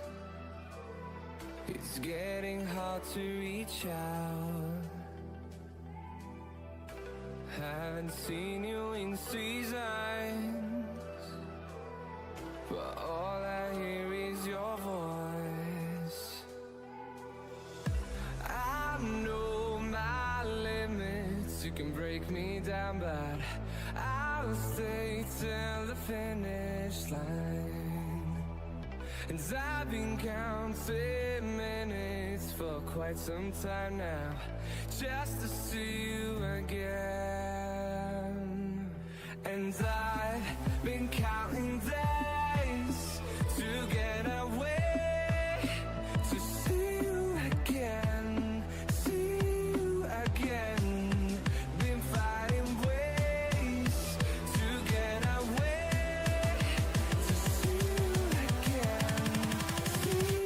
It's getting hard to reach out. Haven't seen you in seasons, but all I hear is your voice. I know my limits, you can break me down, but I'll stay till the finish line. And I've been counting minutes for quite some time now, just to see you again. And I've been counting days to get away, to see you again, see you again. Been fighting ways to get away, to see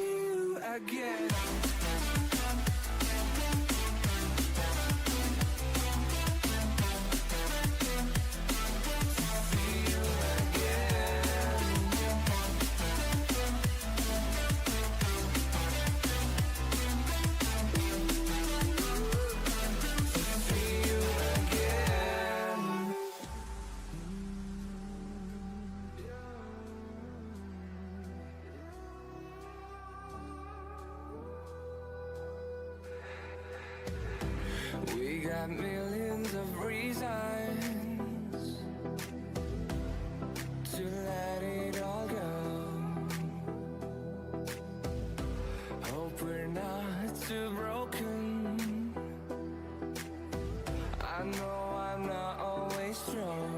you again. We got millions of reasons to let it all go. Hope we're not too broken. I know I'm not always strong.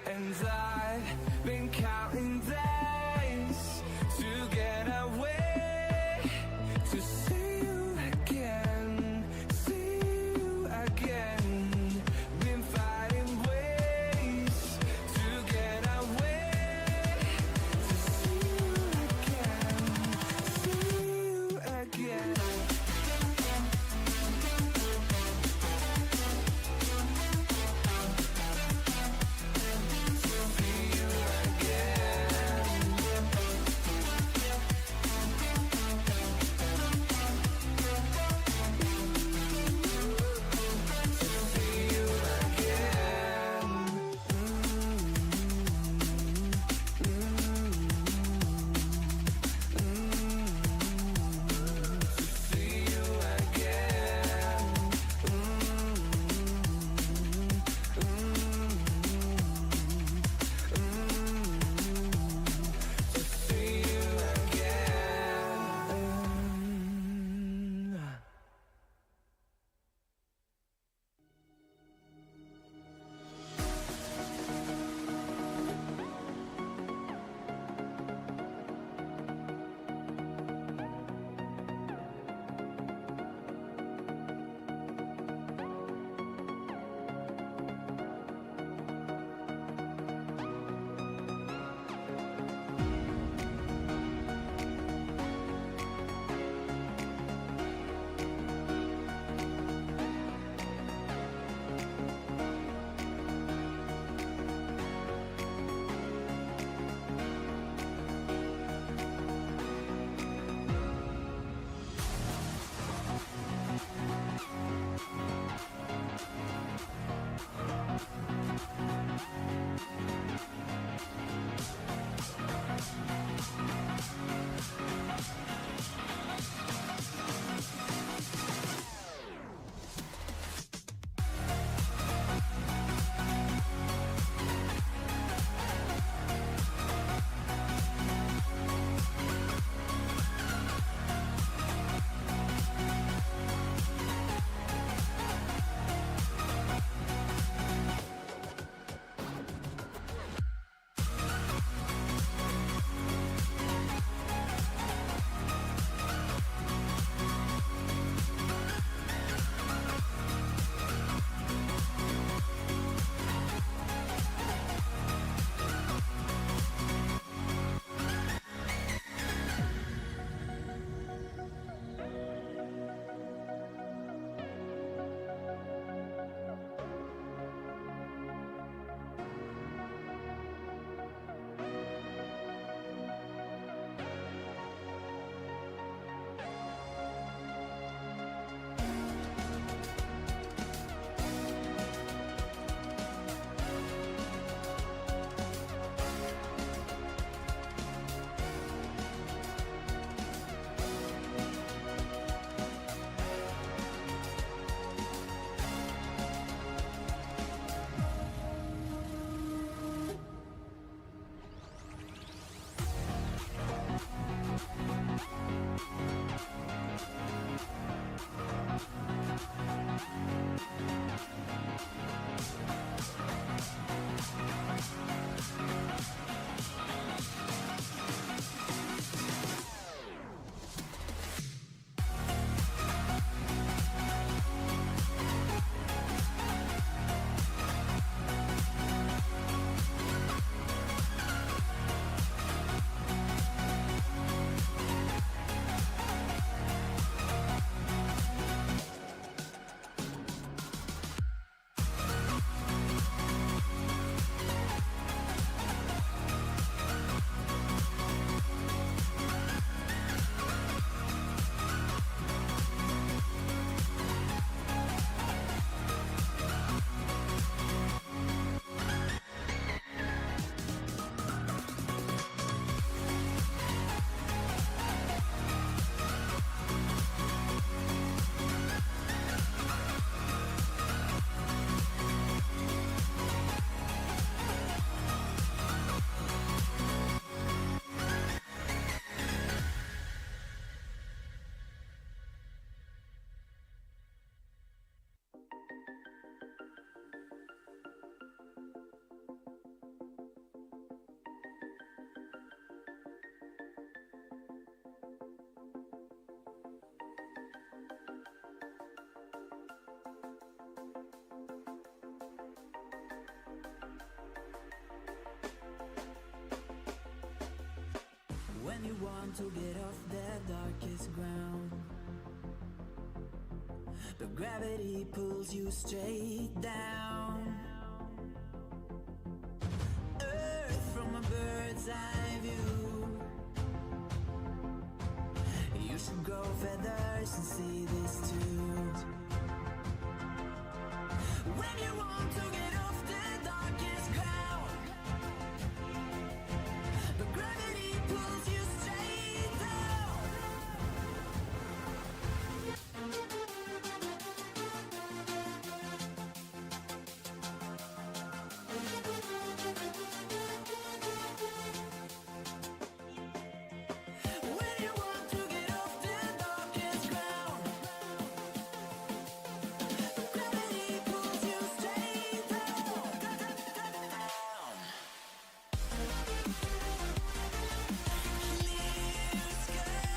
And I've been counting days to get away, to see you again, see you again. Been fighting ways to get away, to see you again. See you again. want to get off the darkest ground, but gravity pulls you straight down. Earth from a bird's eye view. You should grow feathers and see this too. When you want to get off the darkest ground, but gravity pulls you straight down. When you want to get off the darkest ground, but gravity pulls you straight down. Clear sky.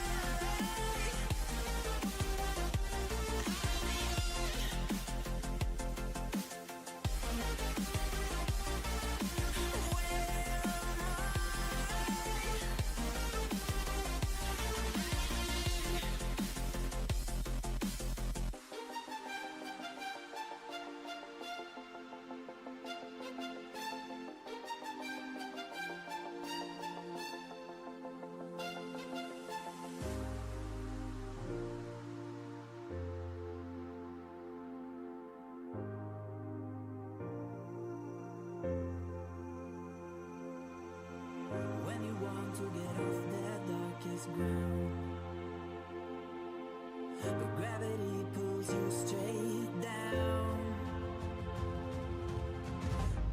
When you want to get off the darkest ground, but gravity pulls you straight down.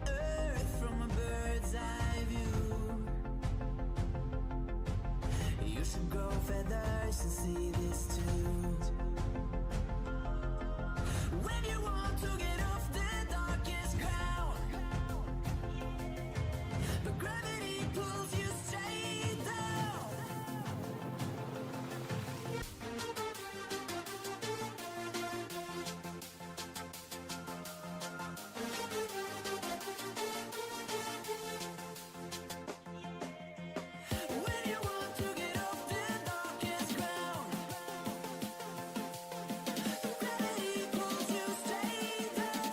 Earth from a bird's eye view. You should grow feathers and see this too. When you want to get off the darkest ground, but gravity pulls you straight down. When you want to get off the darkest ground, but gravity pulls you straight down.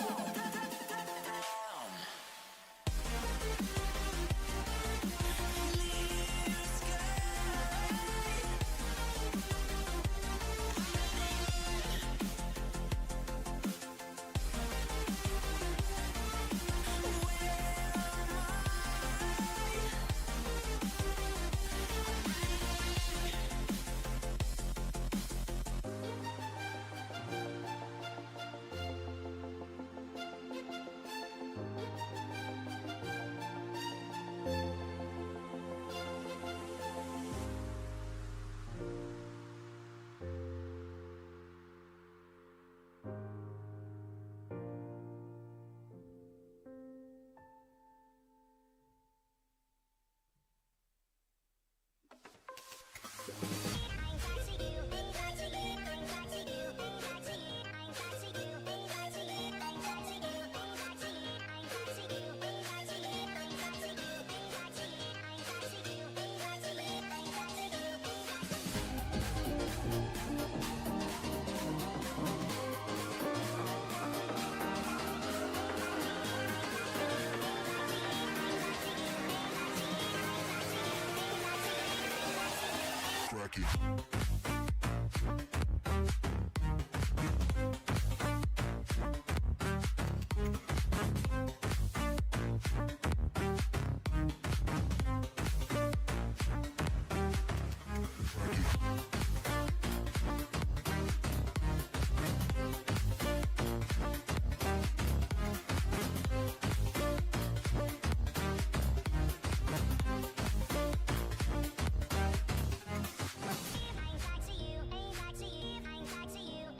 Clear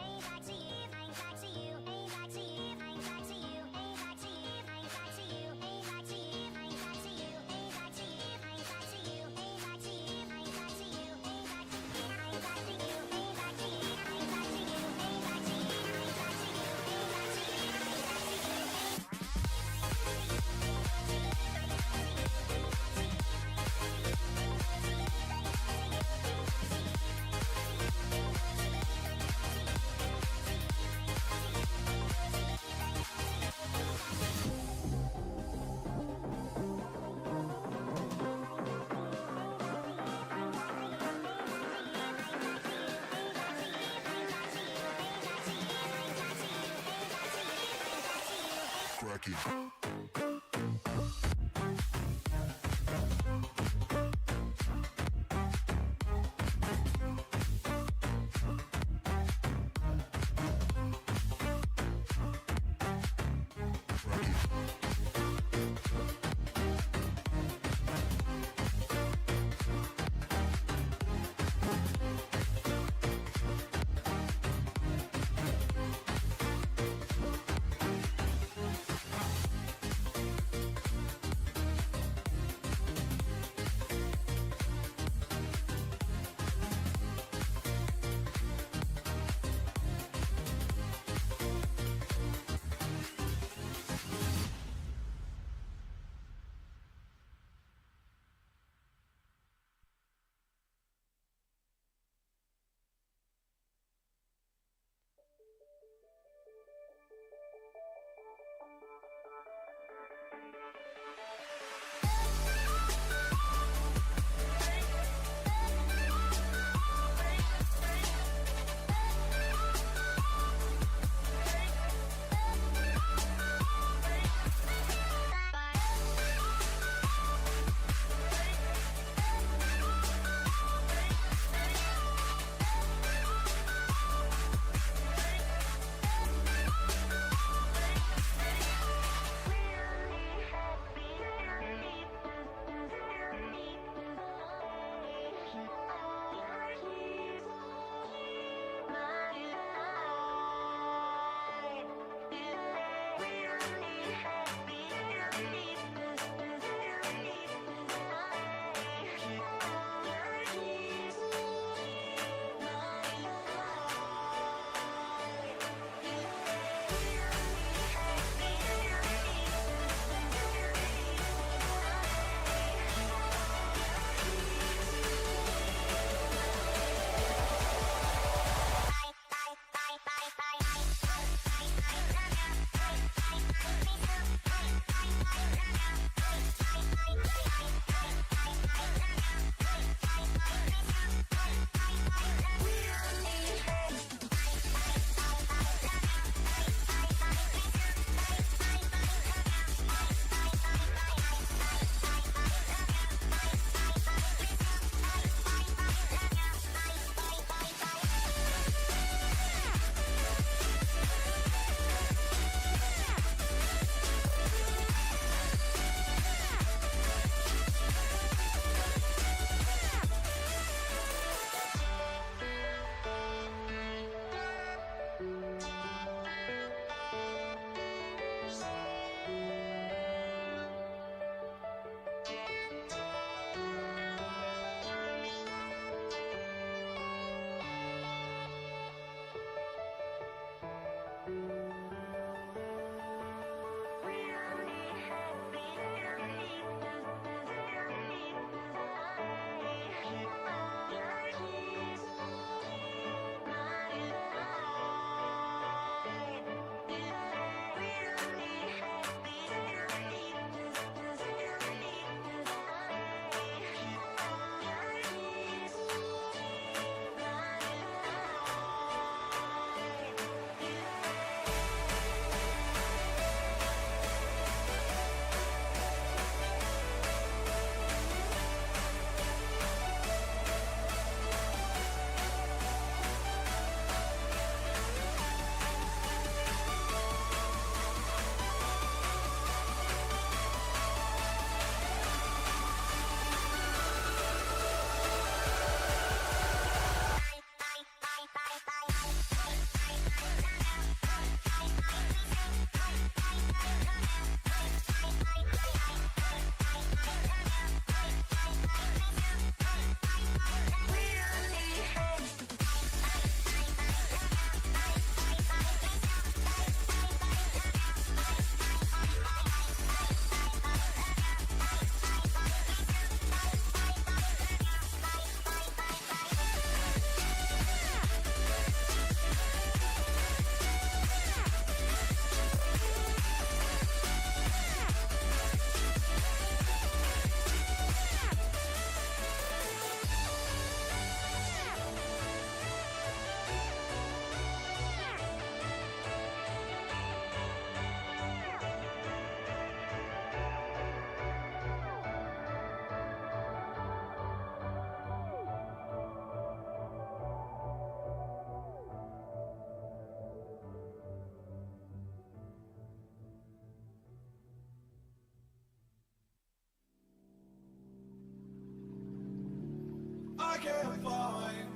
can't find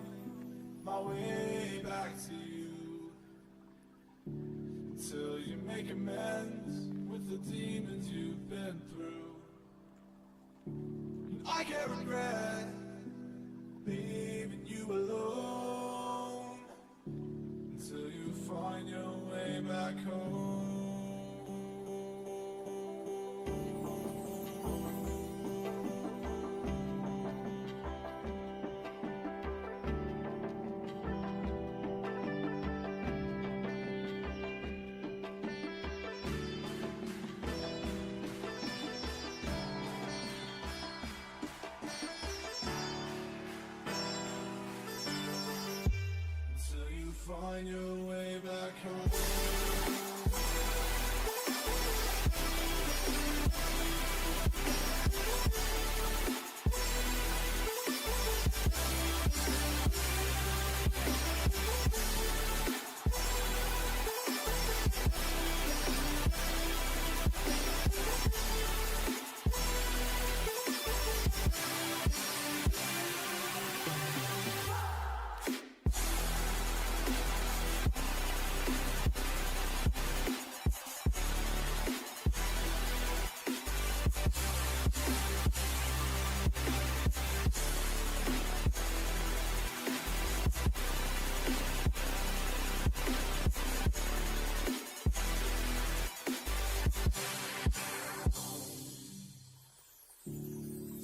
my way back to you until you make amends with the demons you've been through. And I can't regret leaving you alone until you find your way back home. Until you find your way back home.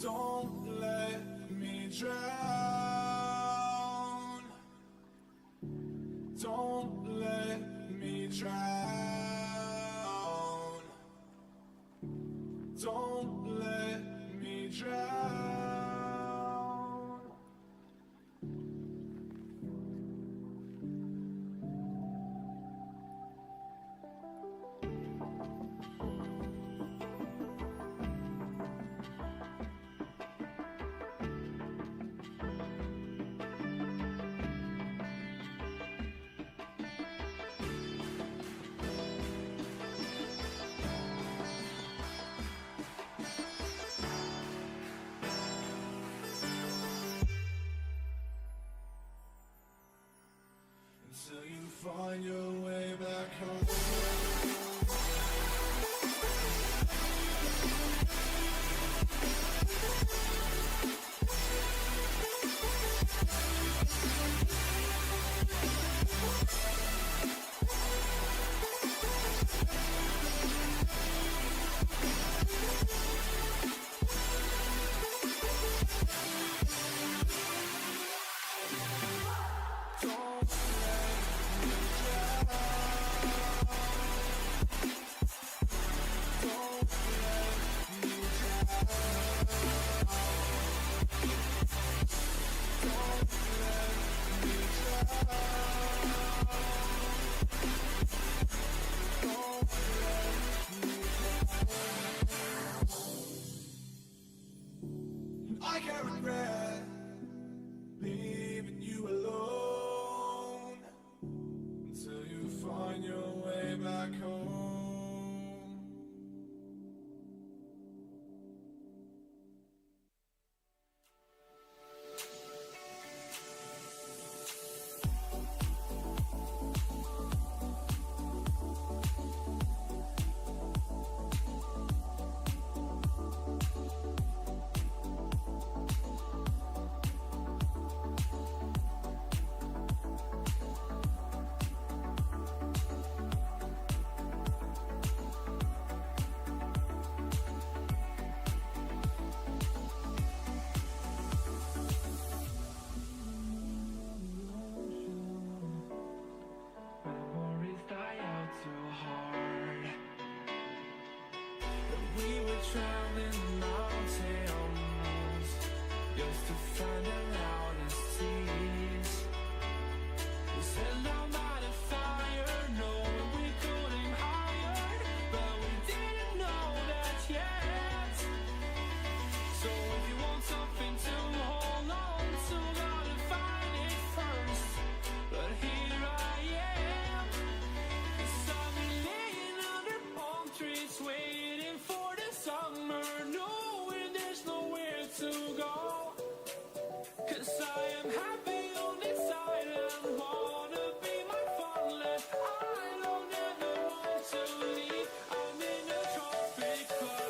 Don't let me drown. Don't let me drown. Don't let me drown. Until you find your way back home. I can't regret leaving you alone until you find your way back home. Memories die out too hard. When we were traveling mountains, used to find the loudest seas. We set down by the fire, knowing we couldn't hide, but we didn't know that yet. So if you want something to hold on to, gotta find it first. But here I am, 'cause I've been laying under palm trees, waiting for the summer, knowing there's nowhere to go. 'Cause I am happy on this island. Wanna be my farmland. I don't ever want to leave. I'm in a tropic club.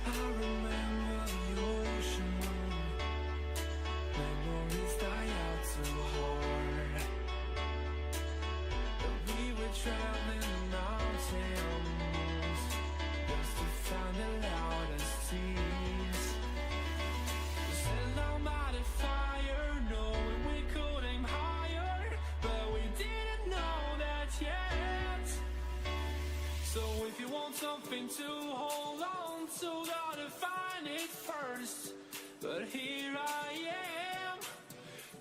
I remember the ocean memories die out too hard. But we were traveling the mountains just to find the loudest seas. Set our mighty fire, knowing we could aim higher, but we didn't know that yet. So if you want something to hold on to, gotta find it first. But here I am,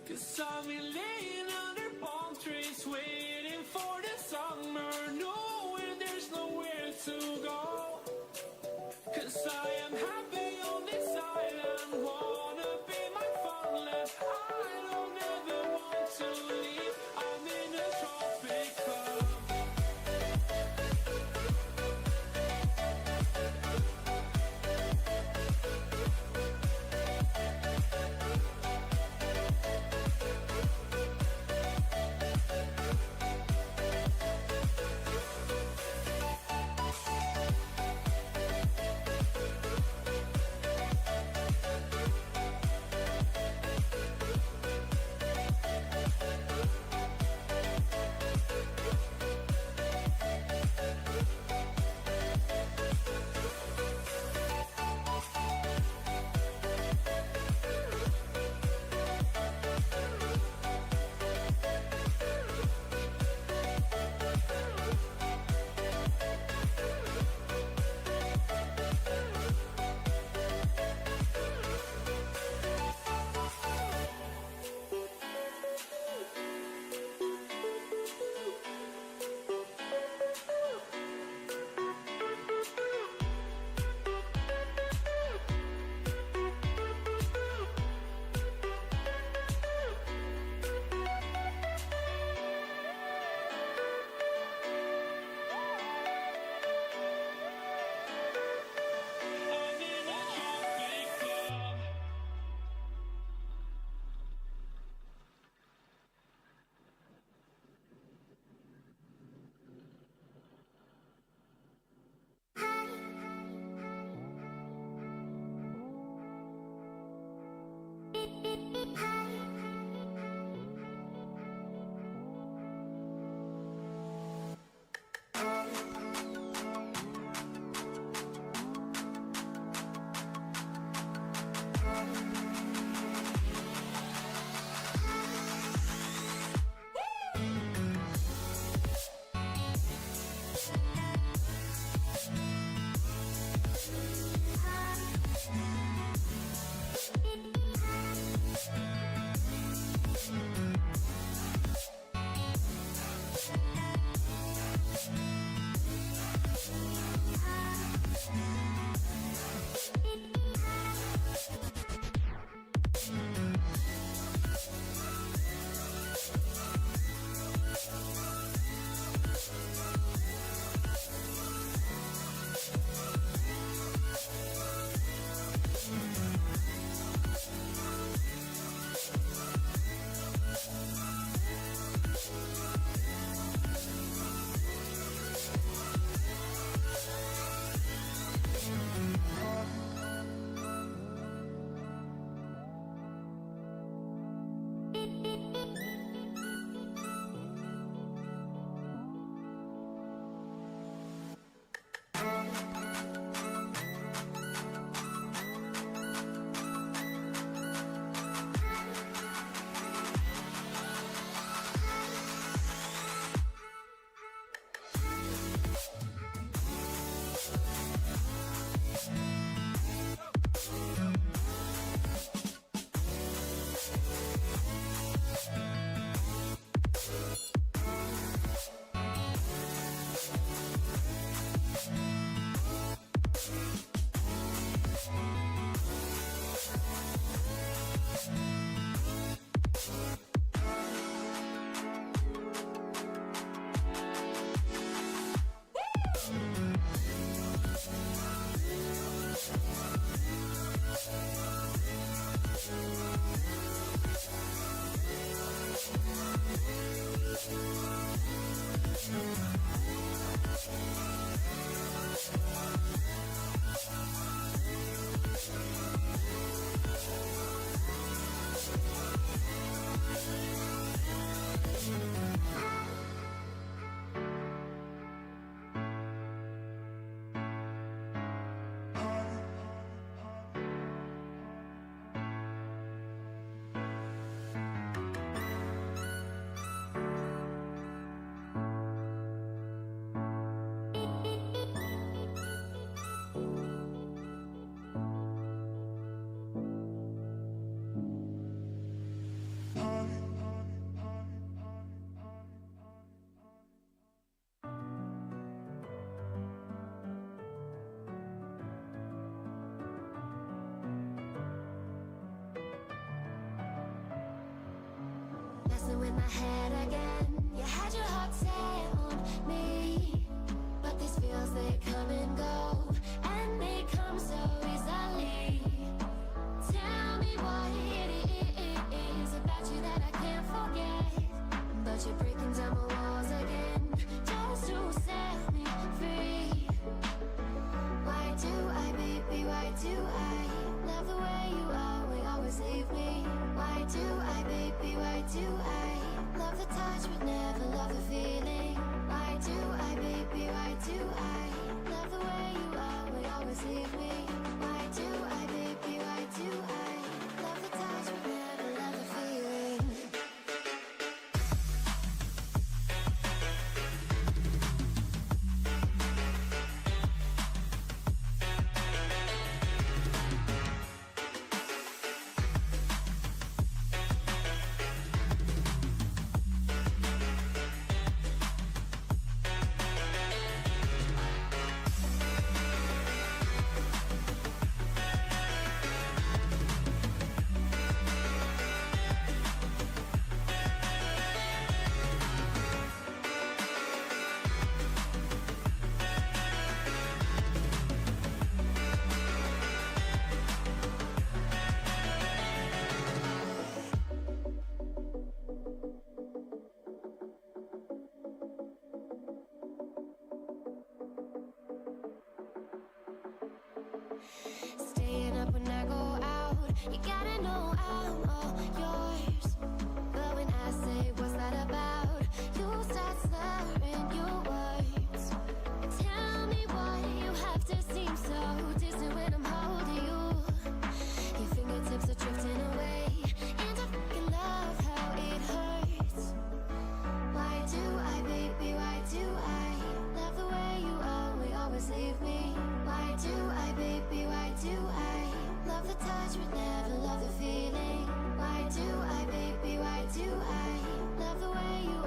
'cause I've been laying under palm trees, waiting for the summer, knowing there's nowhere to go. 'Cause I am happy on this island, wanna be my farmland. I don't ever want to leave, I'm in a tropic club. I'm in a tropic club. messing with my head again. You had your heart set on me, but these feels, they come and go, and they come so easily. Tell me what it is about you that I can't forget, but you're breaking down my walls again, just to set me free. Why do I, baby, why do I love the way you always leave me? Why do I, baby, why do I love the touch but never love the feeling? Why do I, baby, why do I love the way you always leave me? Why do I, baby, why do I love the touch but never love the feeling? Staying up when I go out, you gotta know I'm all yours. But when I say what's that about, you start slurring your words. Tell me why you have to seem so distant when I'm holding you. Your fingertips are drifting away, and I fucking love how it hurts. Why do I, baby, why do I love the way you always leave me? Why do I, baby, why do I love the touch but never love the feeling? Why do I, baby, why do I love the way you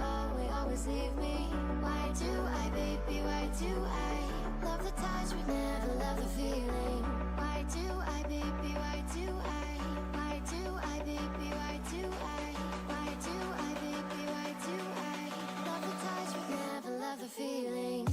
always leave me? Why do I, baby, why do I love the touch but never love the feeling? Why do I, baby, why do why do I, baby, why do why do I, baby, why do I love the touch but never love the feeling?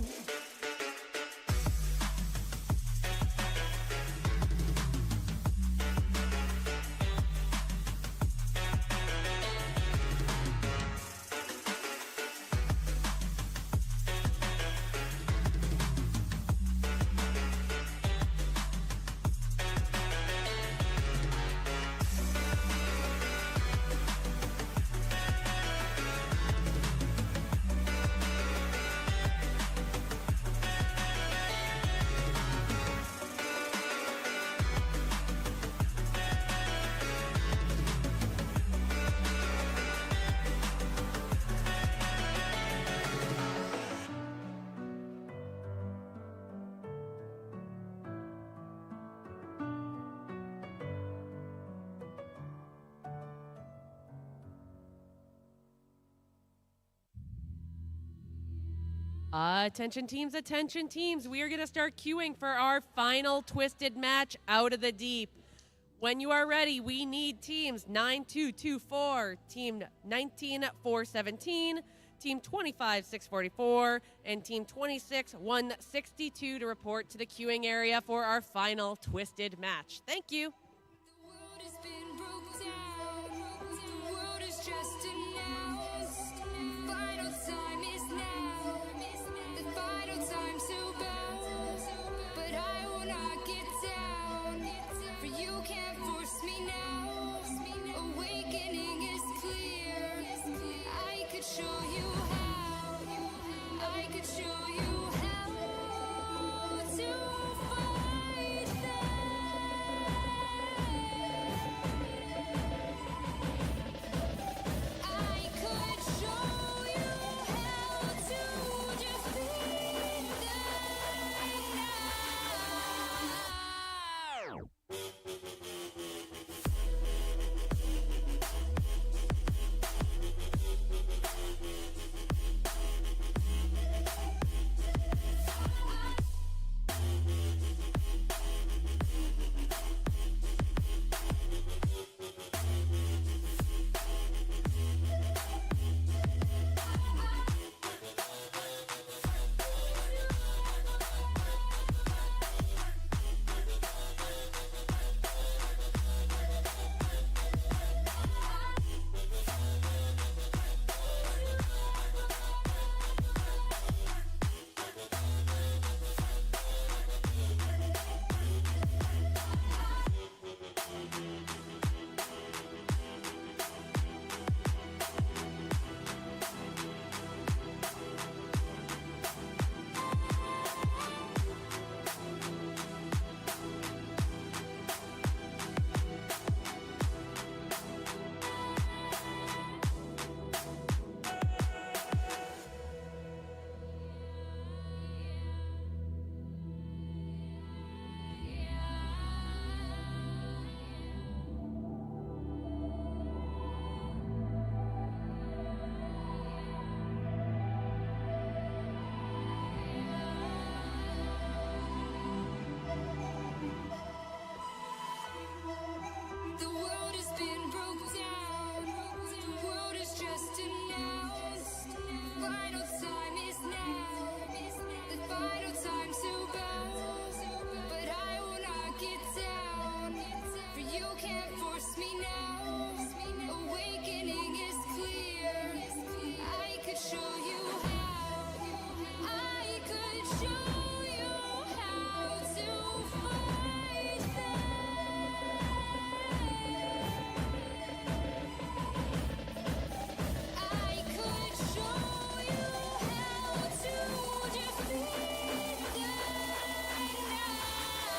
Attention teams. We are going to start queuing for our final twisted match, Out of the Deep. When you are ready, we need teams 9224, team 19417, team 25644, and team 26162 to report to the queuing area for our final twisted match. Thank you. The world has been broke down. The world is just announced. The final time is now. The final time to bow. But I will not get down. For you can't force me now. Awakening is clear. I could show you how. I could show you how to fight them. force me now. Awakening is clear. I could show you how. I could show you how to fight them. I could show you how to defeat them now.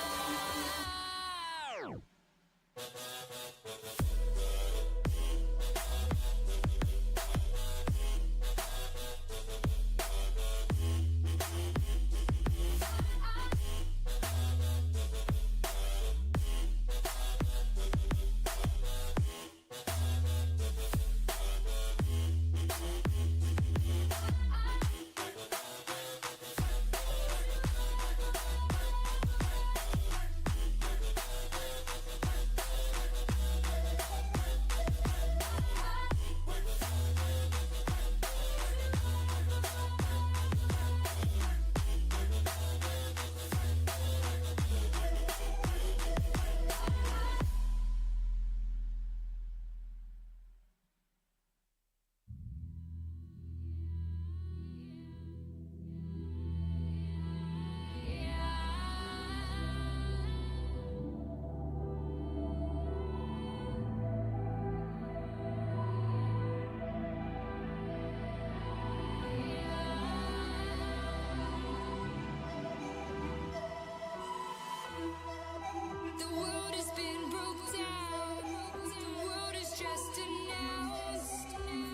The world has been broke down. The world is just announced.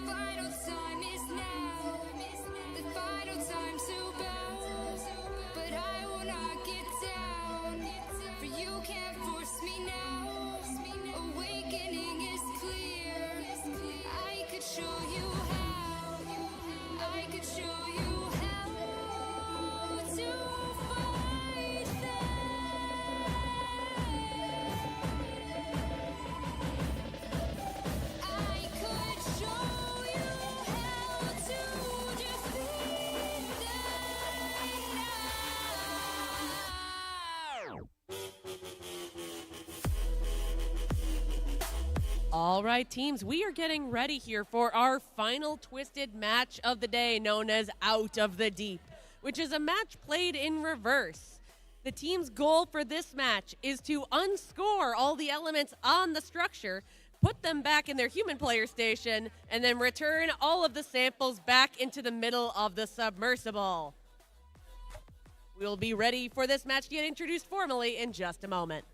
Final time is now. The final time to bow. But I will not get down. For you can't force me now. Awakening is clear. I could show you how. I could show you how to fight them. I could show you how to defeat them now. All right, teams, we are getting ready here for our final twisted match of the day, known as Out of the Deep, which is a match played in reverse. The team's goal for this match is to unscore all the elements on the structure, put them back in their human player station, and then return all of the samples back into the middle of the submersible. We'll be ready for this match to get introduced formally in just a moment.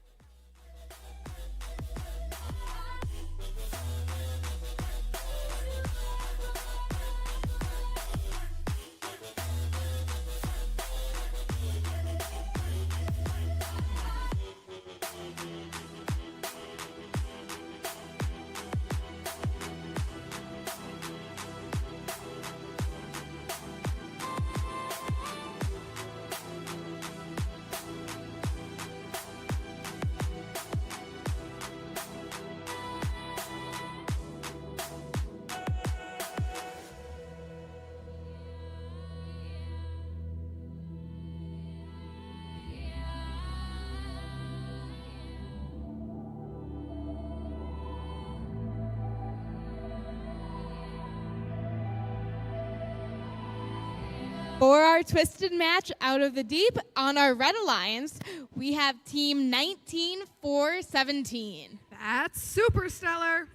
For our twisted match Out of the Deep, on our Red Alliance, we have Team 19-4-17. That's super stellar.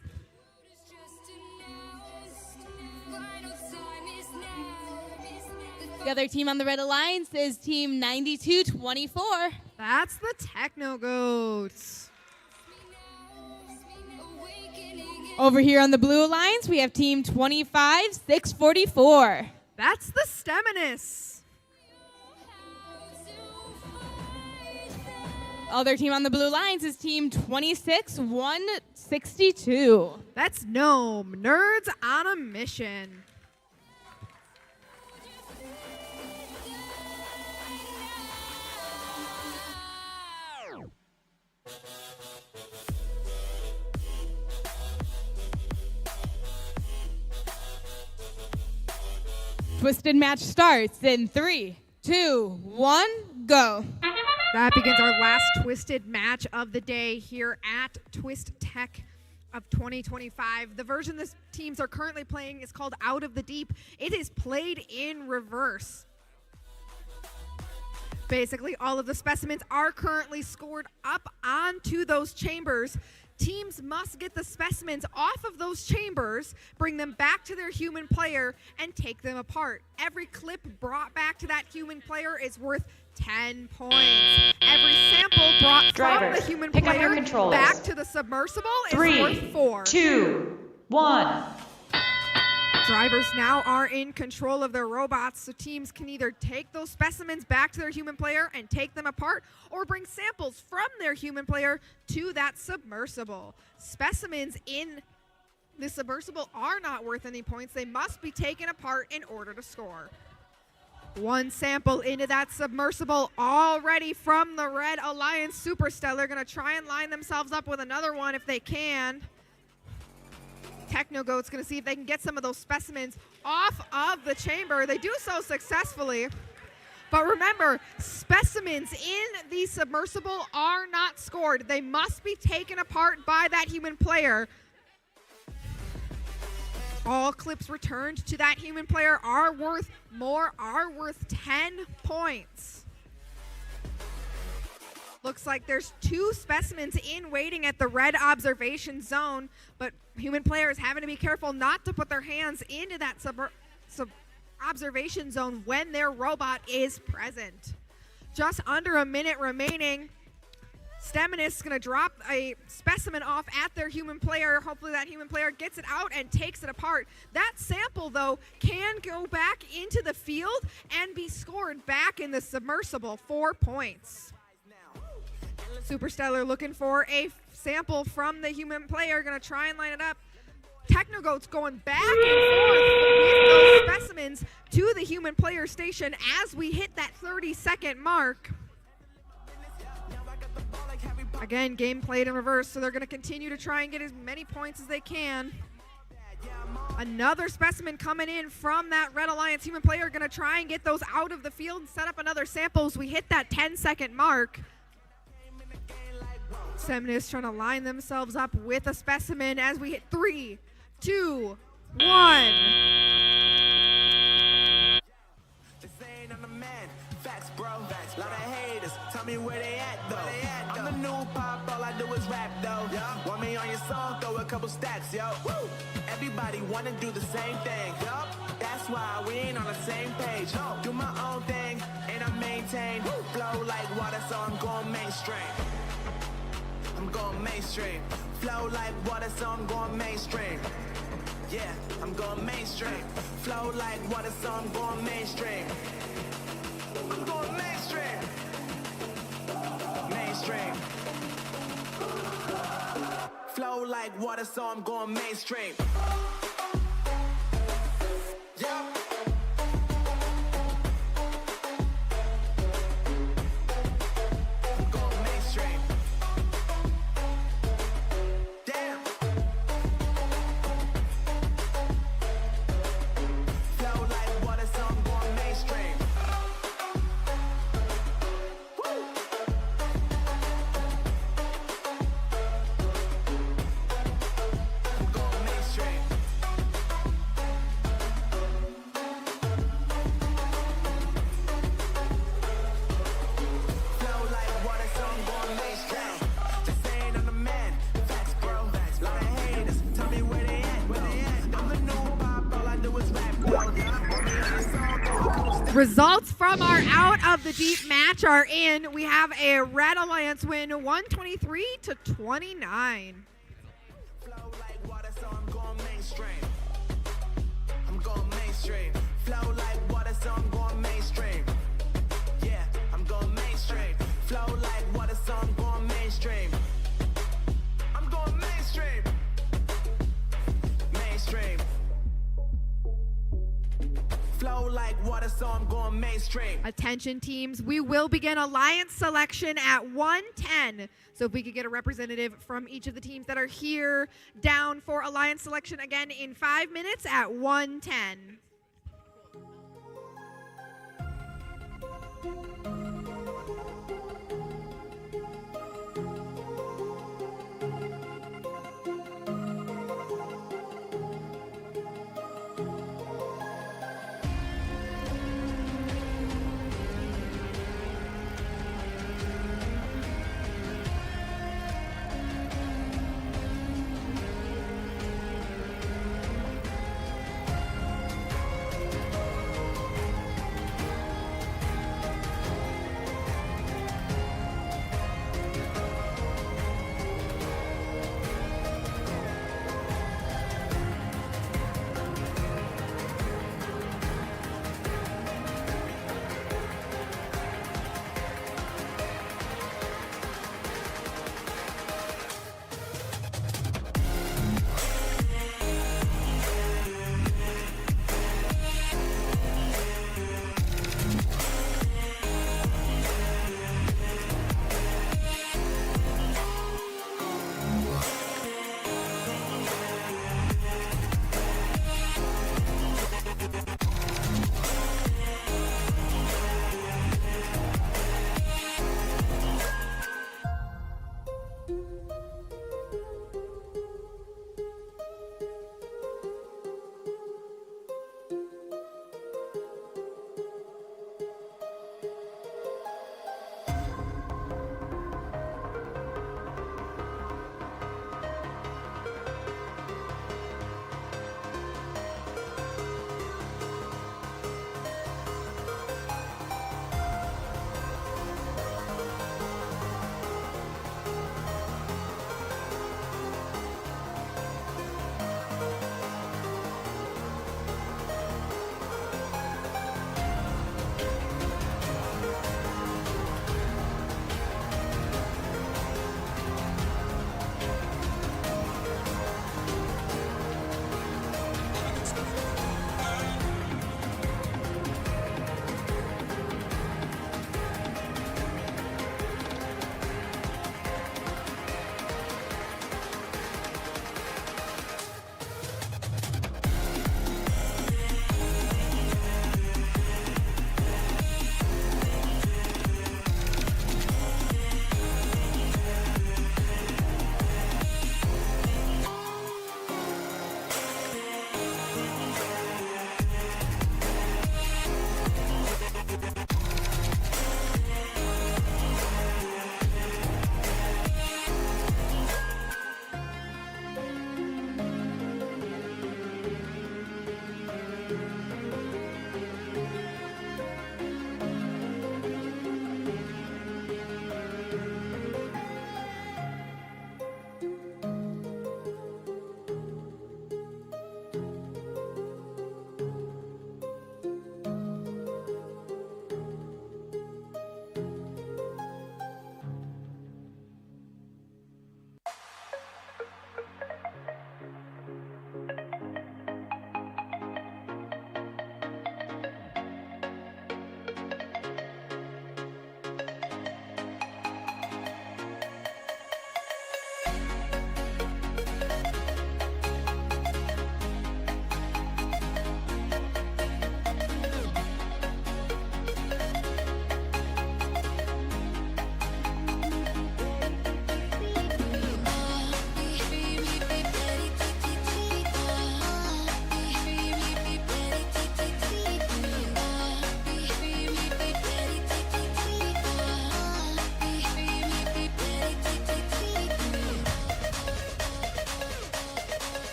The other team on the Red Alliance is Team 92-24. That's the Techno Goats. Over here on the Blue Alliance, we have Team 25-6-44. That's the Steminus. Other team on the Blue Alliance is Team 26-162. That's Gnome. Nerds on a mission. Twisted match starts in 3, 2, 1, go. That begins our last Twisted match of the day here at Twist Tech of 2025. The version the teams are currently playing is called Out of the Deep. It is played in reverse. Basically, all of the specimens are currently scored up onto those chambers. Teams must get the specimens off of those chambers, bring them back to their human player, and take them apart. Every clip brought back to that human player is worth 10 points. Every sample brought from the human pick up your player controllers. back to the submersible is 3, worth 4. 2, 1. Drivers now are in control of their robots, so teams can either take those specimens back to their human player and take them apart, or bring samples from their human player to that submersible. Specimens in the submersible are not worth any points. They must be taken apart in order to score. One sample into that submersible already from the Red Alliance Superstellar. Going to try and line themselves up with another one if they can. Technogoat's going to see if they can get some of those specimens off of the chamber. They do so successfully. But remember, specimens in the submersible are not scored. They must be taken apart by that human player. All clips returned to that human player are worth 10 points. Looks like there's 2 specimens in waiting at the red observation zone, but human players having to be careful not to put their hands into that observation zone when their robot is present. Just under a minute remaining. Steminus is going to drop a specimen off at their human player. Hopefully that human player gets it out and takes it apart. That sample, though, can go back into the field and be scored back in the submersible. 4 points. Superstellar looking for a sample from the human player. Going to try and line it up. Technogoat's going back and forth with those specimens to the human player station as we hit that 30-second mark. Again, game played in reverse, so they're going to continue to try and get as many points as they can. Another specimen coming in from that Red Alliance human player. Going to try and get those out of the field and set up another sample as we hit that 10-second mark. Semnis trying to line themselves up with a specimen as we hit 3, 2, 1. Facts, bro. Lot of haters. Tell me where they at, though. I'm the new pop. All I do is rap, though. Want me on your song? Throw a couple stacks, yo. Woo. Everybody wanna do the same thing. That's why we ain't on the same page. Do my own thing, and I maintain. Flow like water, so I'm going mainstream. I'm going mainstream. Flow like water, so I'm going mainstream. Yeah, I'm going mainstream. Flow like water, so I'm going mainstream. I'm going mainstream. Mainstream. Flow like water, so I'm going mainstream. Yeah. I'm going mainstream. Damn. Flow like water, so I'm going mainstream. Results from our Out of the Deep match are in. We have a Red Alliance win, 123-29. Flow like water, so I'm going mainstream. I'm going mainstream. Flow like water, so I'm going mainstream. Yeah, I'm going mainstream. Flow like water, so I'm going mainstream. I'm going mainstream. Mainstream. Flow like water, so I'm going mainstream. Attention teams, we will begin alliance selection at 1:10. So if we could get a representative from each of the teams that are here down for alliance selection again in 5 minutes at 1:10.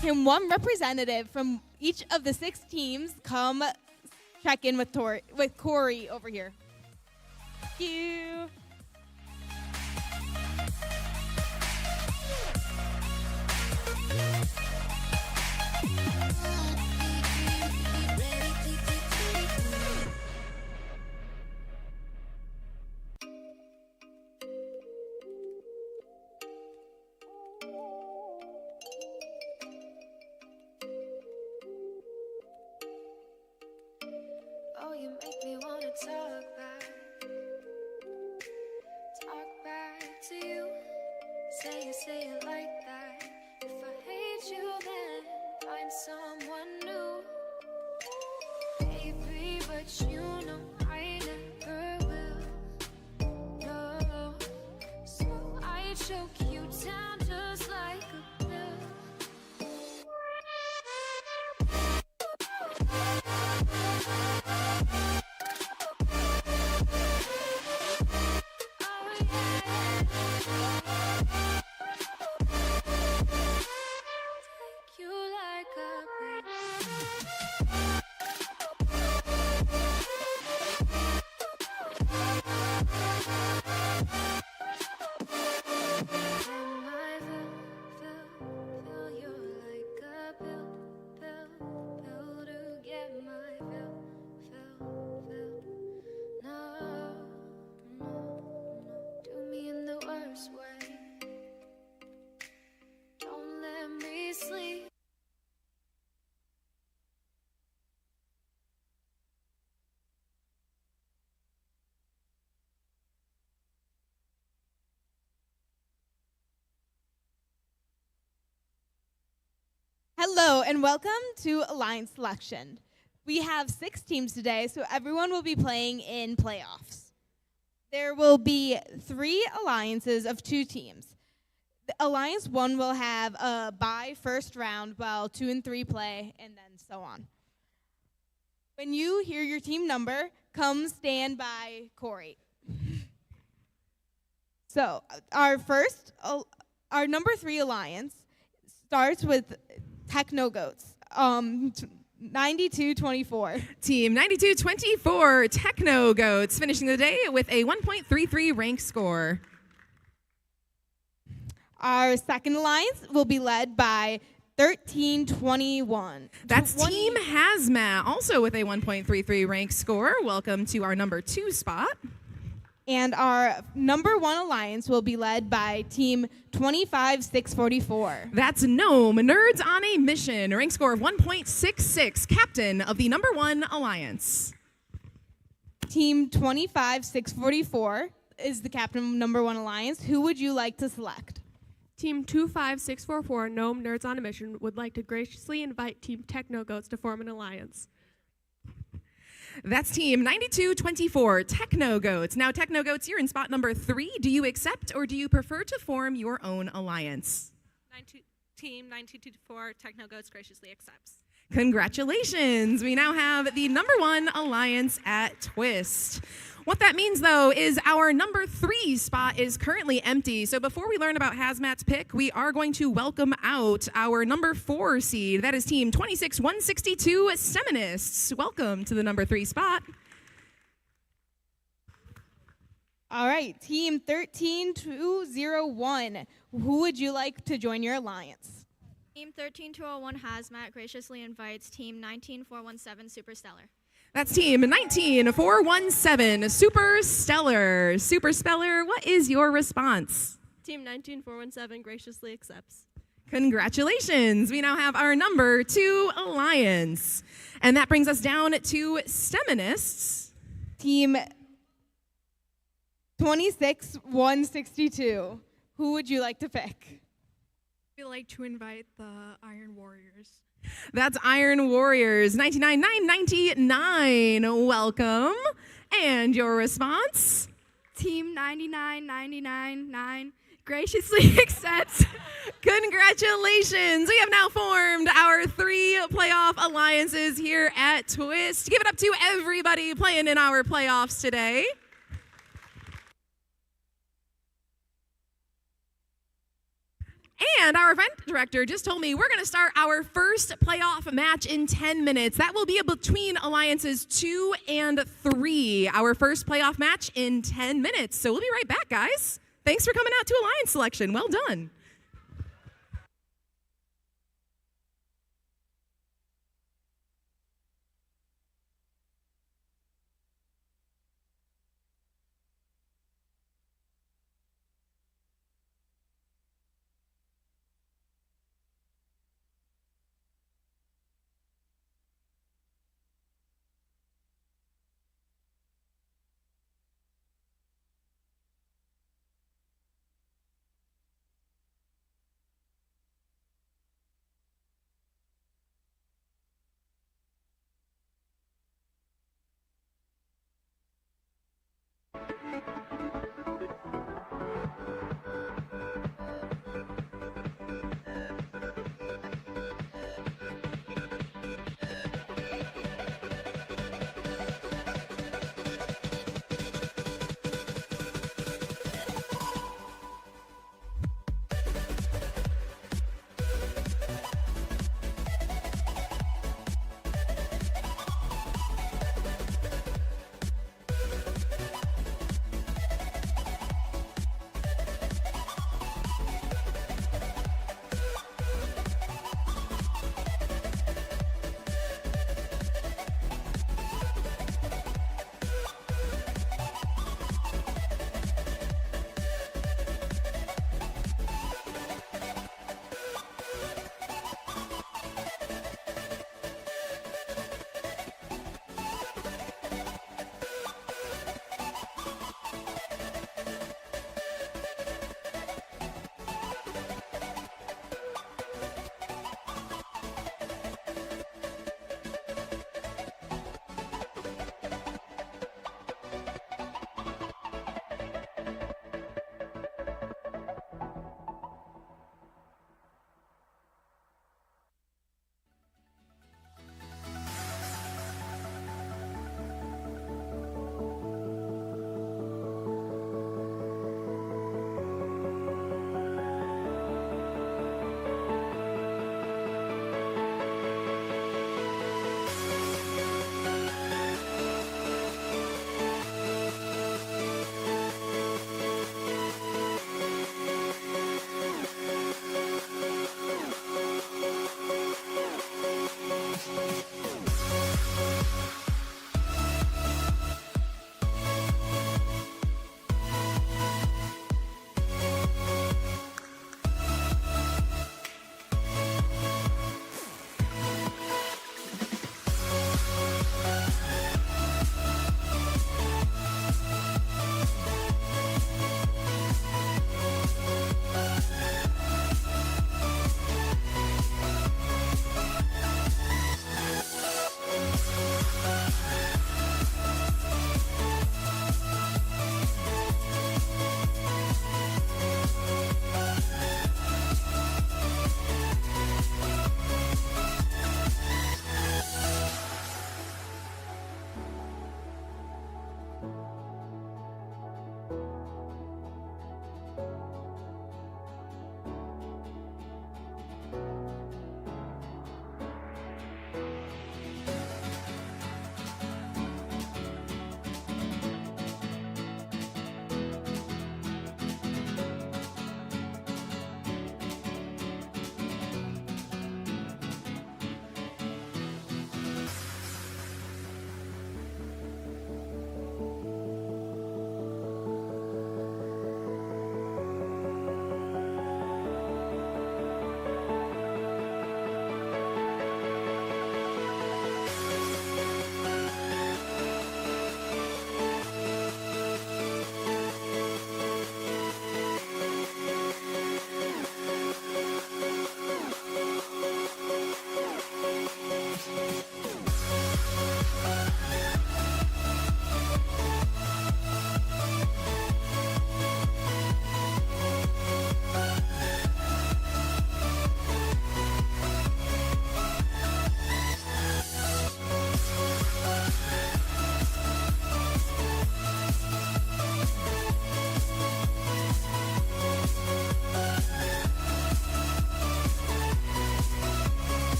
Can one representative from each of the 6 teams come check in with Corey over here? Thank you. Oh, you make me wanna talk back to you. Say it like that. If I hate you, then find someone new. Baby, but you know I never will. No, so I choke you down just like a pill. You like a Fill you like a pill to get my fill. No, do me in the worst way. Don't let me sleep. Hello and welcome to Alliance Selection. We have 6 teams today, so everyone will be playing in playoffs. There will be 3 alliances of 2 teams. The Alliance 1 will have a bye first round while 2 and 3 play, and then so on. When you hear your team number, come stand by Corey. So our number 3 alliance starts with Techno Goats, 92-24. Team 92-24 Techno Goats finishing the day with a 1.33 rank score. Our second alliance will be led by 13-21. That's Team Hazmat, also with a 1.33 rank score. Welcome to our number 2 spot. And our number 1 alliance will be led by Team 25-644. That's Gnome, Nerds on a Mission, rank score of 1.66, captain of the number 1 alliance. Team 25-644 is the captain of number 1 alliance. Who would you like to select? Team 25644, Gnome Nerds on a Mission, would like to graciously invite Team Techno Goats to form an alliance. That's Team 92-24 Techno Goats. Now, Techno Goats, you're in spot number 3. Do you accept or do you prefer to form your own alliance? Team 9224 Techno Goats graciously accepts. Congratulations. We now have the number 1 alliance at Twist. What that means, though, is our number 3 spot is currently empty. So before we learn about Hazmat's pick, we are going to welcome out our number 4 seed. That is Team 26-162 Seminists. Welcome to the number 3 spot. All right, Team 13-201. Who would you like to join your alliance? Team 13201 Hazmat graciously invites Team 19417 Superstellar. That's Team 19417 Super Stellar. Super Stellar, what is your response? Team 19417 graciously accepts. Congratulations. We now have our number 2 alliance. And that brings us down to Seminists. Team 26-162. Who would you like to pick? I'd like to invite the Iron Warriors. That's Iron Warriors, 99-999. Welcome. And your response? Team 99-99-9 graciously accepts. Congratulations. We have now formed our 3 playoff alliances here at Twist. Give it up to everybody playing in our playoffs today. And our event director just told me we're going to start our first playoff match in 10 minutes. That will be between Alliances 2 and 3. Our first playoff match in 10 minutes. So we'll be right back, guys. Thanks for coming out to Alliance Selection. Well done.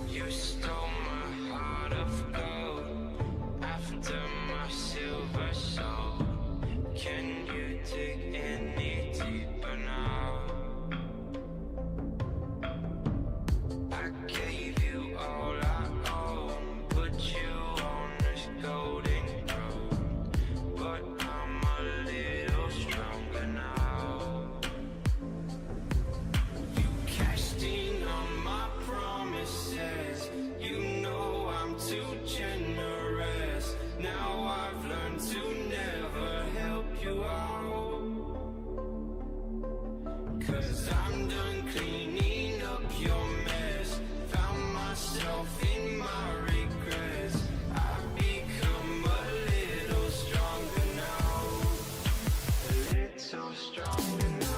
You stole my heart of gold after my silver soul. Can you dig any deeper now? I gave you all I own, put you on this golden road, but I'm a little stronger now. You cashed in on my promises. You know I'm too generous. Now I've learned to never help you out, 'cause I'm done cleaning up your mess. Found myself in my regrets. I've become a little stronger now, a little stronger now.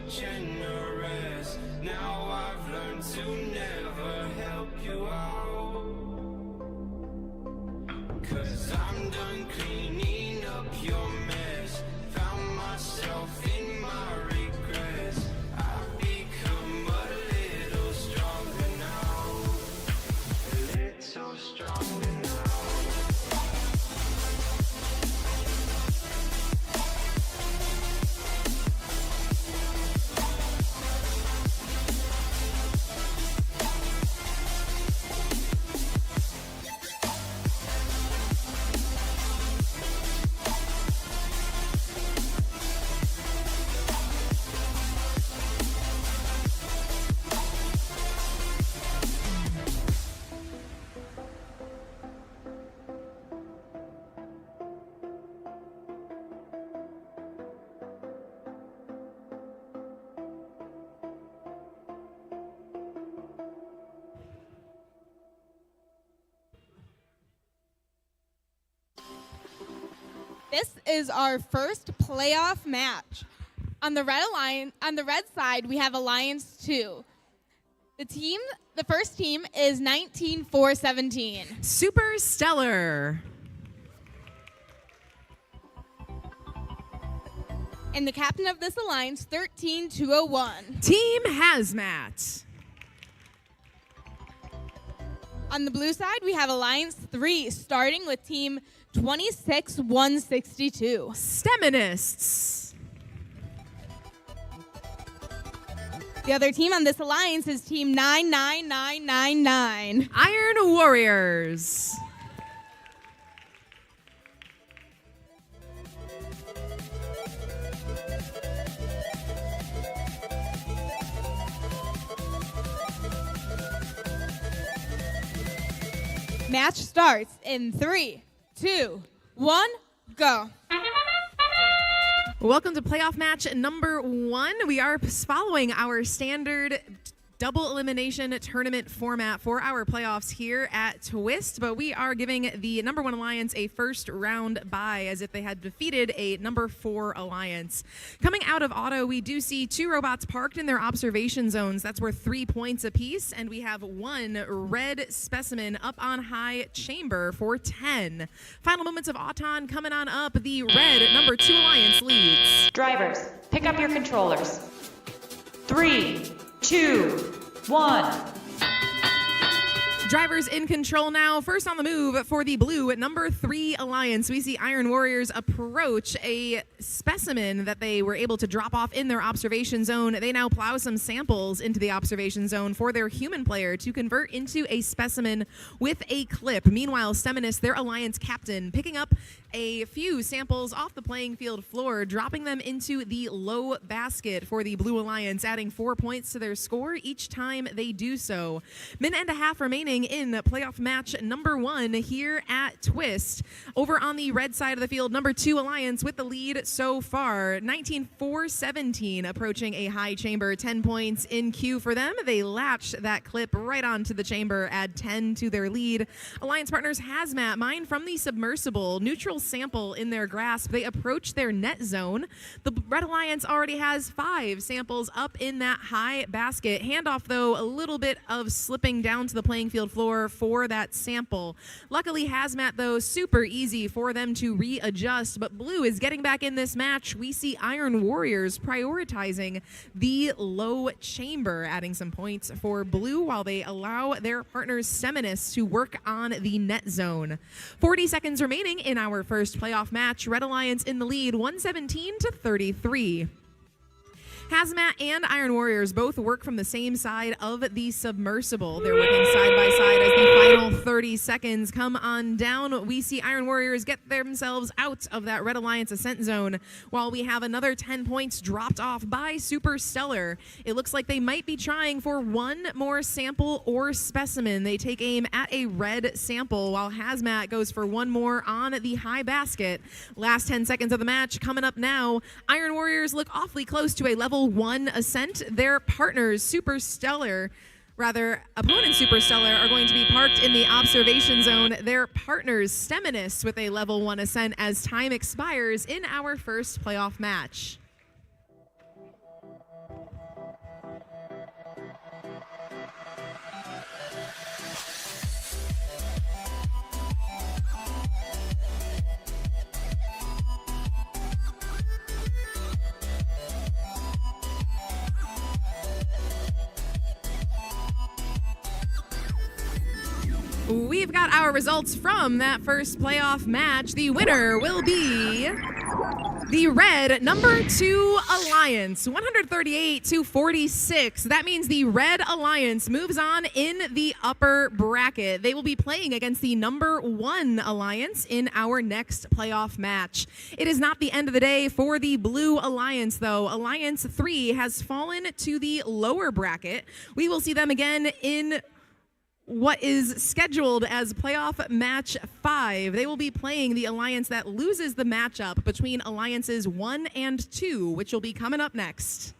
Generous. Now I've learned to never help you out, 'cause I'm done cleaning up your mess. Found myself in my regrets. I've become This is our first playoff match. On the red side, we have Alliance 2. The first team is 19417. Super Stellar. And the captain of this alliance, 13201. Team Hazmat. On the blue side, we have Alliance 3, starting with team 26162. Steminists. The other team on this alliance is team 99999. Iron Warriors. Match starts in 3, 2, 1, go. Welcome to playoff match number 1. We are following our standard double elimination tournament format for our playoffs here at Twist, but we are giving the number 1 alliance a first round bye as if they had defeated a number 4 alliance. Coming out of auto, we do see 2 robots parked in their observation zones. That's worth 3 points apiece, and we have 1 red specimen up on high chamber for 10. Final moments of Auton coming on up. The red number 2 alliance leads. Drivers, pick up your controllers. 3, 2, 1. Drivers in control now. First on the move for the blue at number 3 alliance. We see Iron Warriors approach a specimen that they were able to drop off in their observation zone. They now plow some samples into the observation zone for their human player to convert into a specimen with a clip. Meanwhile, Steminus, their alliance captain, picking up a few samples off the playing field floor, dropping them into the low basket for the blue alliance, adding 4 points to their score each time they do so. Minute and a half remaining in playoff match number 1 here at Twist. Over on the red side of the field, number 2 alliance with the lead so far. 19-4-17 approaching a high chamber. 10 points in queue for them. They latch that clip right onto the chamber, add 10 to their lead. Alliance partners Hazmat mine from the submersible. Neutral sample in their grasp. They approach their net zone. The red alliance already has 5 samples up in that high basket. Handoff, though, a little bit of slipping down to the playing field floor for that sample. Luckily, Hazmat, though, super easy for them to readjust, but blue is getting back in this match. We see Iron Warriors prioritizing the low chamber, adding some points for blue while they allow their partners Steminus to work on the net zone. 40 seconds remaining in our first playoff match. Red Alliance in the lead, 117-33. Hazmat and Iron Warriors both work from the same side of the submersible. They're working side by side as the final 30 seconds come on down. We see Iron Warriors get themselves out of that Red Alliance ascent zone while we have another 10 points dropped off by Super Stellar. It looks like they might be trying for 1 more sample or specimen. They take aim at a red sample while Hazmat goes for 1 more on the high basket. Last 10 seconds of the match coming up now. Iron Warriors look awfully close to a level 1 ascent. Their partners, opponent Super Stellar, are going to be parked in the observation zone. Their partners, Steminus, with a level 1 ascent as time expires in our first playoff match. We've got our results from that first playoff match. The winner will be the red number 2 Alliance, 138-46. That means the Red Alliance moves on in the upper bracket. They will be playing against the number 1 Alliance in our next playoff match. It is not the end of the day for the Blue Alliance, though. Alliance 3 has fallen to the lower bracket. We will see them again in what is scheduled as playoff match 5. They will be playing the alliance that loses the matchup between alliances 1 and 2, which will be coming up next.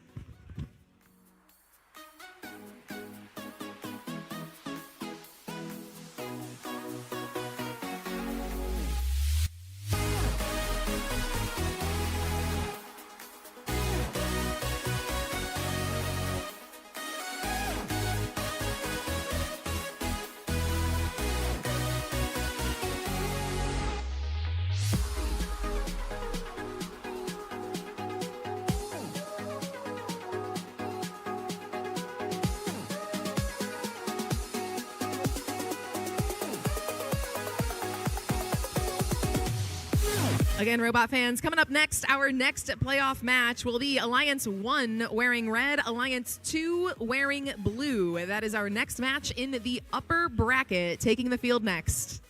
Again, Robot fans, coming up next, our next playoff match will be Alliance 1 wearing red, Alliance 2 wearing blue. That is our next match in the upper bracket. Taking the field next.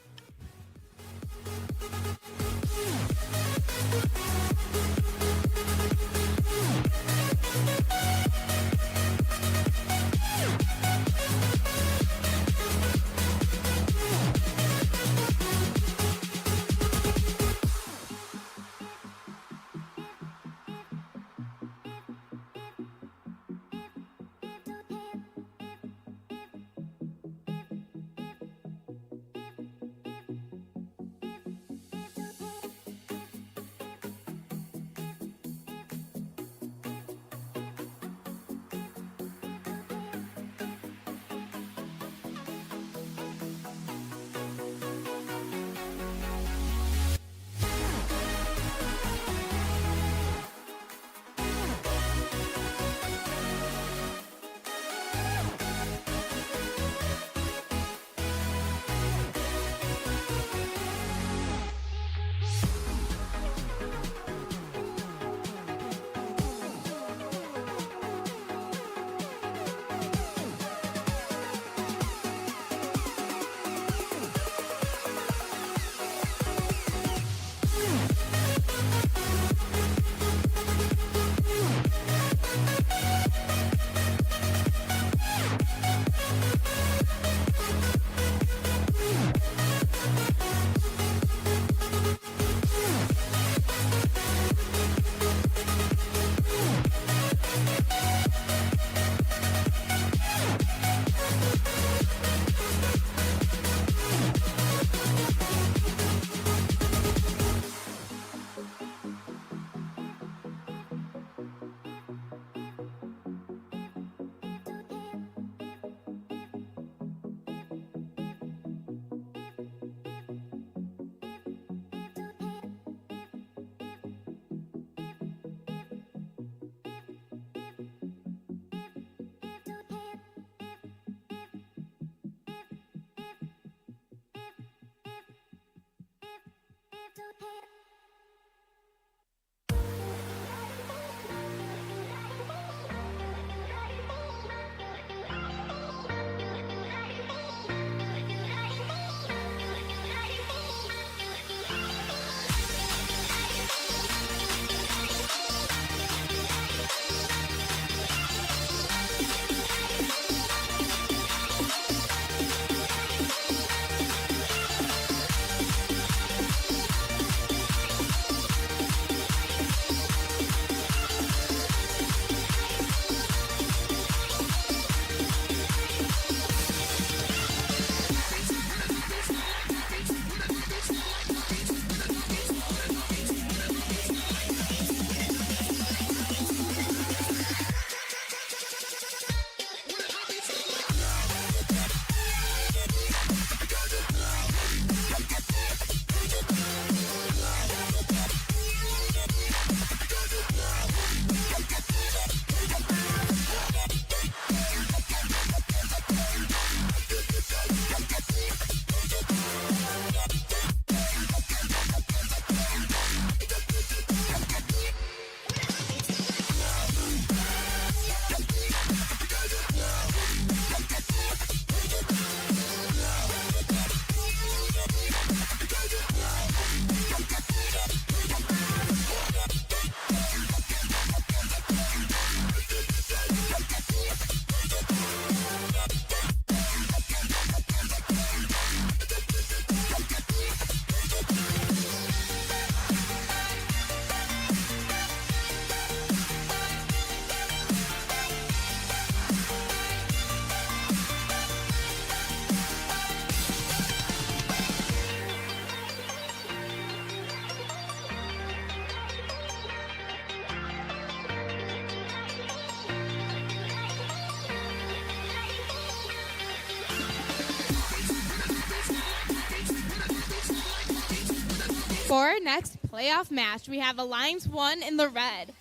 For our next playoff match, we have Alliance 1 in the red.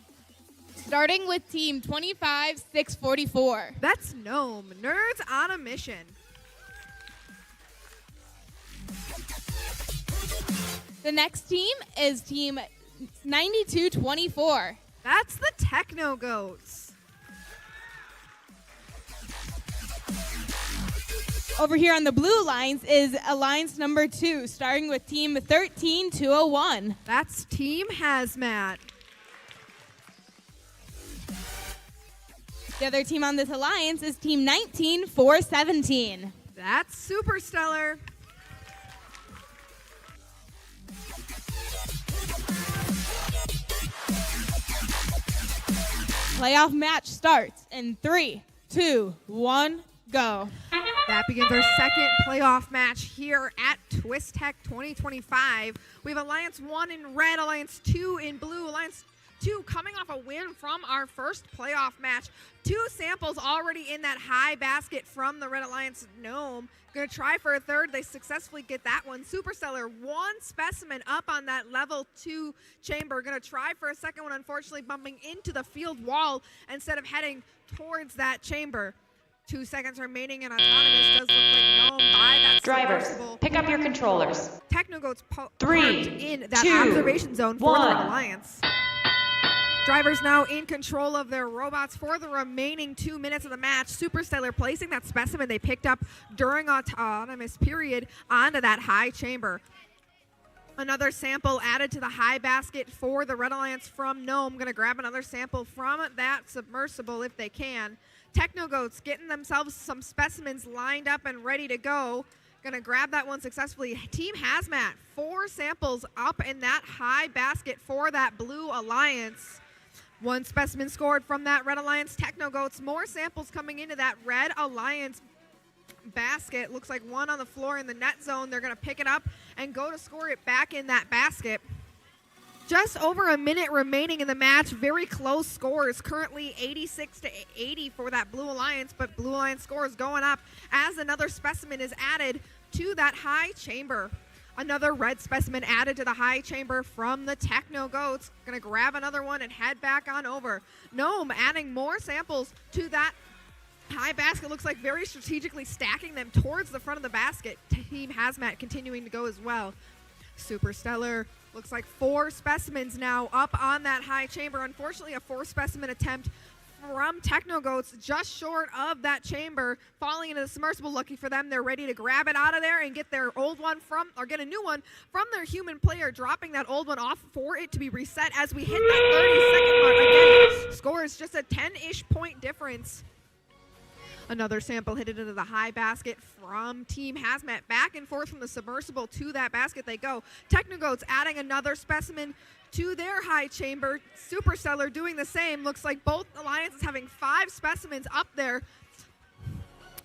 Starting with Team 25-644. That's Gnome, nerds on a mission. The next team is team 9224. That's the Techno Goats. Over here on the blue lines is alliance number 2, starting with team 13201. That's Team Hazmat. The other team on this alliance is team 19417. That's Superstellar. Playoff match starts in 3, 2, 1, go. That begins our second playoff match here at Twist Tech 2025. We have Alliance 1 in red, Alliance 2 in blue, Alliance 2 coming off a win from our first playoff match. 2 samples already in that high basket from the Red Alliance Gnome. Gonna try for a third. They successfully get that one. Superstellar, 1 specimen up on that level 2 chamber. Gonna try for a second one, unfortunately bumping into the field wall instead of heading towards that chamber. 2 seconds remaining, and Autonomous does look like Gnome by that Drivers, submersible. pick up your controllers. Technogoats 3, in that 2, observation zone for the 1. Red Alliance. Drivers now in control of their robots for the remaining 2 minutes of the match. Superstellar placing that specimen they picked up during Autonomous period onto that high chamber. Another sample added to the high basket for the Red Alliance from Gnome. Gonna grab another sample from that submersible if they can. Technogoats getting themselves some specimens lined up and ready to go. Gonna grab that one successfully. Team Hazmat, 4 samples up in that high basket for that Blue Alliance. 1 specimen scored from that Red Alliance Technogoats. More samples coming into that Red Alliance basket. Looks like 1 on the floor in the net zone. They're gonna pick it up and go to score it back in that basket. Just over a minute remaining in the match. Very close scores. Currently 86-80 for that Blue Alliance, but Blue Alliance scores going up as another specimen is added to that high chamber. Another red specimen added to the high chamber from the Techno Goats. Gonna grab another one and head back on over. Gnome adding more samples to that high basket. Looks like very strategically stacking them towards the front of the basket. Team Hazmat continuing to go as well. Superstellar. Looks like 4 specimens now up on that high chamber. Unfortunately, a 4 specimen attempt from Technogoats just short of that chamber, falling into the submersible. Lucky for them, they're ready to grab it out of there and get their old one from, or get a new one from their human player, dropping that old one off for it to be reset as we hit that 30-second mark. Again, scores just a 10-ish point difference. Another sample hit it into the high basket from Team Hazmat. Back and forth from the submersible to that basket they go. Technogoats adding another specimen to their high chamber. Superstellar doing the same. Looks like both alliances having 5 specimens up there.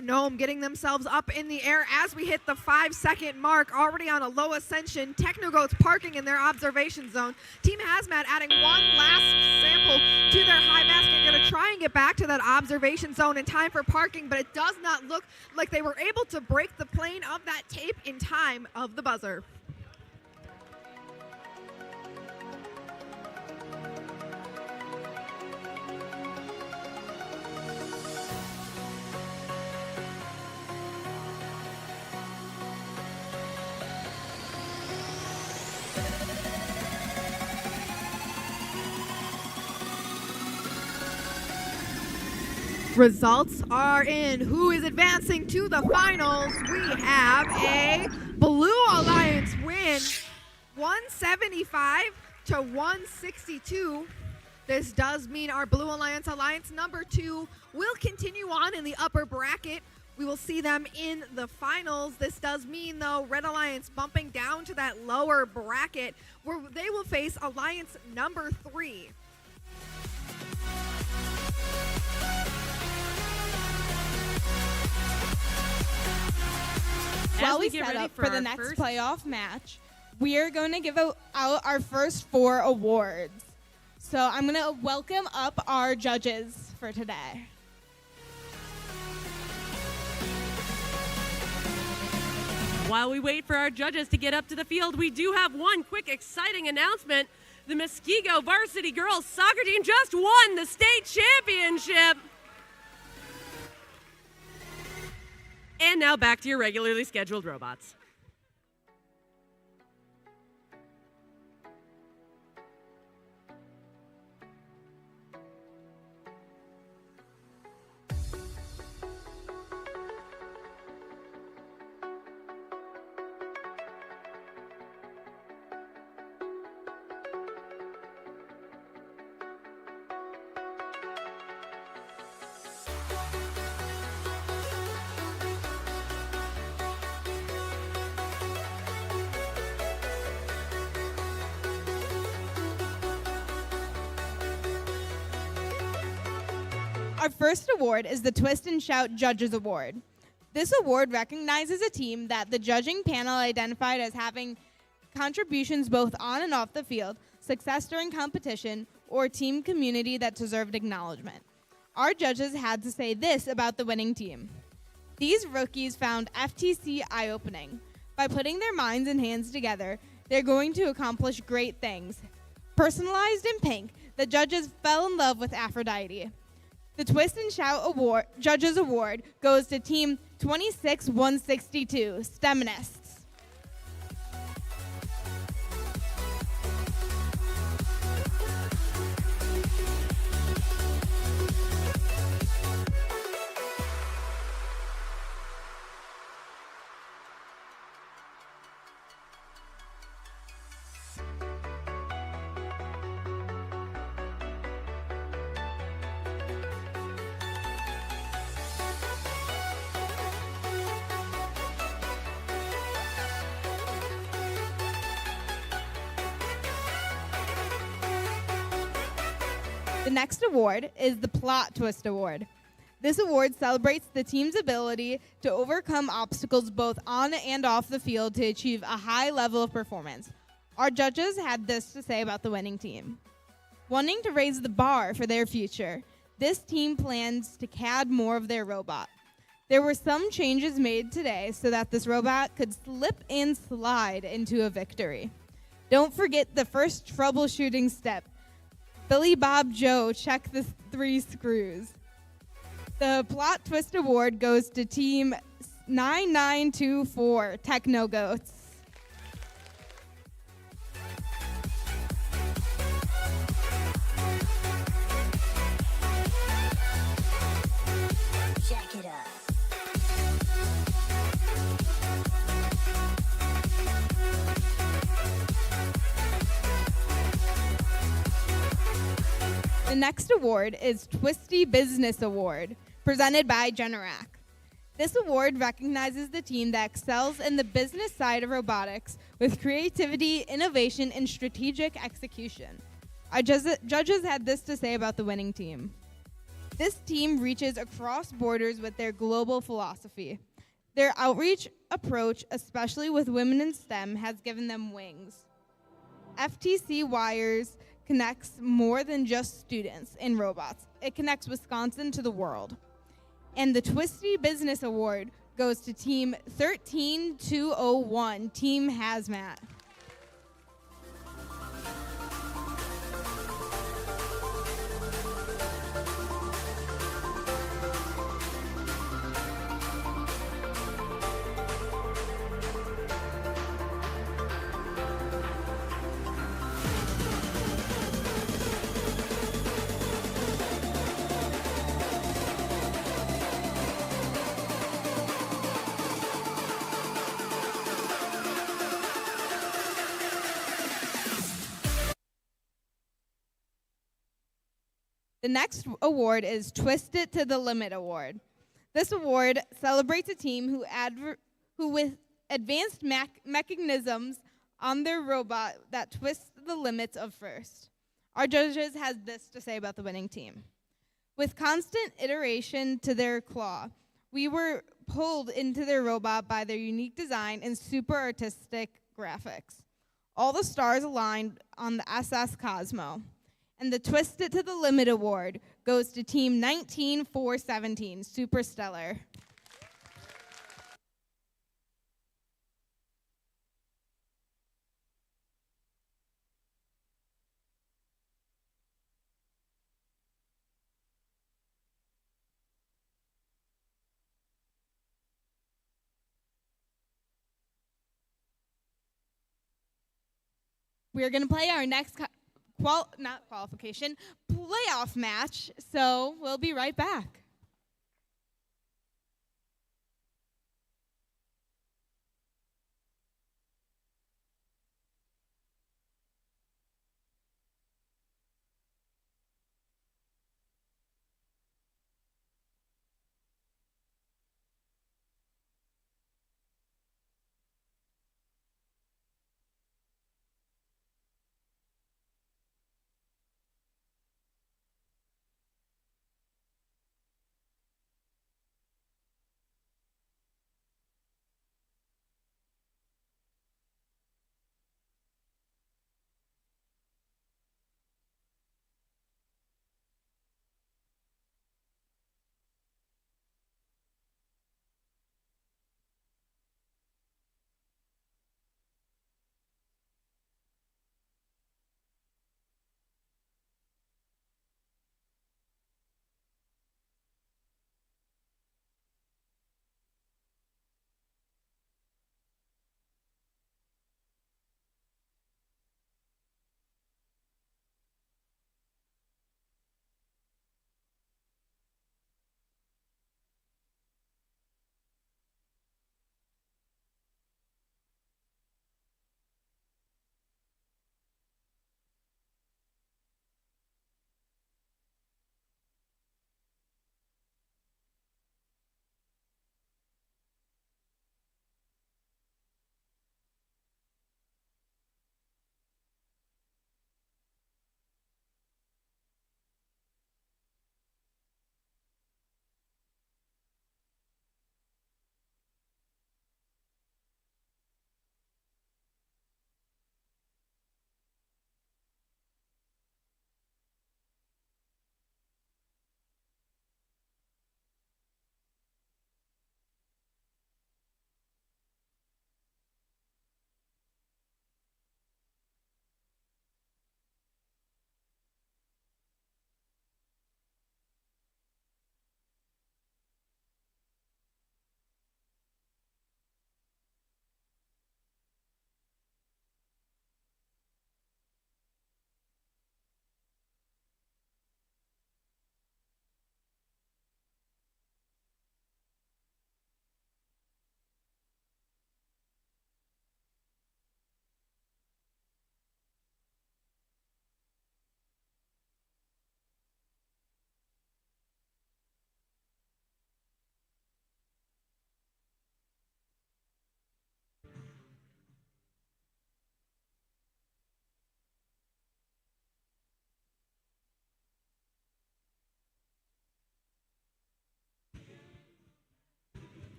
Gnome getting themselves up in the air as we hit the 5-second mark, already on a low ascension. Technogoats parking in their observation zone. Team Hazmat adding 1 last sample to their high basket. Gonna try and get back to that observation zone in time for parking, but it does not look like they were able to break the plane of that tape in time of the buzzer. Results are in. Who is advancing to the finals? We have a Blue Alliance win, 175-162. This does mean our Blue Alliance, Alliance number 2, will continue on in the upper bracket. We will see them in the finals. This does mean, though, Red Alliance bumping down to that lower bracket where they will face Alliance number 3. While we set up for the next playoff match, we are going to give out our first 4 awards. So I'm going to welcome up our judges for today. While we wait for our judges to get up to the field, we do have one quick exciting announcement. The Muskego Varsity Girls Soccer Team just won the state championship. And now back to your regularly scheduled robots. Our first award is the Twist and Shout Judges Award. This award recognizes a team that the judging panel identified as having contributions both on and off the field, success during competition, or team community that deserved acknowledgement. Our judges had to say this about the winning team. These rookies found FTC eye-opening. By putting their minds and hands together, they're going to accomplish great things. Personalized in pink, the judges fell in love with Aphrodite. The Twist and Shout Award, Judges Award goes to Team 26162, STEMinists. The next award is the Plot Twist Award. This award celebrates the team's ability to overcome obstacles both on and off the field to achieve a high level of performance. Our judges had this to say about the winning team. Wanting to raise the bar for their future, this team plans to CAD more of their robot. There were some changes made today so that this robot could slip and slide into a victory. Don't forget the first troubleshooting step. Billy Bob Joe, check the 3 screws. The Plot Twist Award goes to Team 9924, Techno Goats. Jack it up. The next award is Twisty Business Award, presented by Generac. This award recognizes the team that excels in the business side of robotics with creativity, innovation, and strategic execution. Our judges had this to say about the winning team. This team reaches across borders with their global philosophy. Their outreach approach, especially with women in STEM, has given them wings. FTC Wires connects more than just students and robots. It connects Wisconsin to the world. And the Twisty Business Award goes to Team 13201, Team Hazmat. The next award is Twist It to the Limit Award. This award celebrates a team who with advanced mechanisms on their robot that twists the limits of first. Our judges had this to say about the winning team. With constant iteration to their claw, we were pulled into their robot by their unique design and super artistic graphics. All the stars aligned on the SS Cosmo. And the Twist It to the Limit Award goes to Team 19417, Super Stellar. We are going to play our next playoff match, so we'll be right back.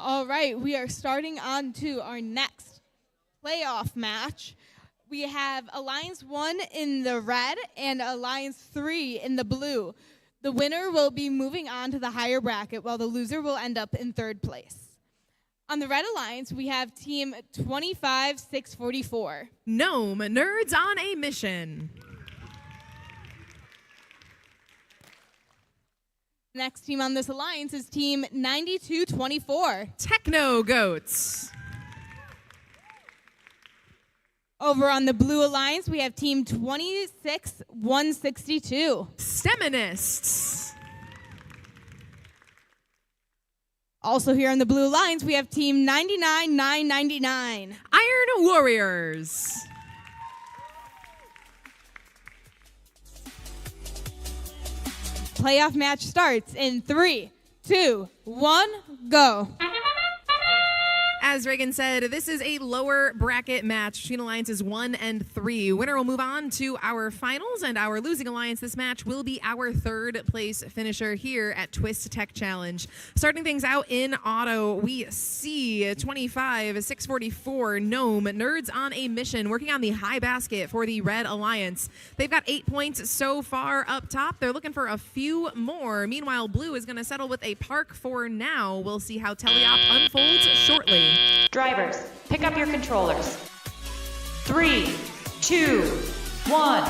All right, we are starting on to our next playoff match. We have Alliance 1 in the red and Alliance 3 in the blue. The winner will be moving on to the higher bracket, while the loser will end up in third place. On the red alliance, we have team 25644. Gnome Nerds on a Mission. Next team on this alliance is team 9224. Techno Goats. Over on the blue alliance, we have team 26162. Steminists. Also here on the blue alliance, we have team 99999. Iron Warriors. Playoff match starts in 3, 2, 1, go. As Reagan said, this is a lower bracket match between alliances 1 and 3. Winner will move on to our finals, and our losing alliance this match will be our third place finisher here at Twist Tech Challenge. Starting things out in auto, we see 25644 Gnome Nerds on a Mission working on the high basket for the red alliance. They've got 8 points so far up top. They're looking for a few more. Meanwhile, blue is going to settle with a park for now. We'll see how Teleop unfolds shortly. Drivers, pick up your controllers. 3, 2, 1.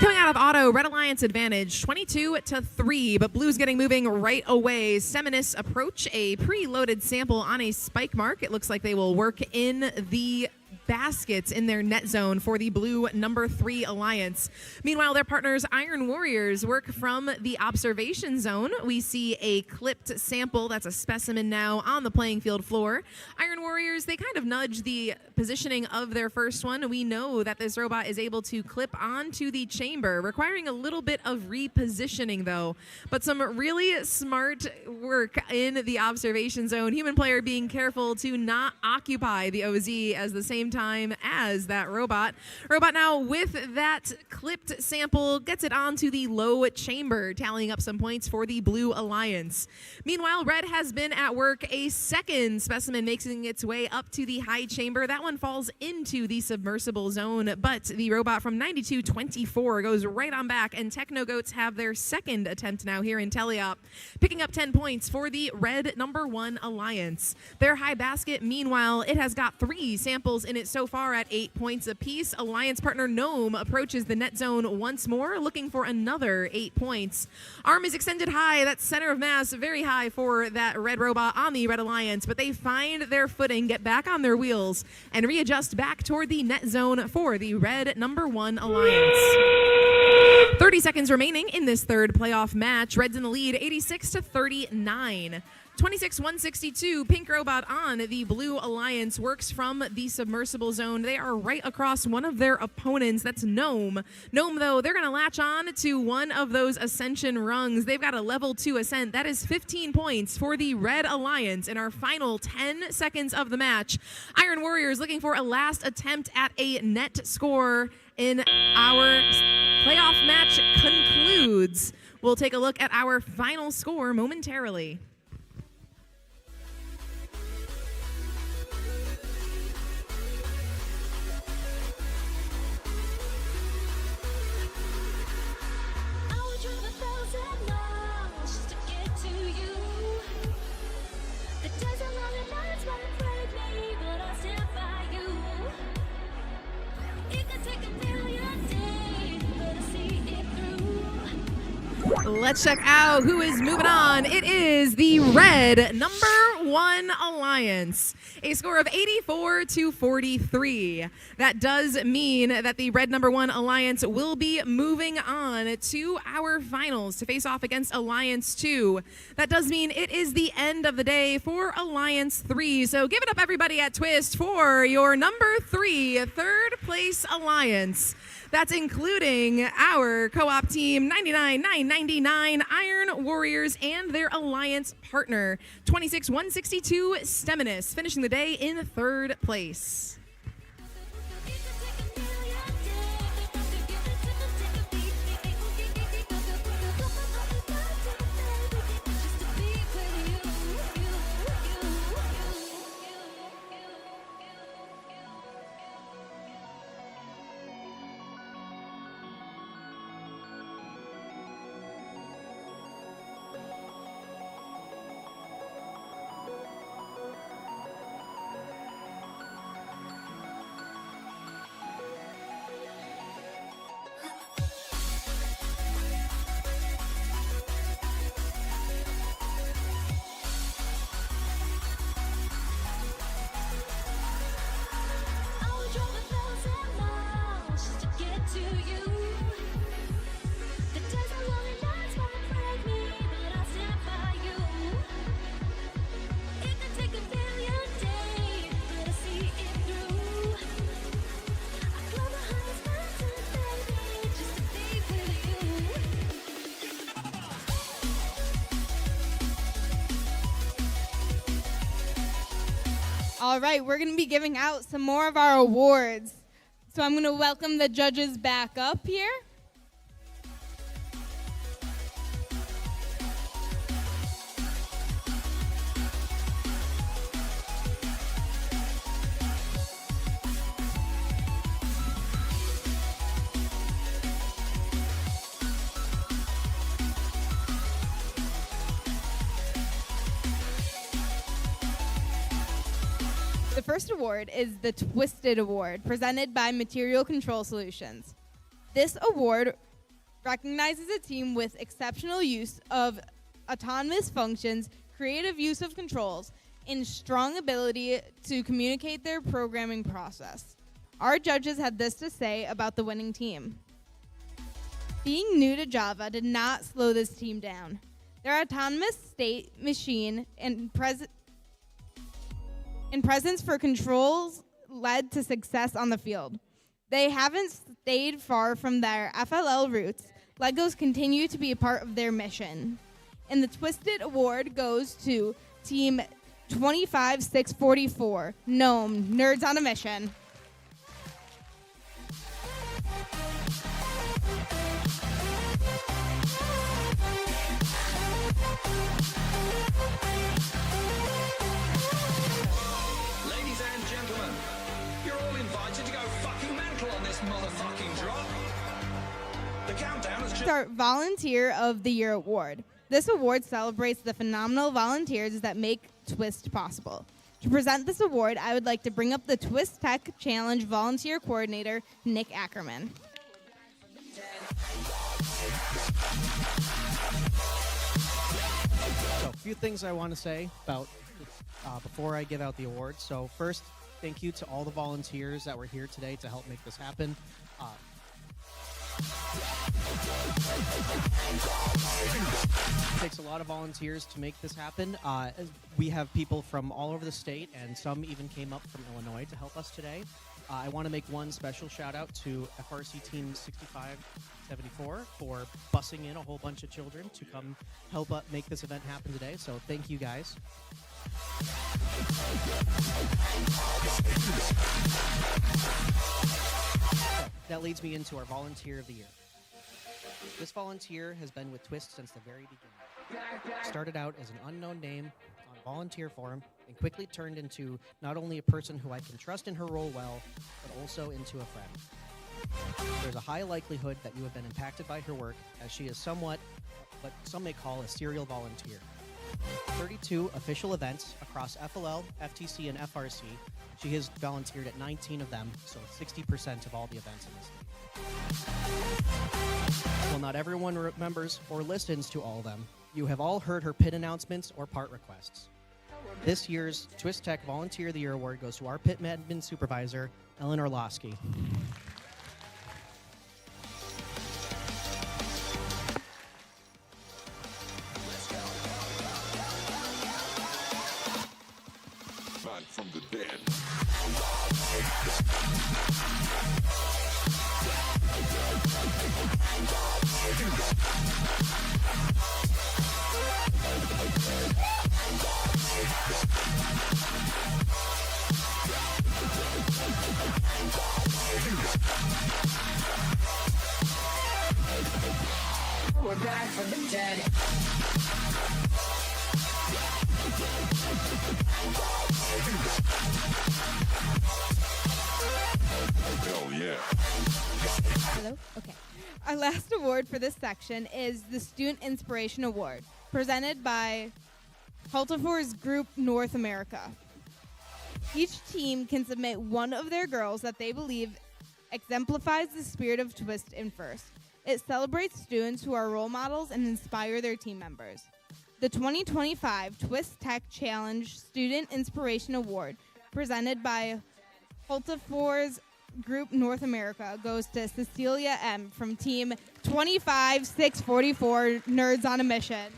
Coming out of auto, Red Alliance advantage 22-3, but Blue's getting moving right away. Seminists approach a preloaded sample on a spike mark. It looks like they will work in the baskets in their net zone for the blue number 3 alliance. Meanwhile, their partners Iron Warriors work from the observation zone. We see a clipped sample, that's a specimen now, on the playing field floor. Iron Warriors, they kind of nudge the positioning of their first one. We know that this robot is able to clip onto the chamber, requiring a little bit of repositioning though. But some really smart work in the observation zone. Human player being careful to not occupy the OZ as the same time as that robot. Robot now with that clipped sample gets it onto the low chamber, tallying up some points for the blue alliance. Meanwhile, red has been at work. A second specimen making its way up to the high chamber. That one falls into the submersible zone, but the robot from 9224 goes right on back, and Techno Goats have their second attempt now here in Teleop, picking up 10 points for the red number 1 alliance. Their high basket, meanwhile, it has got 3 samples in it so far at 8 points apiece. Alliance partner Gnome approaches the net zone once more, looking for another 8 points. Arm is extended high, that's center of mass very high for that red robot on the red alliance, but they find their footing, get back on their wheels, and readjust back toward the net zone for the red number 1 alliance. 30 seconds remaining in this third playoff match. Red's in the lead, 86-39. 26162, Pink Robot on the Blue Alliance works from the submersible zone. They are right across one of their opponents. That's Gnome. Gnome, though, they're going to latch on to one of those ascension rungs. They've got a level 2 ascent. That is 15 points for the Red Alliance in our final 10 seconds of the match. Iron Warriors looking for a last attempt at a net score in our playoff match concludes. We'll take a look at our final score momentarily. Let's check out who is moving on. It is the red number 1 alliance. A score of 84-43. That does mean that the red number 1 alliance will be moving on to our finals to face off against Alliance 2. That does mean it is the end of the day for Alliance 3. So give it up, everybody at Twist, for your number 3 third place alliance. That's including our co-op team 99999 Iron Warriors and their alliance partner 26162 Steminus, finishing the day in third place. All right, we're going to be giving out some more of our awards. So I'm going to welcome the judges back up here. The first award is the Twisted Award, presented by Material Control Solutions. This award recognizes a team with exceptional use of autonomous functions, creative use of controls, and strong ability to communicate their programming process. Our judges had this to say about the winning team. Being new to Java did not slow this team down. Their autonomous state machine and presence for controls led to success on the field. They haven't stayed far from their FLL roots. Legos continue to be a part of their mission. And the Twisted Award goes to Team 25644, GNOME, Nerds on a Mission. Ladies and gentlemen, you're all invited to go fucking mental on this motherfucking drop. The countdown has just... Our Volunteer of the Year Award. This award celebrates the phenomenal volunteers that make Twist possible. To present this award, I would like to bring up the Twist Tech Challenge Volunteer Coordinator, Nick Ackerman. So, a few things I want to say about before I give out the award. So, first, thank you to all the volunteers that were here today to help make this happen. It takes a lot of volunteers to make this happen. We have people from all over the state, and some even came up from Illinois to help us today. I want to make one special shout out to FRC Team 6574 for bussing in a whole bunch of children to come help make this event happen today. So thank you guys. So, that leads me into our Volunteer of the Year. This volunteer has been with Twist since the very beginning. Started out as an unknown name on a volunteer forum and quickly turned into not only a person who I can trust in her role well, but also into a friend. There's a high likelihood that you have been impacted by her work, as she is somewhat what some may call a serial volunteer. 32 official events across FLL, FTC, and FRC. She has volunteered at 19 of them, so 60% of all the events in the state. While not everyone remembers or listens to all of them, you have all heard her pit announcements or part requests. This year's Twist Tech Volunteer of the Year Award goes to our pit admin supervisor, Ellen Orlowski. From the dead. We're back from the dead. Hell yeah. Hello? Okay. Our last award for this section is the Student Inspiration Award, presented by Hultafors Group North America. Each team can submit one of their girls that they believe exemplifies the spirit of Twist in first. It celebrates students who are role models and inspire their team members. The 2025 Twist Tech Challenge Student Inspiration Award, presented by Hultafors Group North America, goes to Cecilia M. from Team 25644, Nerds on a Mission.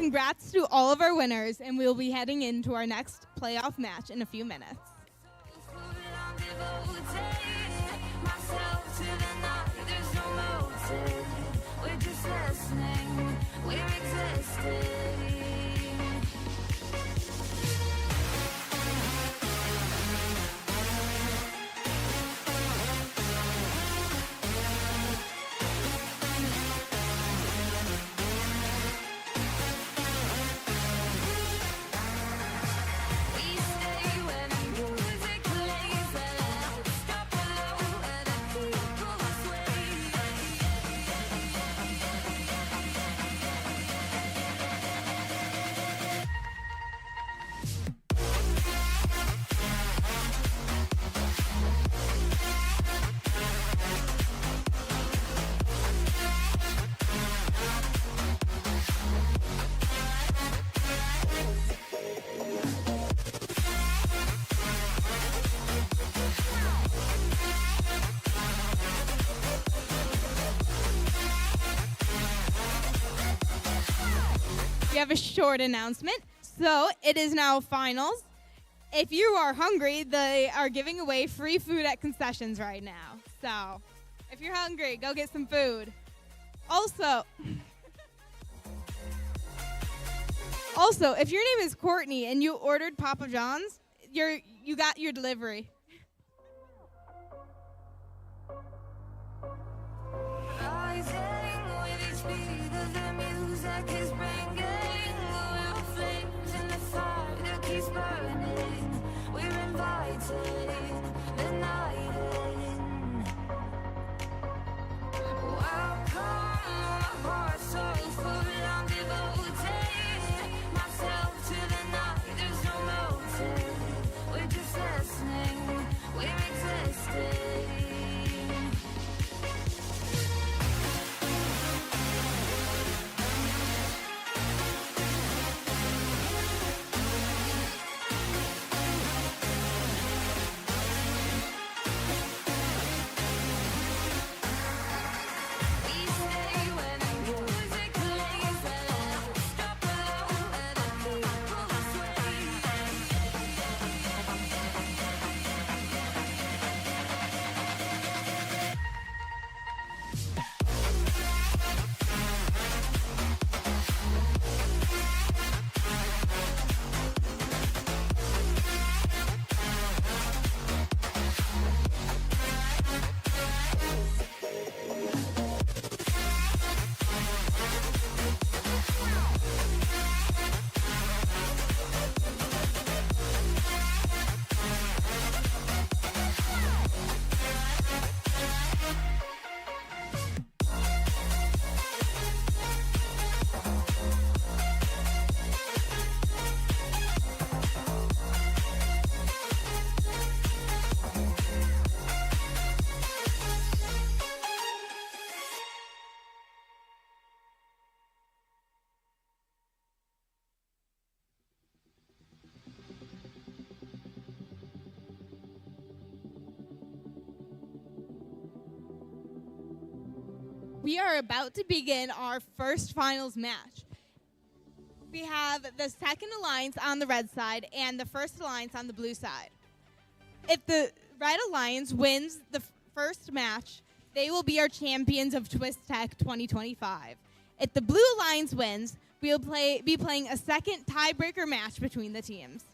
congrats to all of our winners, and we'll be heading into our next playoff match in a few minutes. We have a short announcement. So it is now finals. If you are hungry, they are giving away free food at concessions right now. So if you're hungry, go get some food. Also, if your name is Courtney and you ordered Papa John's, you got your delivery. We are about to begin our first finals match. We have the second alliance on the red side and the first alliance on the blue side. If the red alliance wins the first match, they will be our champions of Twist Tech 2025. If the blue alliance wins, we'll be playing a second tiebreaker match between the teams.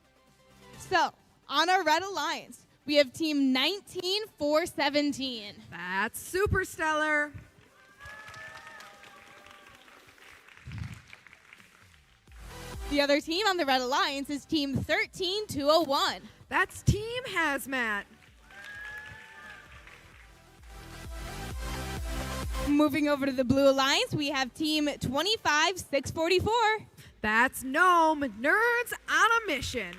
So, on our red alliance, we have team 19-4-17. That's super stellar. The other team on the red alliance is team 13-201. That's Team Hazmat. Moving over to the blue alliance, we have team 25-644. That's Gnome, Nerds on a Mission.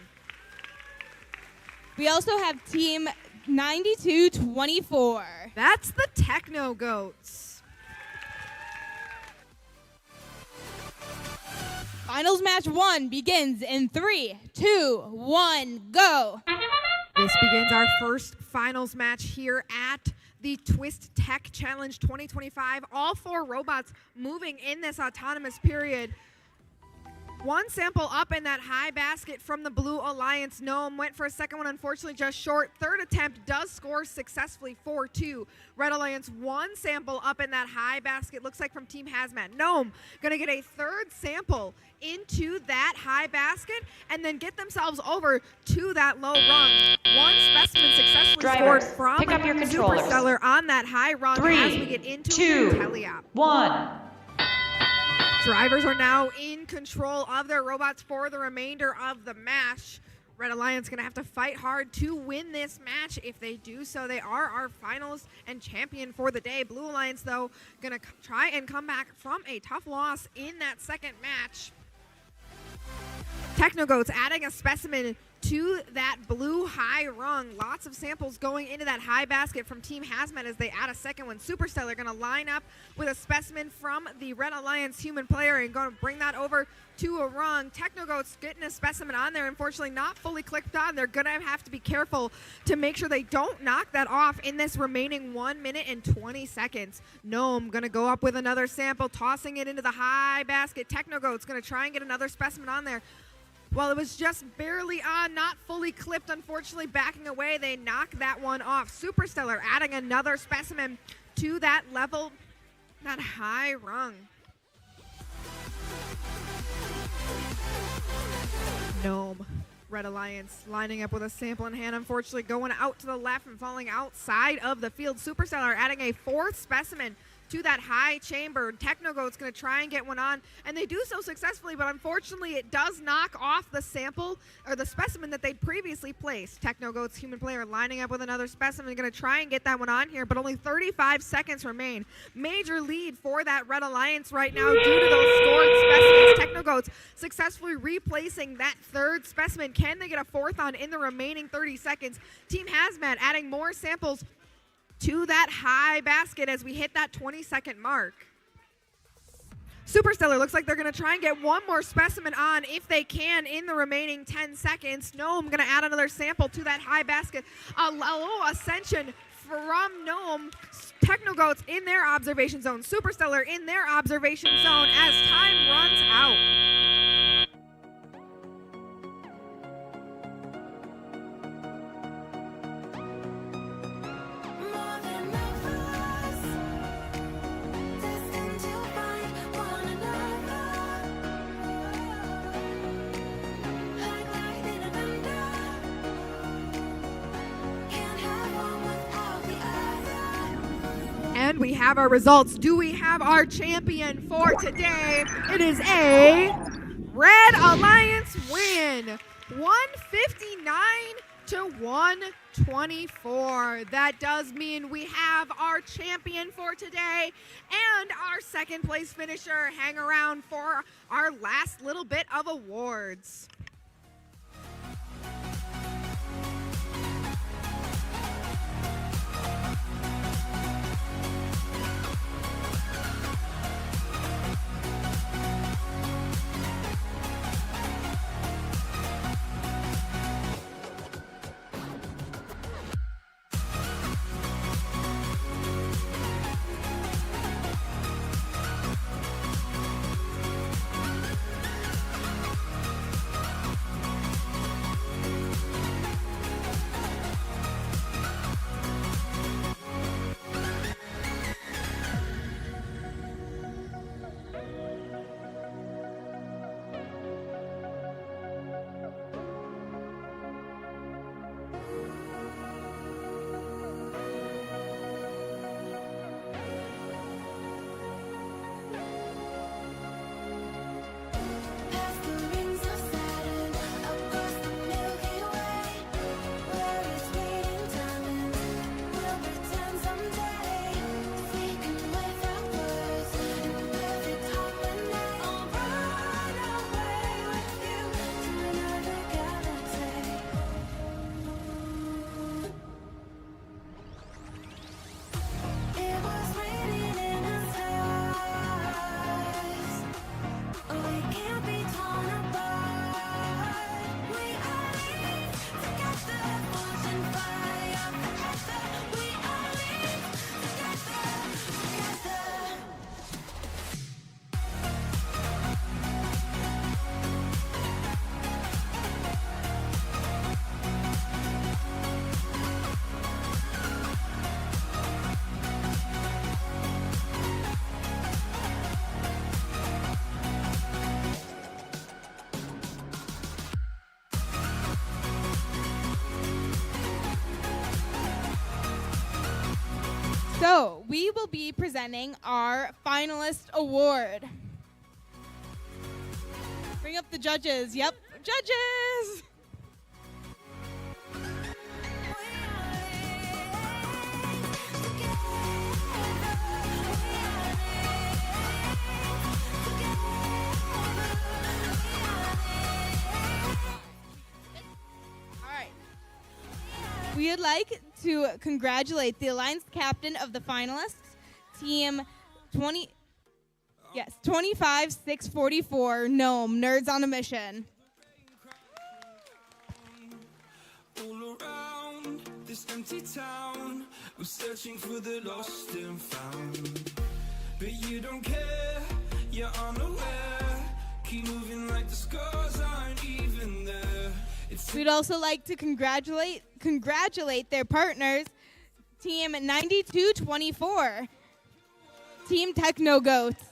We also have team 92-24. That's the Techno Goats. Finals match 1 begins in 3, 2, 1, go. This begins our first finals match here at the Twist Tech Challenge 2025. All 4 robots moving in this autonomous period. One sample up in that high basket from the Blue Alliance. Gnome went for a second one, unfortunately just short. Third attempt does score successfully, 4-2. Red Alliance, one sample up in that high basket, looks like from Team Hazmat. Gnome gonna get a third sample into that high basket and then get themselves over to that low rung. One specimen successfully Drivers, scored from pick up your controllers. Superstellar on that high rung 3, as we get into 2, Teleop. 1. Drivers are now in control of their robots for the remainder of the match. Red Alliance going to have to fight hard to win this match. If they do so, they are our finals and champion for the day. Blue Alliance, though, going to try and come back from a tough loss in that second match. Technogoats adding a specimen to that blue high rung. Lots of samples going into that high basket from Team Hazmat as they add a second one. Superstellar going to line up with a specimen from the Red Alliance human player and going to bring that over to a rung. Technogoats getting a specimen on there, unfortunately not fully clicked on. They're going to have to be careful to make sure they don't knock that off in this remaining 1 minute and 20 seconds. Gnome going to go up with another sample, tossing it into the high basket. Technogoats going to try and get another specimen on there. Well, it was just barely on, not fully clipped, unfortunately backing away. They knock that one off. Superstellar adding another specimen to that level, that high rung. Gnome, Red Alliance lining up with a sample in hand, unfortunately going out to the left and falling outside of the field. Superstellar adding a fourth specimen to that high chamber. Technogoat's going to try and get one on, and they do so successfully, but unfortunately it does knock off the sample or the specimen that they'd previously placed. Technogoat's human player lining up with another specimen, going to try and get that one on here, but only 35 seconds remain. Major lead for that Red Alliance right now due to those scored specimens. Technogoats successfully replacing that third specimen. Can they get a fourth on in the remaining 30 seconds? Team Hazmat adding more samples to that high basket as we hit that 20-second mark. Superstellar looks like they're going to try and get one more specimen on if they can in the remaining 10 seconds. Gnome going to add another sample to that high basket. A low ascension from Gnome. Technogoats in their observation zone. Superstellar in their observation zone as time runs out. And we have our results. Do we have our champion for today? It is a Red Alliance win. 159 to 124. That does mean we have our champion for today and our second place finisher. Hang around for our last little bit of awards. So we will be presenting our finalist award. Bring up the judges. Yep, judges. We would like to congratulate the Alliance captain of the finalists, Team 25644, Gnome, Nerds on a Mission. All around this empty town, we're searching for the lost and found. But you don't care, you're unaware. Keep moving like the scars aren't even there. We'd also like to congratulate their partners, Team 9224, Team Techno Goats.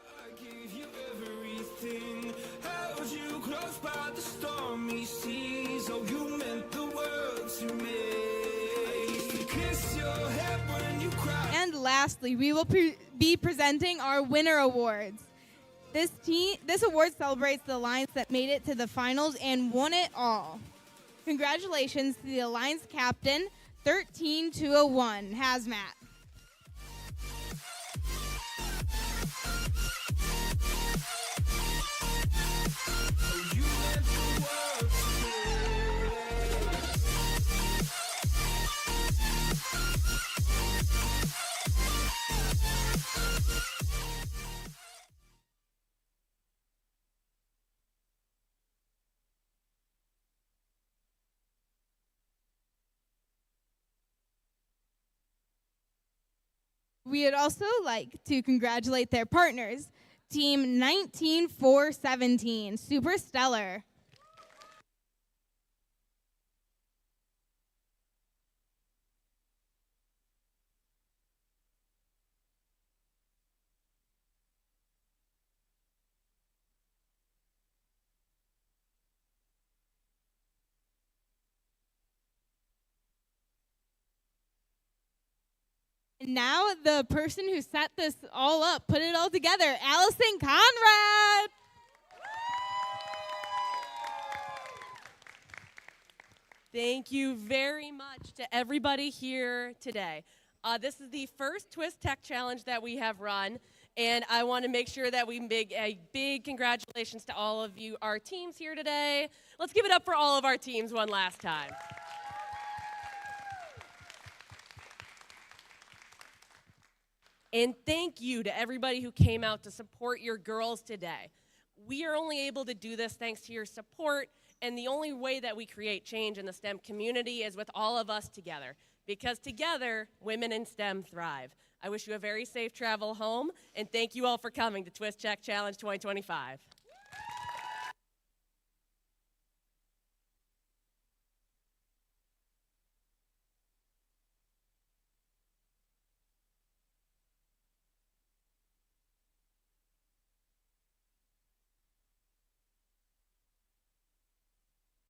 I gave you everything, held you close by the stormy seas. Oh, you meant the world to me. I used to kiss your head when you cried. And lastly, we will be presenting our winner awards. This award celebrates the Alliance that made it to the finals and won it all. Congratulations to the Alliance captain, 13201, Hazmat. We would also like to congratulate their partners, Team 19417, Super Stellar. And now the person who set this all up, put it all together, Allison Conrad. Thank you very much to everybody here today. This is the first Twist Tech Challenge that we have run, and I want to make sure that we make a big congratulations to all of you, our teams here today. Let's give it up for all of our teams one last time. And thank you to everybody who came out to support your girls today. We are only able to do this thanks to your support, and the only way that we create change in the STEM community is with all of us together, because together, women in STEM thrive. I wish you a very safe travel home, and thank you all for coming to Twist Tech Challenge 2025.